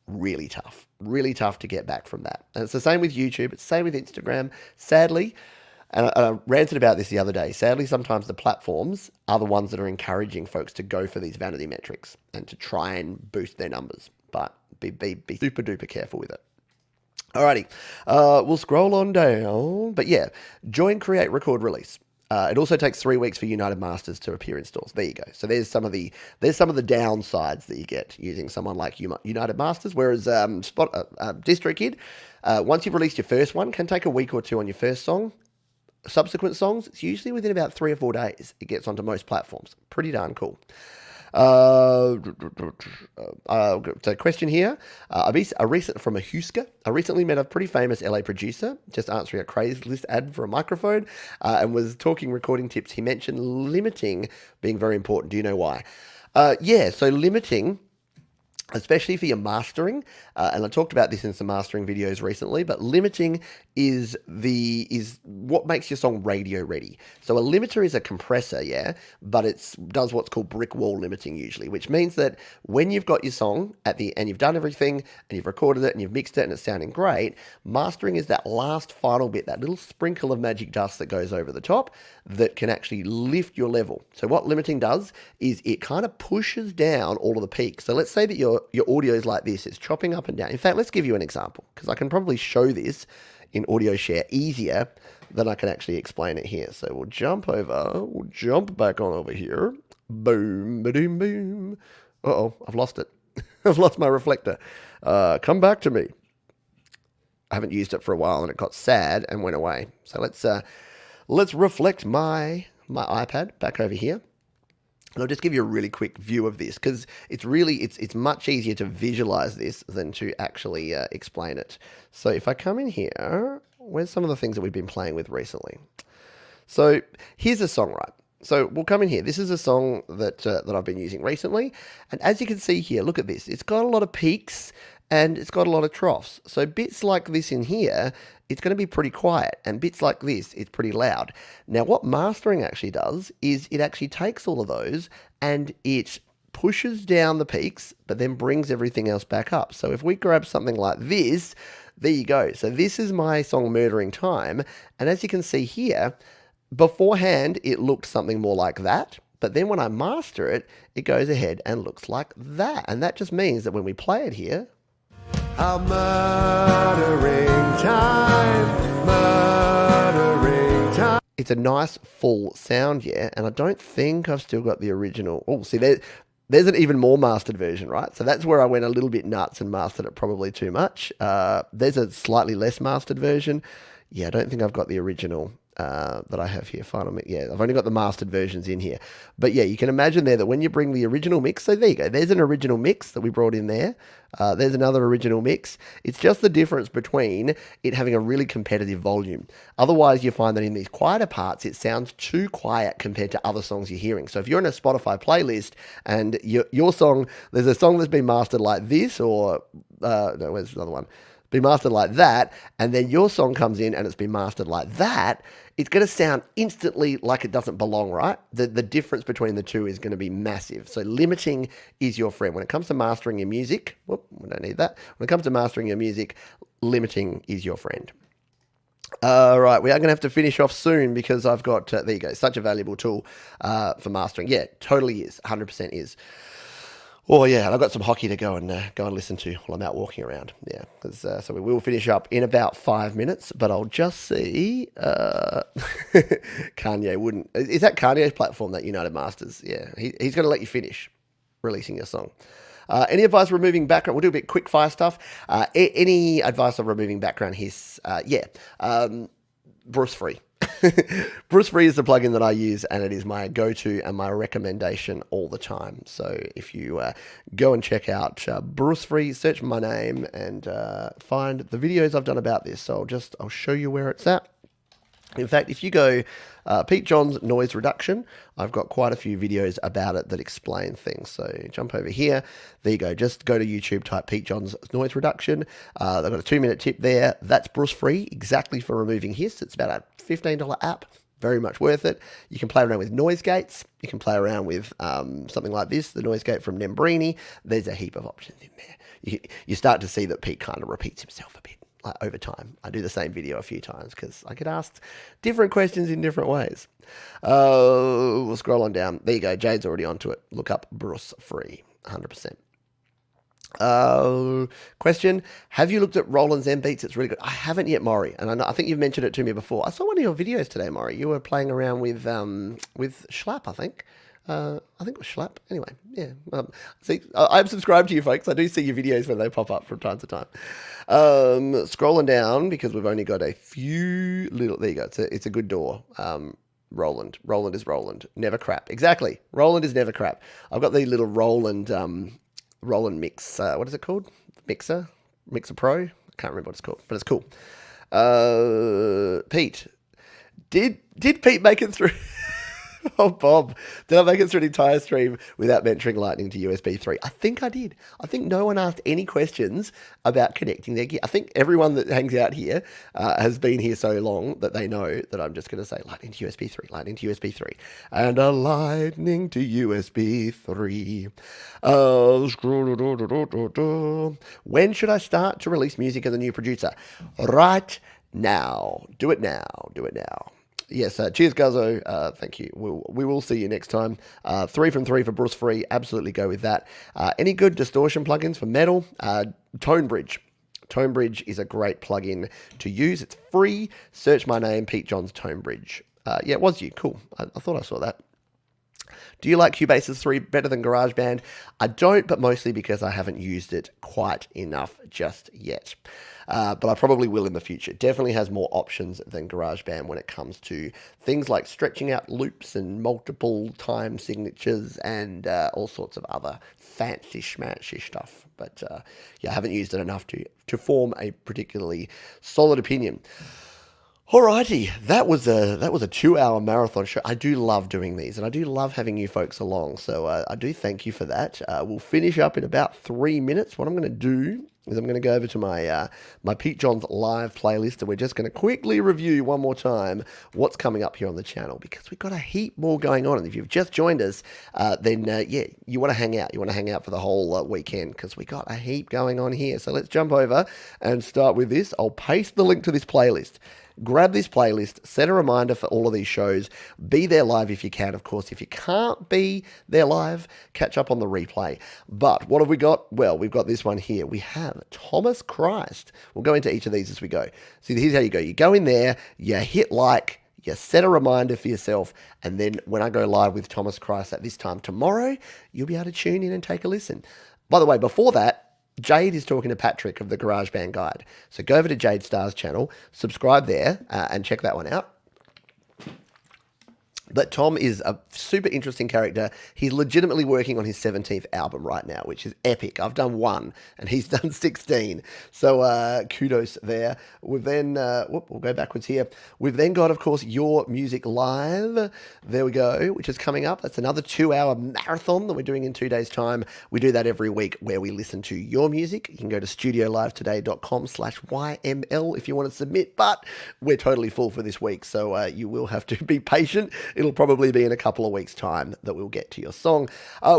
really tough to get back from that. And it's the same with YouTube. It's the same with Instagram. Sadly, and I ranted about this the other day, sadly, sometimes the platforms are the ones that are encouraging folks to go for these vanity metrics and to try and boost their numbers. But be super duper careful with it. Alrighty, we'll scroll on down. But yeah, join, create, record, release. It also takes 3 weeks for United Masters to appear in stores. There you go. So there's some of the downsides that you get using someone like United Masters. Whereas DistroKid, once you've released your first one, can take a week or two on your first song. Subsequent songs, it's usually within about 3 or 4 days. It gets onto most platforms. Pretty darn cool. Uh, so question here. From a Husker. I recently met a pretty famous LA producer, just answering a Craigslist ad for a microphone, and was talking recording tips. He mentioned limiting being very important. Do you know why? Yeah, so limiting, especially for your mastering, and I talked about this in some mastering videos recently, but limiting is what makes your song radio ready. So a limiter is a compressor, yeah, but it does what's called brick wall limiting usually, which means that when you've got your song and you've done everything and you've recorded it and you've mixed it and it's sounding great, mastering is that last final bit, that little sprinkle of magic dust that goes over the top that can actually lift your level. So what limiting does is it kind of pushes down all of the peaks. So let's say that your audio is like this, it's chopping up and down. In fact, let's give you an example, because I can probably show this in audio share easier than I can actually explain it here. So we'll jump back on over here. Boom, ba-doom, boom. Uh-oh, I've lost it. I've lost my reflector. Come back to me. I haven't used it for a while and it got sad and went away. So let's reflect my iPad back over here. And I'll just give you a really quick view of this, because it's much easier to visualize this than to actually explain it. So if I come in here, where's some of the things that we've been playing with recently? So here's a song, right? So we'll come in here. This is a song that I've been using recently. And as you can see here, look at this. It's got a lot of peaks and it's got a lot of troughs. So bits like this in here, it's going to be pretty quiet, and bits like this, it's pretty loud. Now, what mastering actually does is it actually takes all of those and it pushes down the peaks, but then brings everything else back up. So if we grab something like this, there you go. So this is my song Murdering Time. And as you can see here, beforehand, it looked something more like that. But then when I master it, it goes ahead and looks like that. And that just means that when we play it here, a murdering time, murdering time. It's a nice full sound, yeah, and I don't think I've still got the original. Oh, see, there's an even more mastered version, right? So that's where I went a little bit nuts and mastered it probably too much. There's a slightly less mastered version. Yeah, I don't think I've got the original that I have here. Final mix. Yeah, I've only got the mastered versions in here. But yeah, you can imagine there that when you bring the original mix, so there you go. There's an original mix that we brought in there. There's another original mix. It's just the difference between it having a really competitive volume. Otherwise, you find that in these quieter parts, it sounds too quiet compared to other songs you're hearing. So if you're in a Spotify playlist and your song, there's a song that's been mastered like this, or no, where's another one? Be mastered like that, and then your song comes in and it's been mastered like that, it's going to sound instantly like it doesn't belong, right? The difference between the two is going to be massive. So limiting is your friend. When it comes to mastering your music, whoop, we don't need that. When it comes to mastering your music, limiting is your friend. All right, we are going to have to finish off soon because I've got, there you go, such a valuable tool for mastering. Yeah, totally is, 100% is. Oh yeah, and I've got some hockey to go and listen to while I'm out walking around. Yeah, because so we will finish up in about 5 minutes. But I'll just see. Kanye wouldn't. Is that Kanye's platform, that United Masters? Yeah, he's going to let you finish releasing your song. Any advice on removing background? We'll do a bit quick fire stuff. Any advice on removing background hiss? Yeah, Bruce Free. Bruce Free is the plugin that I use, and it is my go-to and my recommendation all the time. So if you go and check out Bruce Free, search my name, and find the videos I've done about this. So I'll show you where it's at. In fact, if you go Pete John's noise reduction, I've got quite a few videos about it that explain things. So jump over here. There you go. Just go to YouTube, type Pete John's noise reduction. They've got a 2-minute tip there. That's Bruce Free, exactly for removing hiss. It's about a $15 app. Very much worth it. You can play around with noise gates. You can play around with something like this, the noise gate from Nembrini. There's a heap of options in there. You start to see that Pete kind of repeats himself a bit. Over time. I do the same video a few times because I get asked different questions in different ways. We'll scroll on down. There you go. Jade's already onto it. Look up Bruce Free, 100%. Question: have you looked at Roland's M Beats? It's really good. I haven't yet, Maury, and I think you've mentioned it to me before. I saw one of your videos today, Maury. You were playing around with Schlapp, I think. I think it was Schlapp. Anyway, yeah. See, I'm subscribed to you, folks. I do see your videos when they pop up from time to time. Scrolling down because we've only got a few little. There you go. It's a good door. Roland. Roland is Roland. Never crap. Exactly. Roland is never crap. I've got the little Roland Roland Mix. What is it called? Mixer Pro. I can't remember what it's called, but it's cool. Pete, did Pete make it through? Oh, Bob, did I make it through an entire stream without mentioning Lightning to USB 3? I think I did. I think no one asked any questions about connecting their gear. I think everyone that hangs out here has been here so long that they know that I'm just going to say Lightning to USB 3, Lightning to USB 3, and a Lightning to USB 3. When should I start to release music as a new producer? Right now. Do it now. Do it now. Yes, cheers, Guzzo. Thank you. We will see you next time. 3 from 3 for Bruce Free. Absolutely go with that. Any good distortion plugins for metal? Tonebridge. Tonebridge is a great plugin to use. It's free. Search my name, Pete Johns Tonebridge. Yeah, it was you. Cool. I thought I saw that. Do you like Cubase's 3 better than GarageBand? I don't, but mostly because I haven't used it quite enough just yet. But I probably will in the future. It definitely has more options than GarageBand when it comes to things like stretching out loops and multiple time signatures and all sorts of other fancy schmancy stuff. But yeah, I haven't used it enough to form a particularly solid opinion. Alrighty, that was a 2-hour marathon show. I do love doing these, and I do love having you folks along. So I do thank you for that. We'll finish up in about 3 minutes. What I'm going to do is I'm going to go over to my Pete Johns live playlist, and we're just going to quickly review one more time what's coming up here on the channel, because we've got a heap more going on. And if you've just joined us, then yeah, you want to hang out. You want to hang out for the whole weekend, because we got a heap going on here. So let's jump over and start with this. I'll paste the link to this playlist. Grab this playlist, set a reminder for all of these shows, be there live if you can, of course. If you can't be there live, catch up on the replay. But what have we got? Well, we've got this one here. We have Thomas Christ. We'll go into each of these as we go. See, here's how you go. You go in there, you hit like, you set a reminder for yourself, and then when I go live with Thomas Christ at this time tomorrow, you'll be able to tune in and take a listen. By the way, before that, Jade is talking to Patrick of the GarageBand Guide. So go over to Jade Starr's channel, subscribe there, and check that one out. But Tom is a super interesting character. He's legitimately working on his 17th album right now, which is epic. I've done 1, and he's done 16. So kudos there. We've then, we'll go backwards here. We've then got, of course, Your Music Live. There we go, which is coming up. That's another 2-hour marathon that we're doing in 2 days' time. We do that every week where we listen to your music. You can go to studiolivetoday.com/YML if you want to submit, but we're totally full for this week, so you will have to be patient. It'll probably be in a couple of weeks' time that we'll get to your song.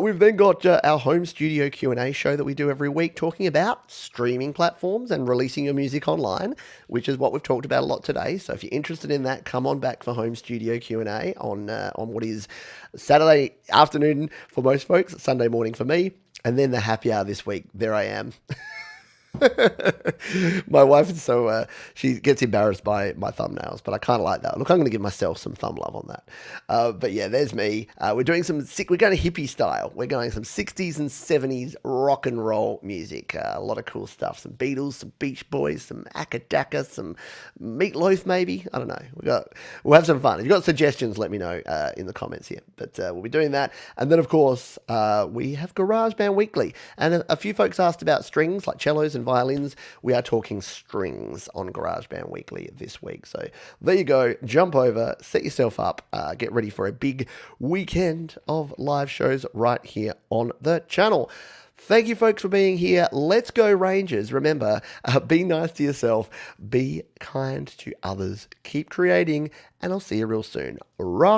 We've then got our home studio Q&A show that we do every week, talking about streaming platforms and releasing your music online, which is what we've talked about a lot today. So if you're interested in that, come on back for home studio Q&A on what is Saturday afternoon for most folks, Sunday morning for me, and then the happy hour this week. There I am. My wife is so she gets embarrassed by my thumbnails, but I kind of like that. Look, I'm going to give myself some thumb love on that. But yeah, there's me. We're doing we're going to hippie style. We're going some 60s and 70s rock and roll music. A lot of cool stuff. Some Beatles, some Beach Boys, some Akadaka, some Meatloaf maybe. I don't know. We'll have some fun. If you've got suggestions, let me know in the comments here. But we'll be doing that. And then of course we have GarageBand Weekly, and a few folks asked about strings like cellos and violins. We are talking strings on GarageBand Weekly this week. So there you go. Jump over, set yourself up, get ready for a big weekend of live shows right here on the channel. Thank you, folks, for being here. Let's go, Rangers. Remember, be nice to yourself, be kind to others, keep creating, and I'll see you real soon. Rock